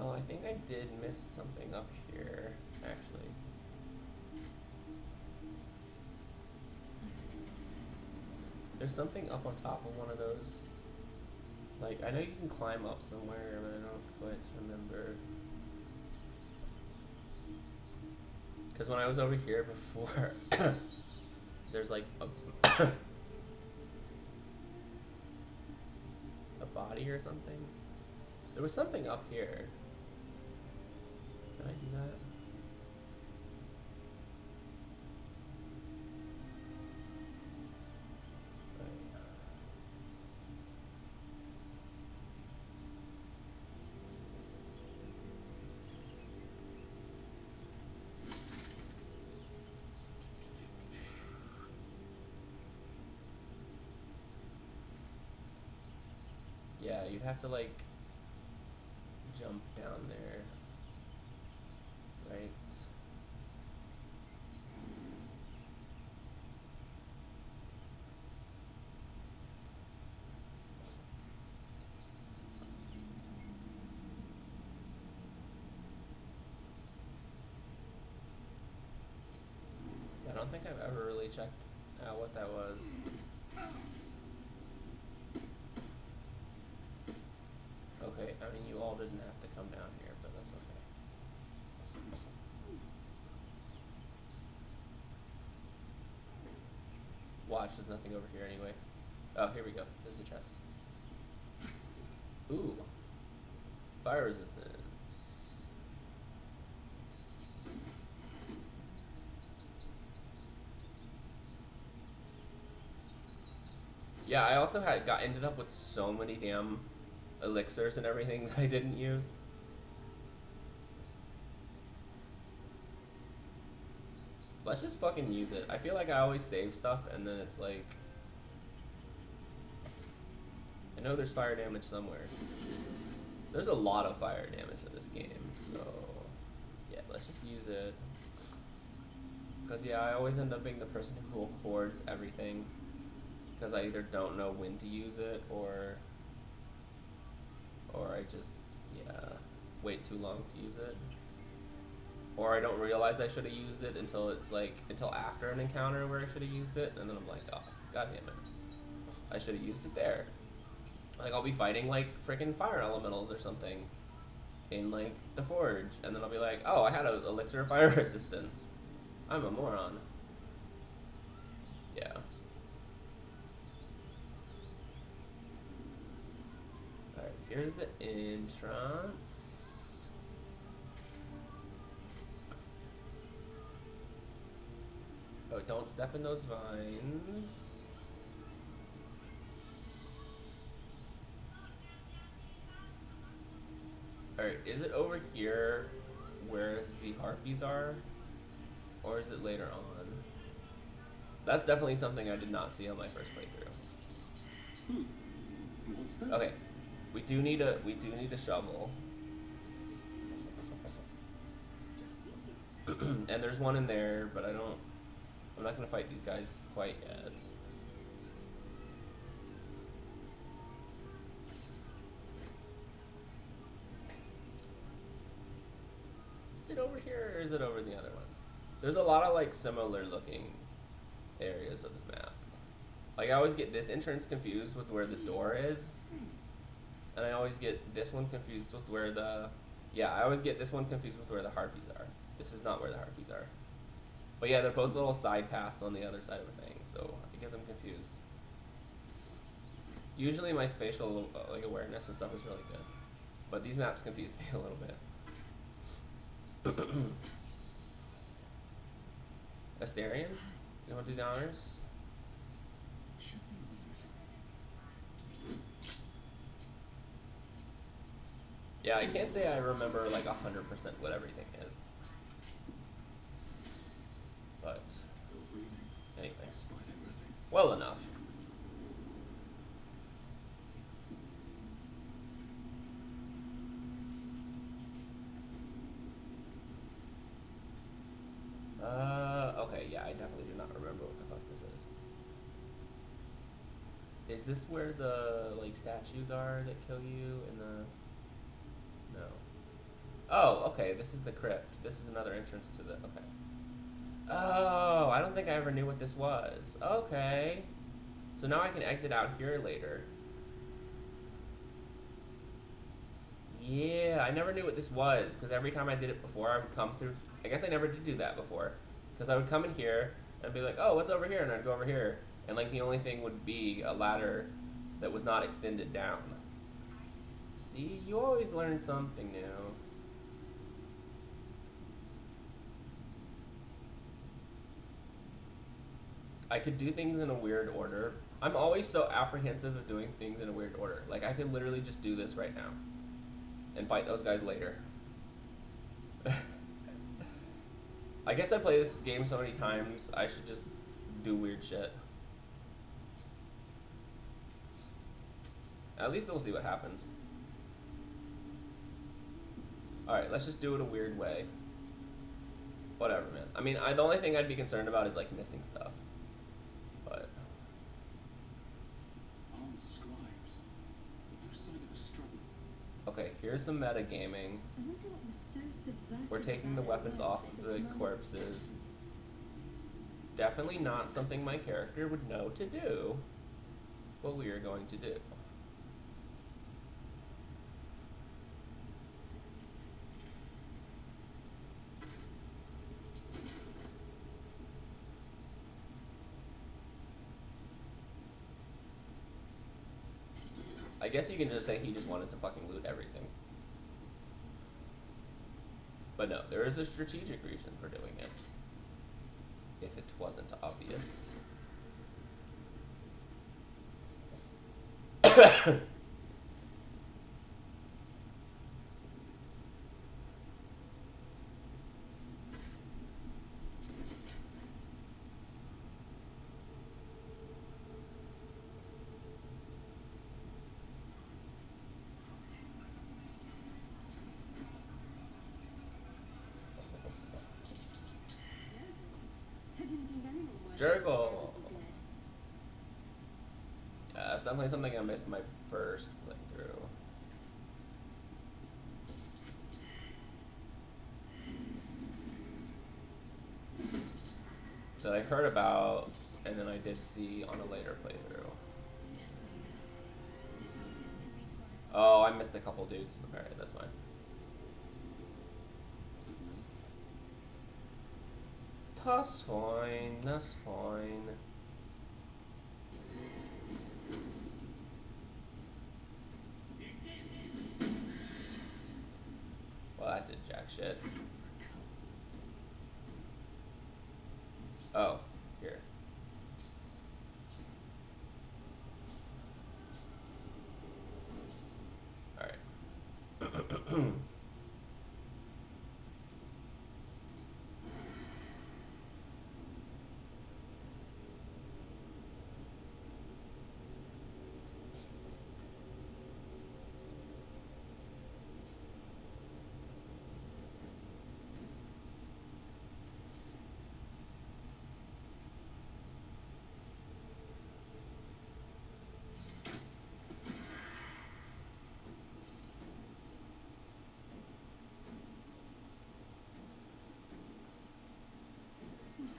Oh, I think I did miss something up here, actually. There's something up on top of one of those. Like, I know you can climb up somewhere, but I don't quite remember. Because when I was over here before, there's like a a body or something. There was something up here. Can I do that? Yeah, you'd have to like jump down there, right? I don't think I've ever really checked out what that was. Okay, I mean, you all didn't have to come down here, but that's okay. Watch, there's nothing over here anyway. Oh, here we go. There's a chest. Ooh. Fire resistance. Yeah, I also ended up with so many damn elixirs and everything that I didn't use. Let's just fucking use it. I feel like I always save stuff and then it's like, I know there's fire damage somewhere. There's a lot of fire damage in this game, so yeah, let's just use it. Because yeah, I always end up being the person who hoards everything because I either don't know when to use it or I just, yeah, wait too long to use it. Or I don't realize I should have used it until it's like, until after an encounter where I should have used it, and then I'm like, oh, god damn it. I should have used it there. Like, I'll be fighting, like, freaking fire elementals or something in, like, the forge, and then I'll be like, oh, I had an elixir of fire resistance. I'm a moron. Yeah. Alright, here's the entrance. Oh, don't step in those vines. Alright, is it over here where the harpies are? Or is it later on? That's definitely something I did not see on my first playthrough. What's that? Okay. We do need a shovel. And there's one in there, but I'm not gonna fight these guys quite yet. Is it over here or is it over the other ones? There's a lot of like similar looking areas of this map. Like I always get this entrance confused with where the door is. And I always get this one confused with where the... Yeah, I always get this one confused with where the harpies are. This is not where the harpies are. But yeah, they're both little side paths on the other side of the thing, so I get them confused. Usually my spatial like awareness and stuff is really good, but these maps confuse me a little bit. Astarion, you want to do the honors? Should be easy. Yeah, I can't say I remember like 100% what everything is, but Still breathing, anyway, despite everything. well enough. Okay, yeah, I definitely do not remember what the fuck this is. Is this where the, like, statues are that kill you in the... No. Oh, okay, this is the crypt. This is another entrance to the... Okay. Oh, I don't think I ever knew what this was. Okay. So now I can exit out here later. Yeah, I never knew what this was, because every time I did it before, I would come through... I guess I never did do that before. Because I would come in here, and be like, oh, what's over here? And I'd go over here. And, like, the only thing would be a ladder that was not extended down. See? You always learn something new. I could do things in a weird order. I'm always so apprehensive of doing things in a weird order. Like, I could literally just do this right now. And fight those guys later. I guess I play this game so many times, I should just do weird shit. At least we'll see what happens. Alright, let's just do it a weird way. Whatever, man. I mean, the only thing I'd be concerned about is, like, missing stuff. But... Armed scribes. No sign of a struggle. Okay, here's some metagaming. I wonder what was so subversive We're taking the about weapons it off that of the the moment- corpses. Definitely not something my character would know to do. What we are going to do. I guess you can just say he just wanted to fucking loot everything. But no, there is a strategic reason for doing it. If it wasn't obvious. I didn't think anyone would. Jurgle. Yeah, that's definitely something I missed my first playthrough. That I heard about, and then I did see on a later playthrough. Oh, I missed a couple dudes. Alright, that's fine. That's fine, that's fine. Well, that did jack shit. Oh, here. Alright.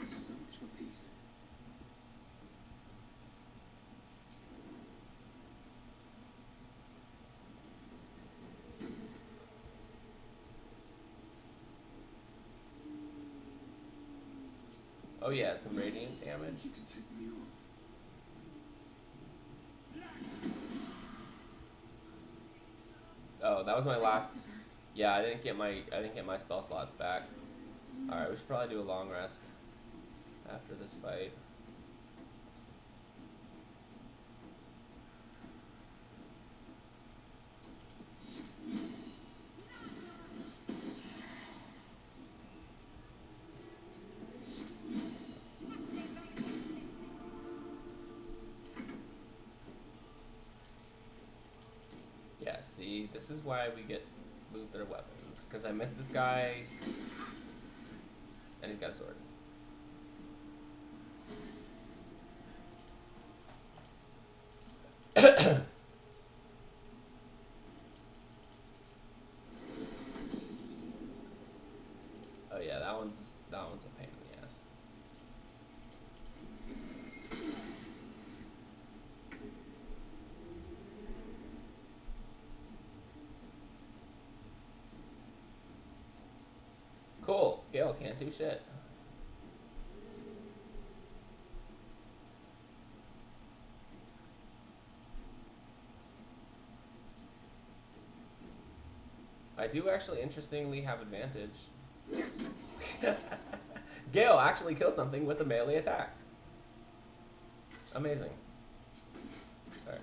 So much for peace. Oh yeah, some radiant damage. You can take me on. Oh, that was my last. Yeah, I didn't get my spell slots back. All right, we should probably do a long rest after this fight. Yeah, see, this is why we get loot their weapons. Because I missed this guy, and he's got a sword. Oh yeah, that one's a pain in the ass. Cool. Gale can't do shit. I do actually interestingly have advantage. Gale actually kills something with a melee attack. Amazing. Alright.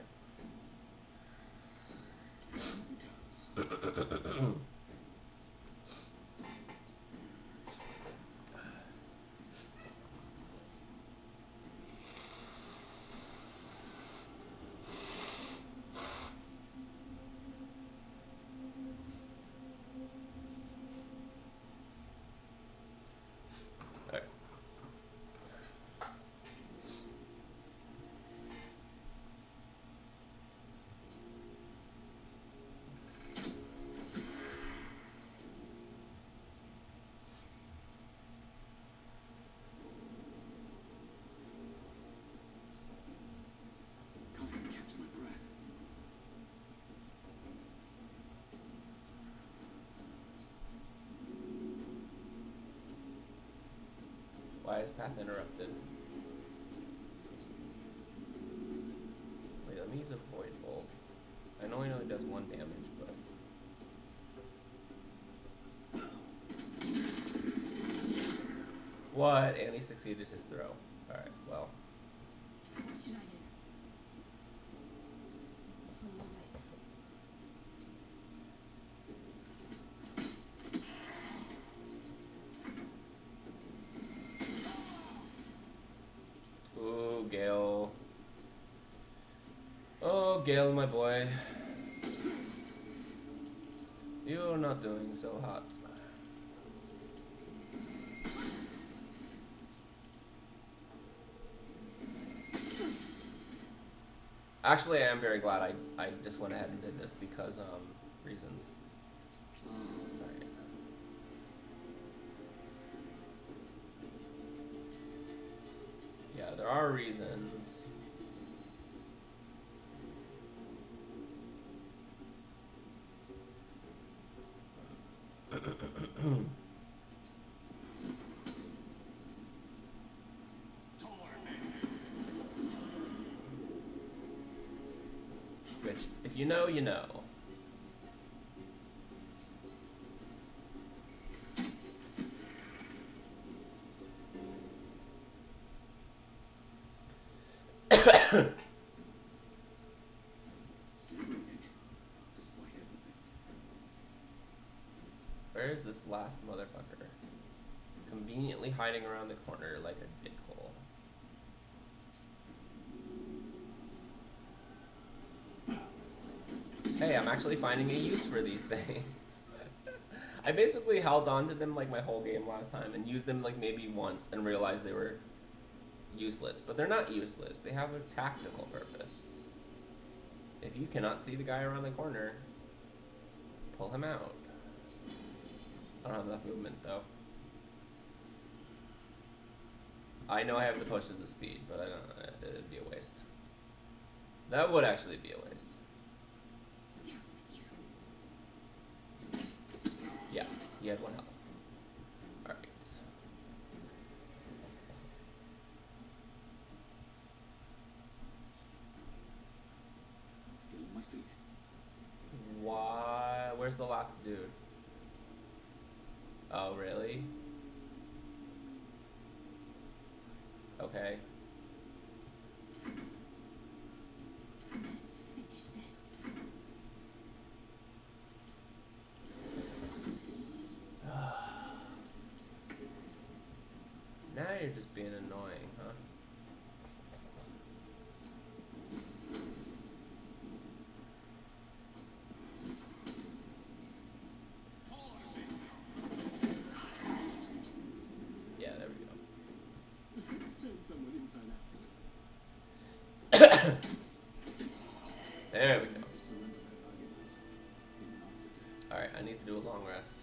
Can't even catch my breath. Why is path interrupted? Wait, let me use a void bolt. I know he only does 1 damage, but what? And he succeeded his throw. Alright, well. What should I do? On my way. Ooh, Gale. Oh, Gale, my boy. You're not doing so hot. Actually, I am very glad I just went ahead and did this because, reasons. Alright. Yeah, there are reasons. Which, if you know, you know. Still breathing, despite everything. Where is this last motherfucker? Conveniently hiding around the corner like a dickhole. Hey, I'm actually finding a use for these things. I basically held on to them like my whole game last time and used them like maybe once and realized they were useless. But they're not useless. They have a tactical purpose. If you cannot see the guy around the corner, pull him out. I don't have enough movement though. I know I have the potions of speed, but I don't. It'd be a waste. That would actually be a waste. Yeah, he had 1 health. Alright. Still on my feet. While last dude. Oh, really? Okay. Let's finish this. Now you're just being annoying, huh? Yeah, there we go. Turn someone inside out. There we go. To surrender their valuables, even after death. Alright, I need to do a long rest.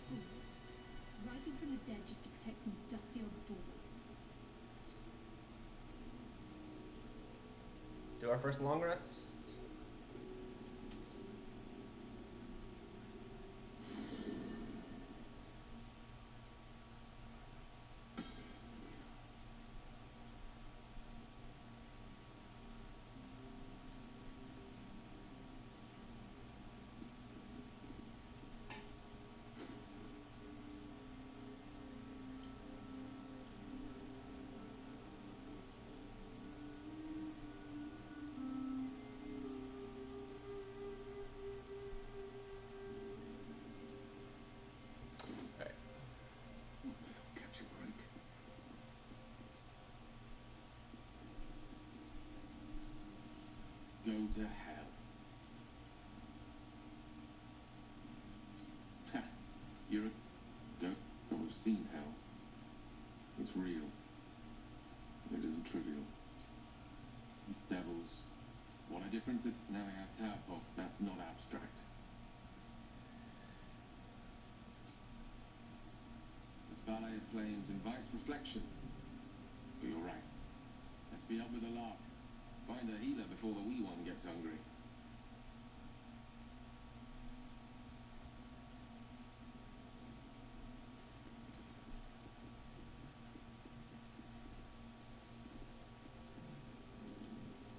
Rising from the dead just to protect some dusty old balls. Do our first long rest? Alright. Catch a break. Go to hell. Ha! You're a ghost. We've seen hell. It's real. It isn't trivial. Devils. What a difference it now I have Tadpole. That's not abstract. This ballet of flames invites reflection. But you're right. Let's be up with the lark. Find a healer before the wee one gets hungry.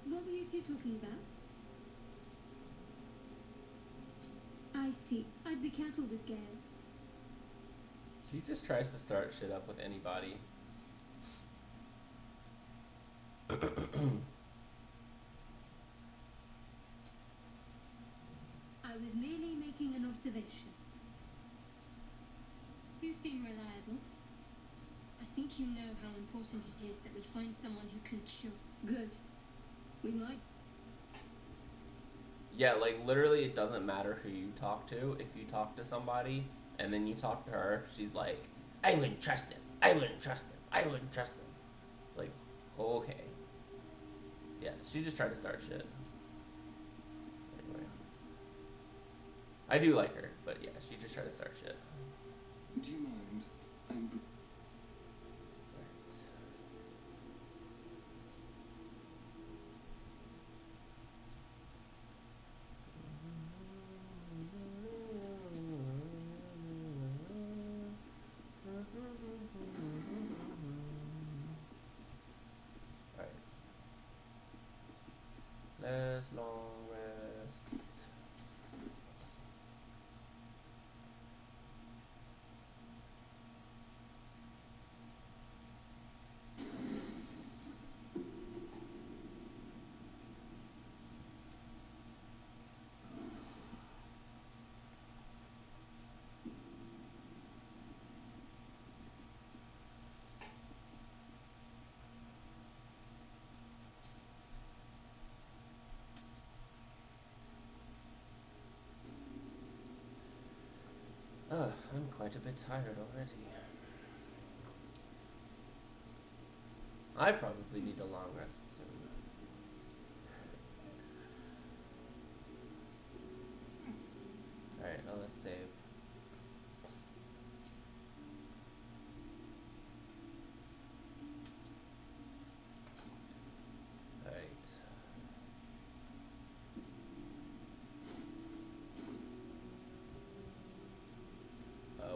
What were you two talking about? I see. I'd be careful with Gale. She just tries to start shit up with anybody. I was merely making an observation. You seem reliable. I think you know how important it is that we find someone who can cure. Good. We might. Yeah, like literally it doesn't matter who you talk to. If you talk to somebody and then you talk to her, she's like, I wouldn't trust him. I wouldn't trust him. I wouldn't trust him. It's like, okay. Yeah, she just tried to start shit. Anyway. I do like her, but yeah, she just tried to start shit. Do you mind? Right. Alright. Let's long rest. I'm quite a bit tired already. I probably need a long rest soon. Alright, now let's save. Alright.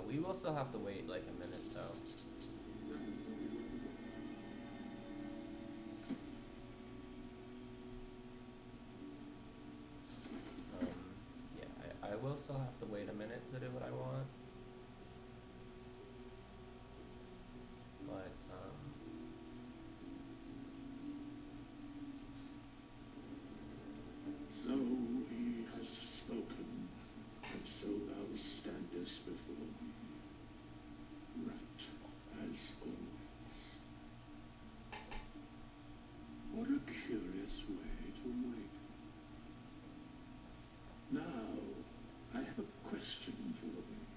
We will still have to wait like a minute though. Yeah, I will also have to wait a minute to do what I want. But, So he has spoken, and so thou standest before me, right as always. What a curious way to awaken. Now, I have a question for thee.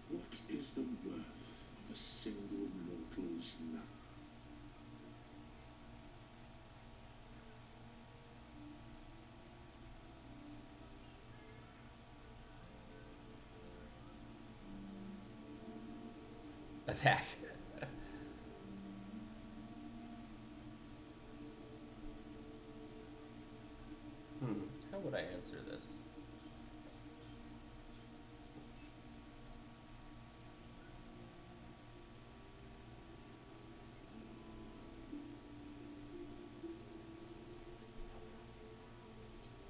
What is the worth of a single mortal's life? attack. How would I answer this?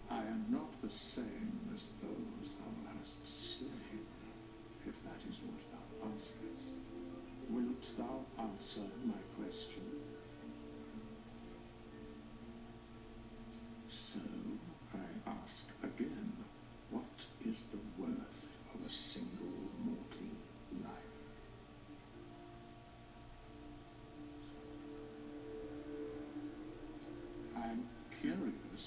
I am not the same as those thou hast slain, if that is what thou askest. Wilt thou answer my question? So, I ask again, what is the worth of a single mortal life? I'm curious.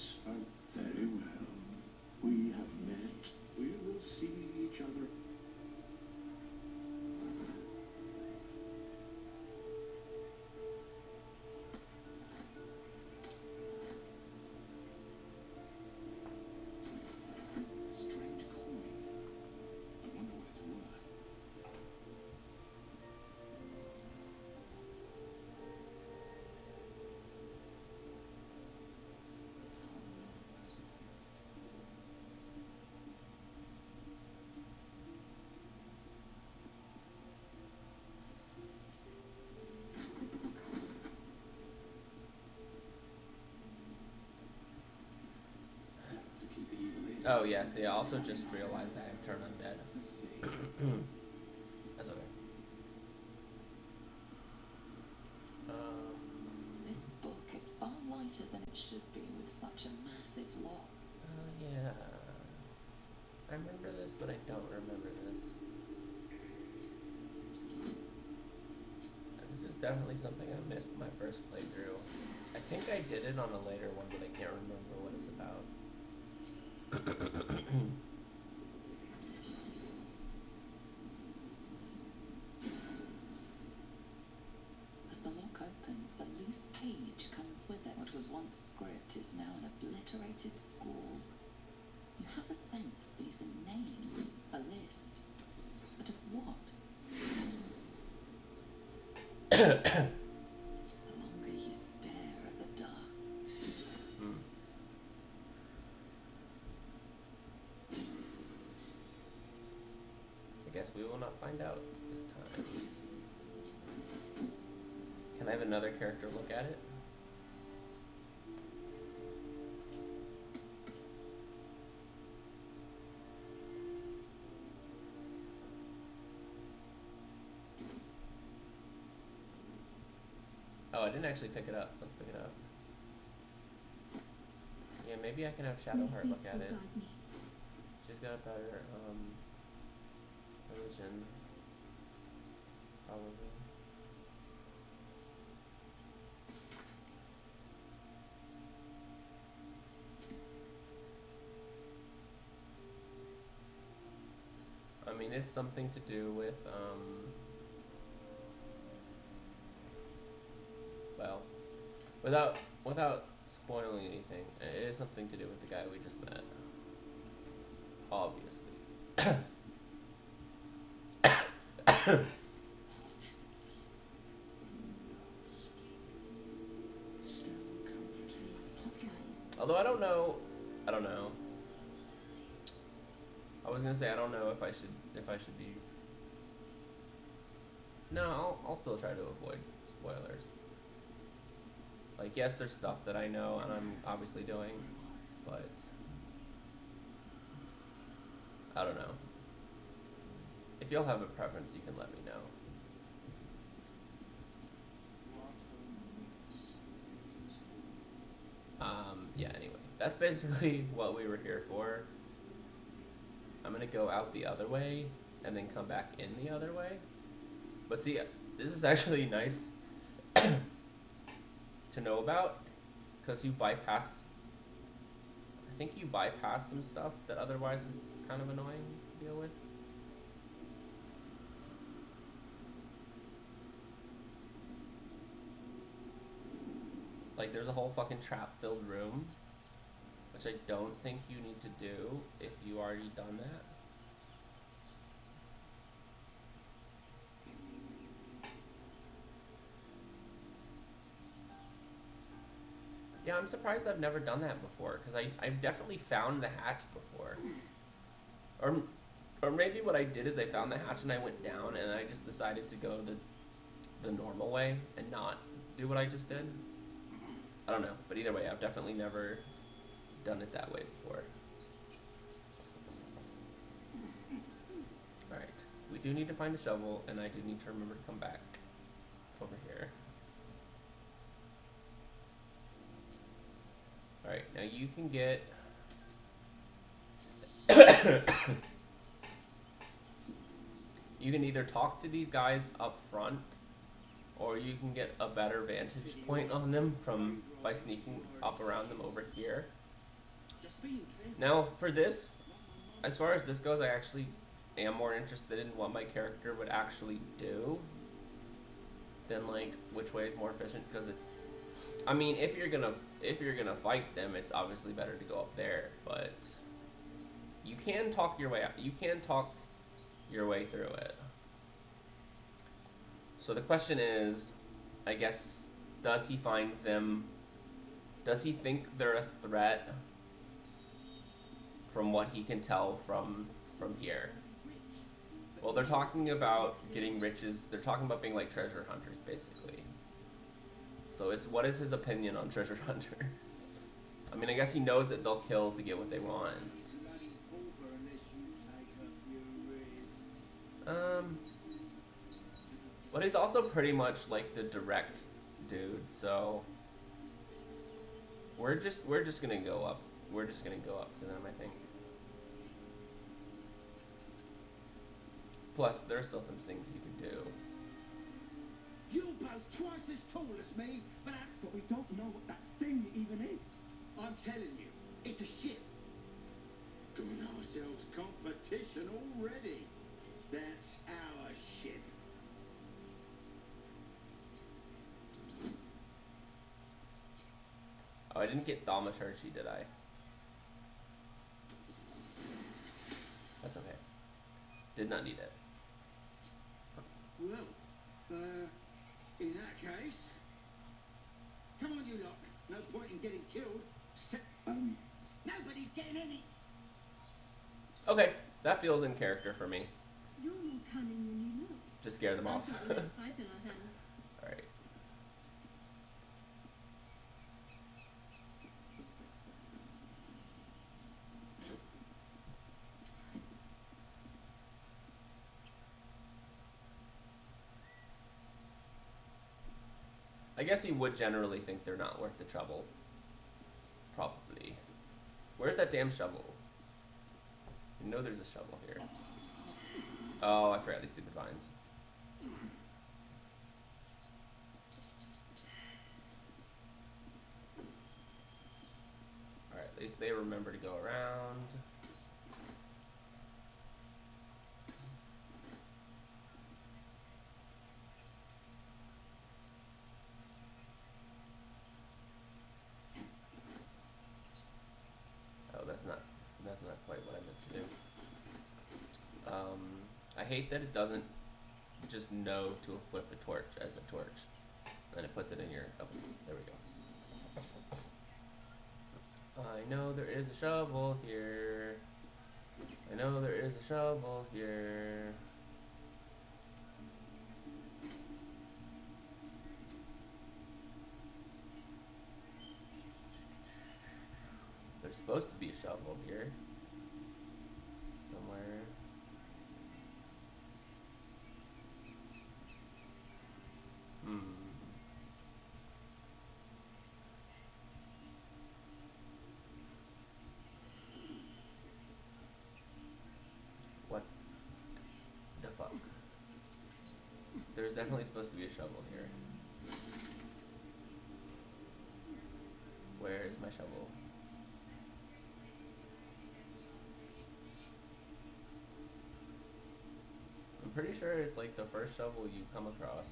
Very well. We have met. We will see each other. Strange coin. I wonder what it's worth. To keep the evil in. Oh, yeah, see, I also just realized I have turned undead. Let's see. That's okay. This book is far lighter than it should be with such a massive lock. Yeah. I remember this, but I don't remember this. This is definitely something I missed my first playthrough. I think I did it on a later one, but I can't remember what it's about. As the lock opens, a loose page comes with it. What was once script is now an obliterated scrawl. You have a sense these are names, a list. But of what? The longer you stare at the dark, I guess we will not find out this time. Can I have another character look at it? Oh, I didn't actually pick it up. Let's pick it up. Yeah, maybe I can have Shadowheart look at it. She's got a better, religion. Probably. I mean, it's something to do with, well, without spoiling anything, it is something to do with the guy we just met. Obviously. Although I don't know. I was gonna say I don't know if I should be. No, I'll still try to avoid spoilers. Like, yes, there's stuff that I know and I'm obviously doing, but I don't know. If you'll have a preference, you can let me know. Yeah, anyway. That's basically what we were here for. I'm gonna go out the other way and then come back in the other way. But see, this is actually nice to know about because you bypass, I think you bypass some stuff that otherwise is kind of annoying to deal with. Like, there's a whole fucking trap-filled room, which I don't think you need to do if you already done that. Yeah, I'm surprised I've never done that before, because I've definitely found the hatch before. Or maybe what I did is I found the hatch and I went down and I just decided to go the normal way and not do what I just did. I don't know, but either way, I've definitely never done it that way before. Alright, we do need to find a shovel, and I do need to remember to come back over here. Alright, now you can get... You can either talk to these guys up front, or you can get a better vantage point on them by sneaking up around them over here. Now, for this, as far as this goes, I actually am more interested in what my character would actually do than like which way is more efficient, because I mean, if you're gonna fight them, it's obviously better to go up there, but you can talk your way out. You can talk your way through it. So the question is, I guess, does he find them? Does he think they're a threat from what he can tell from here? Well, they're talking about getting riches. They're talking about being like treasure hunters, basically. So it's, what is his opinion on treasure hunter? I mean, I guess he knows that they'll kill to get what they want. But he's also pretty much like the direct dude, so we're just gonna go up. We're just gonna go up to them, I think. Plus, there are still some things you can do. You're both twice as tall as me, but we don't know what that thing even is. I'm telling you, it's a ship. Got ourselves competition already. That's our ship. Oh, I didn't get thaumaturgy, did I? That's okay. Did not need it. Well, in that case, come on, you lot. No point in getting killed. Nobody's getting any. Okay, that feels in character for me. You're more cunning than you look. Just scare them off. I thought we had a fight on our hands. Alright. I guess he would generally think they're not worth the trouble. Probably. Where's that damn shovel? You know there's a shovel here. Oh, I forgot these stupid vines. Alright, at least they remember to go around. Oh, that's not quite what I meant to do. I hate that it doesn't just know to equip a torch as a torch. And it puts it in your... Oh, there we go. I know there is a shovel here. I know there is a shovel here. There's supposed to be a shovel here. somewhere. What the fuck? There's definitely supposed to be a shovel here. Where is my shovel? I'm pretty sure it's like the first shovel you come across.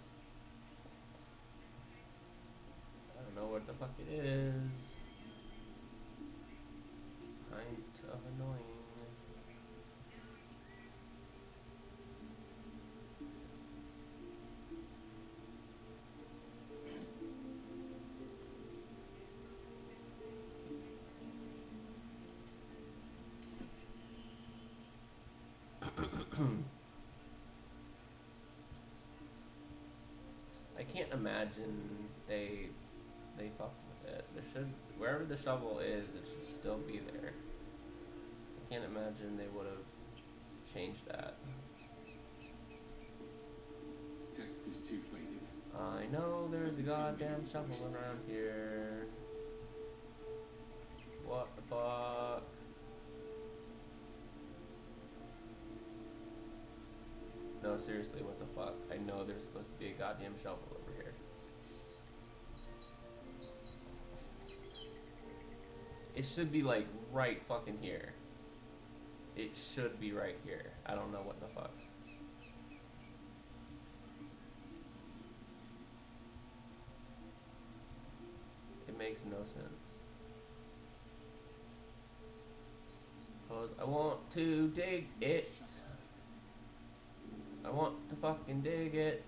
I don't know what the fuck it is. Kind of annoying. I can't imagine they fucked with it. There should, wherever the shovel is, it should still be there. I can't imagine they would have changed that. Text is too faded. I know there's a goddamn shovel around here. What the fuck? No, seriously, what the fuck? I know there's supposed to be a goddamn shovel over here. It should be like right fucking here. It should be right here. I don't know what the fuck. It makes no sense. Cause I want to dig it. I want to fucking dig it.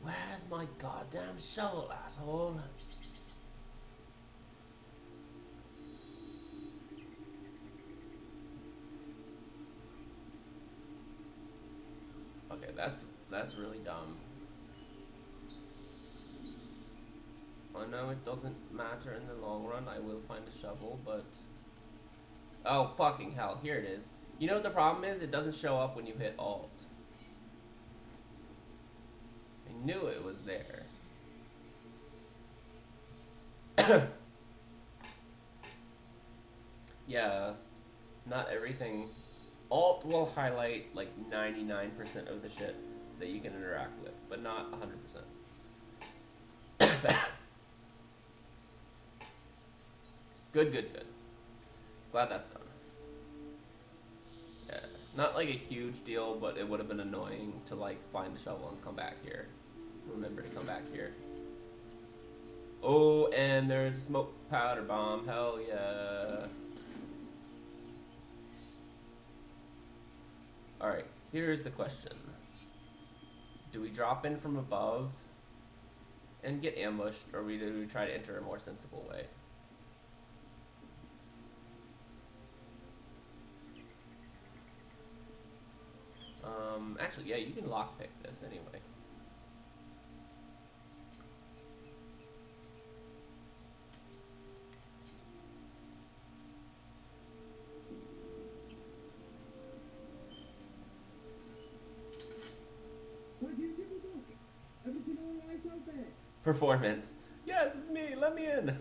Where's my goddamn shovel, asshole? Okay, that's really dumb. I know it doesn't matter in the long run. I will find a shovel, but... Oh, fucking hell. Here it is. You know what the problem is? It doesn't show up when you hit Alt. I knew it was there. Yeah. Not everything. Alt will highlight like 99% of the shit that you can interact with, but not 100%. Good, good, good. Glad that's done. Yeah, not like a huge deal, but it would have been annoying to like find a shovel and come back here. Remember to come back here. Oh, and there's a smoke powder bomb. Hell yeah. Alright, here's the question. Do we drop in from above and get ambushed, or do we try to enter a more sensible way? Actually, yeah, you can lockpick this anyway. Performance. Yes, it's me. Let me in.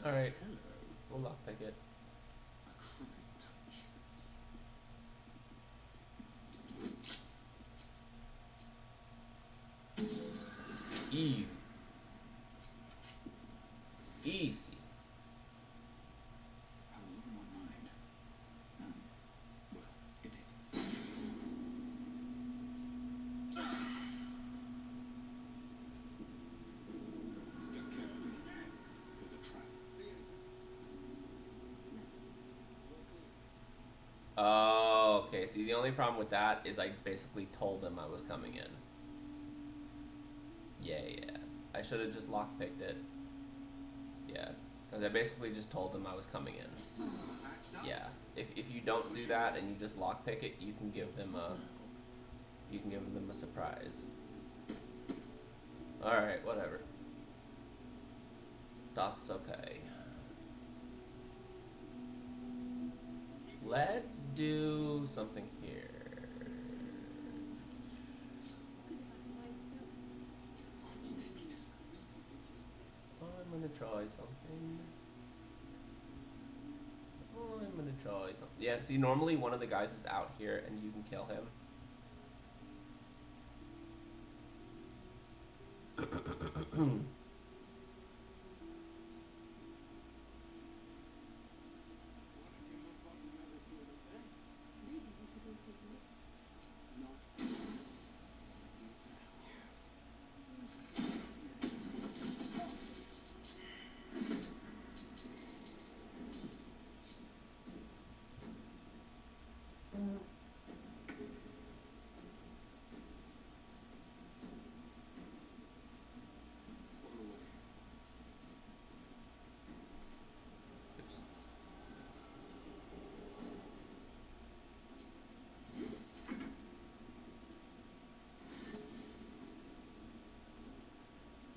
All right, we'll lockpick it. Easy. Easy. I will open my mind. Well, it did. Step carefully. There's a trap. Oh, Okay, see, the only problem with that is I basically told them I was coming in. Yeah. I should have just lockpicked it. Yeah, because I basically just told them I was coming in. Yeah, if you don't do that and you just lockpick it, you can give them a surprise. All right, whatever. That's okay. Let's do something here. I'm gonna try something. Yeah, see, normally one of the guys is out here and you can kill him. Oops.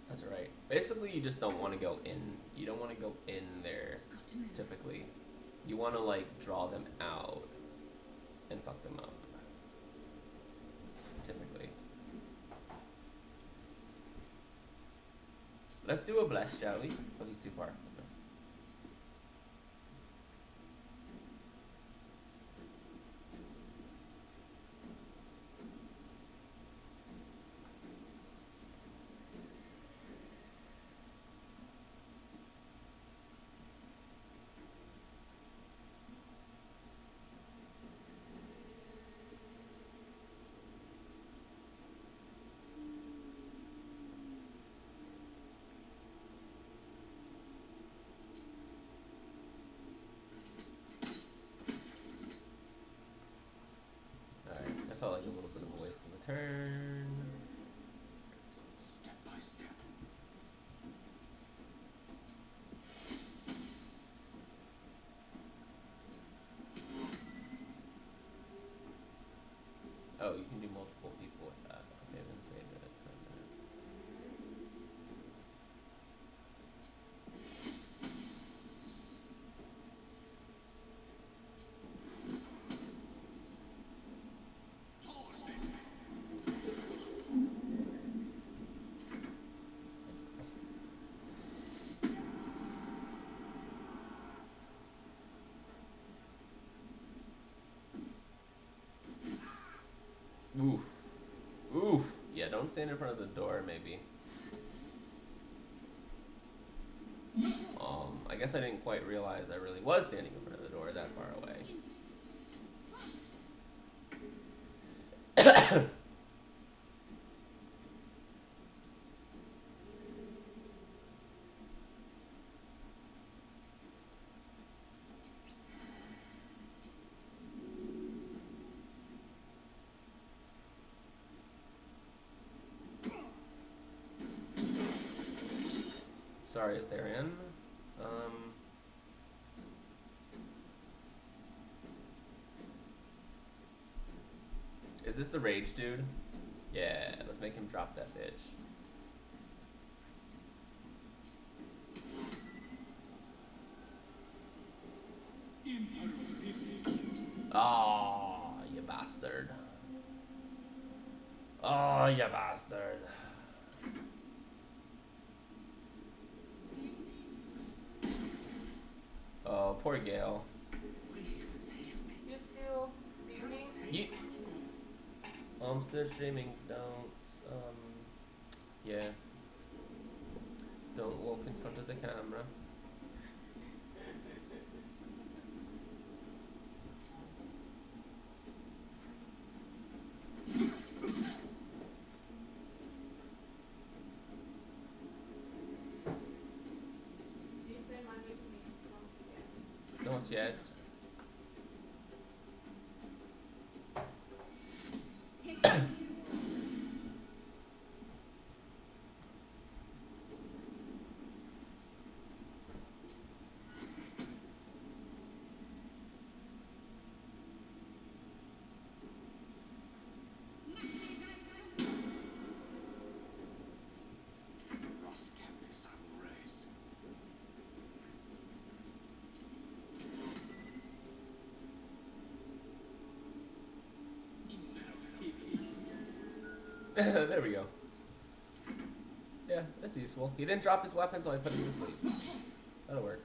That's right. Basically, you just don't want to go in. You don't want to go in there, typically. You want to, like, draw them out and fuck them up. Typically. Let's do a bless, shall we? Oh, he's too far. Okay. Alright, that felt like a little bit of a waste of a turn. Step by step. Oh, you can do multiple people with that. Okay, then save it from there. Oof. Oof. Yeah, don't stand in front of the door, maybe. I guess I didn't quite realize I really was standing in front of the door that far away. Sorry, Astarion. Is this the rage dude? Yeah, let's make him drop that bitch. Oh, you bastard. Oh, you bastard. Oh, poor Gale. You still streaming? You. I'm still streaming. Don't. Yeah. Don't walk in front of the camera. Not yet. There we go. Yeah, that's useful. He didn't drop his weapon, so I put him to sleep. That'll work.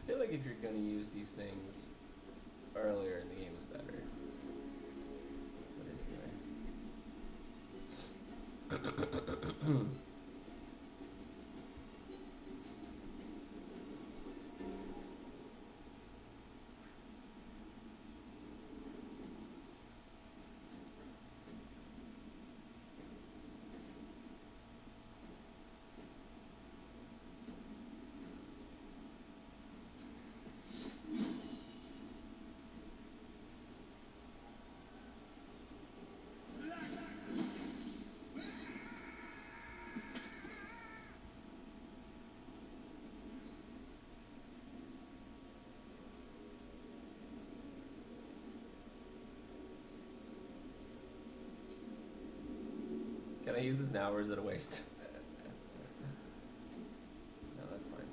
I feel like if you're gonna use these things earlier in the game is better. But anyway. Can I use this now, or is it a waste? No, that's fine.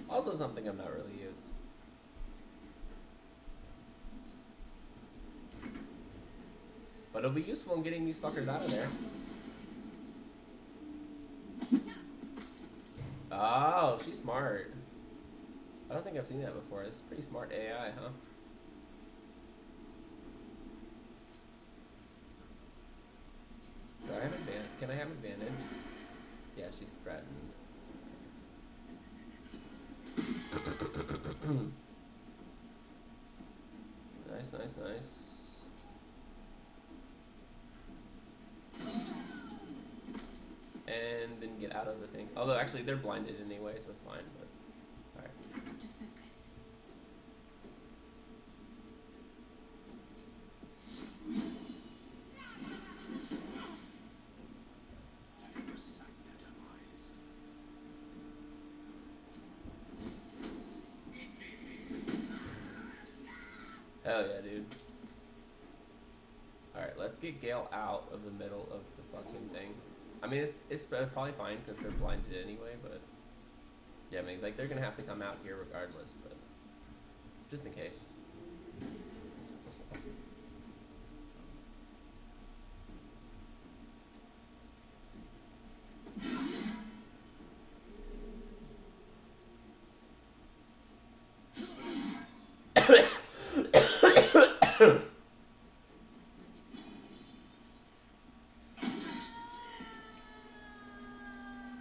Also something I've not really used. But it'll be useful in getting these fuckers out of there. Oh, she's smart. I don't think I've seen that before. It's pretty smart AI, huh? Do I have advantage? Can I have advantage? Yeah, she's threatened. Nice, nice, nice. And then get out of the thing. Although, actually, they're blinded anyway, so it's fine. But alright. Hell yeah, dude. Alright, let's get Gale out of the middle of the fucking thing. I mean, it's probably fine because they're blinded anyway, but... Yeah, I mean, like, they're gonna have to come out here regardless, but... Just in case.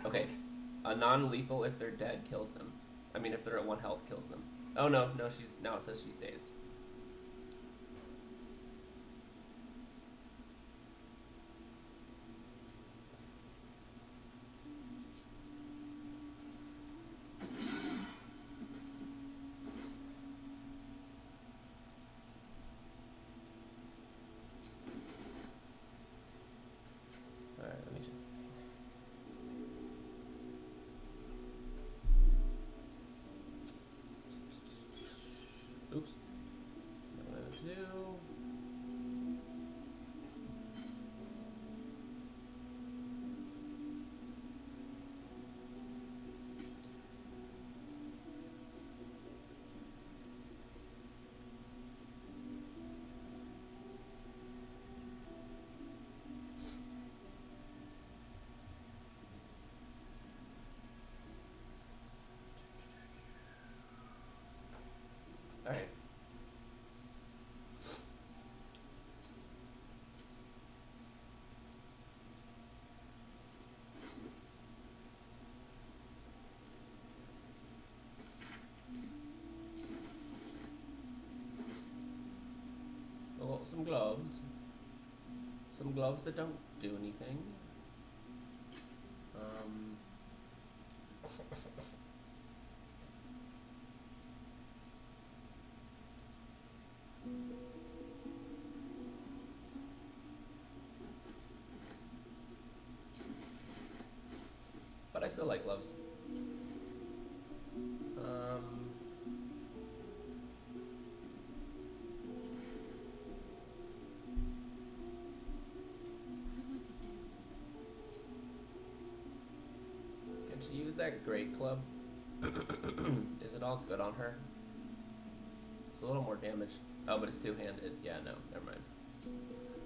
Okay, a non-lethal if they're dead kills them. I mean, if they're at 1 health kills them. Oh no, now it says she's dazed. Alright, let me just... Oops. 2. Alright. Oh, some gloves. Some gloves that don't do anything. But I still like gloves. Can she use that great club? Is it all good on her? It's a little more damage. Oh, but it's two-handed. Yeah, no, never mind.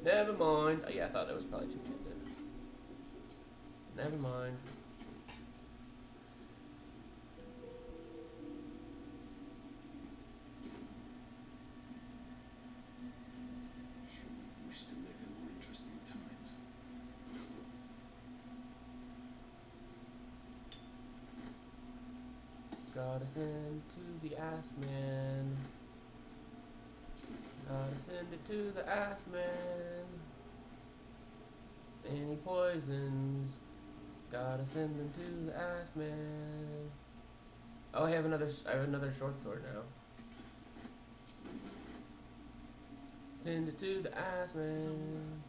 Never mind. Oh, yeah, I thought it was probably two-handed. Never mind. Wish to live in more interesting times. Got us into the ass man. Gotta send it to the ass man. Any poisons? Gotta send them to the ass man. Oh, I have another short sword now. Send it to the ass man.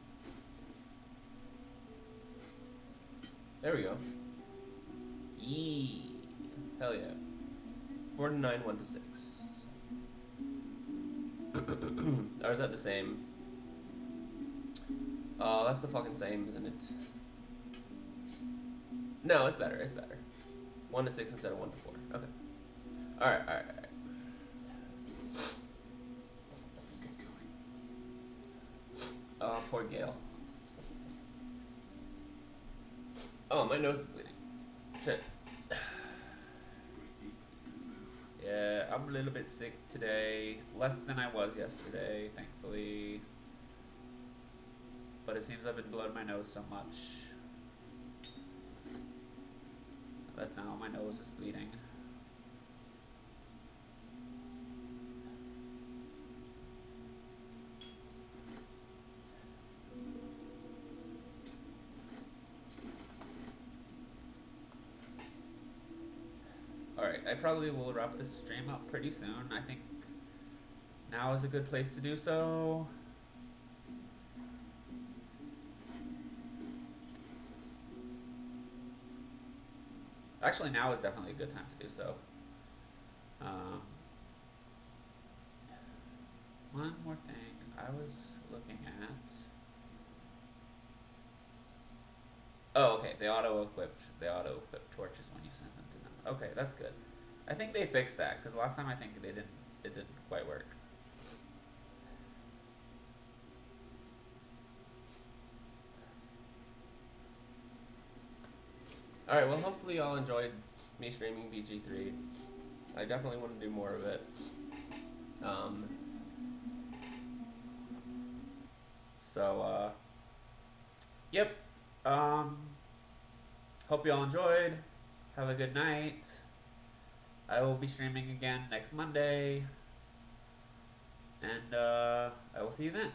There we go. Yee. Hell yeah. 4 to 9, 1 to 6. Or is that the same? Oh, that's the fucking same, isn't it? No, it's better. It's better. 1 to 6 instead of 1 to 4. Okay. Alright. Let's get going. Oh, poor Gale. Oh, my nose is bleeding. Shit. Breathe deep and move. Yeah, I'm a little bit sick today. Less than I was yesterday, thankfully. But it seems I've been blowing my nose so much that now my nose is bleeding. Alright, I probably will wrap this stream up pretty soon. I think now is a good place to do so. Actually, now is definitely a good time to do so. One more thing I was looking at. Oh, okay. They auto-equipped torches when you send them to them. Okay, that's good. I think they fixed that because last time I think it didn't quite work. Alright, well, hopefully y'all enjoyed me streaming BG3. I definitely want to do more of it. Yep. Hope you all enjoyed. Have a good night. I will be streaming again next Monday. And I will see you then.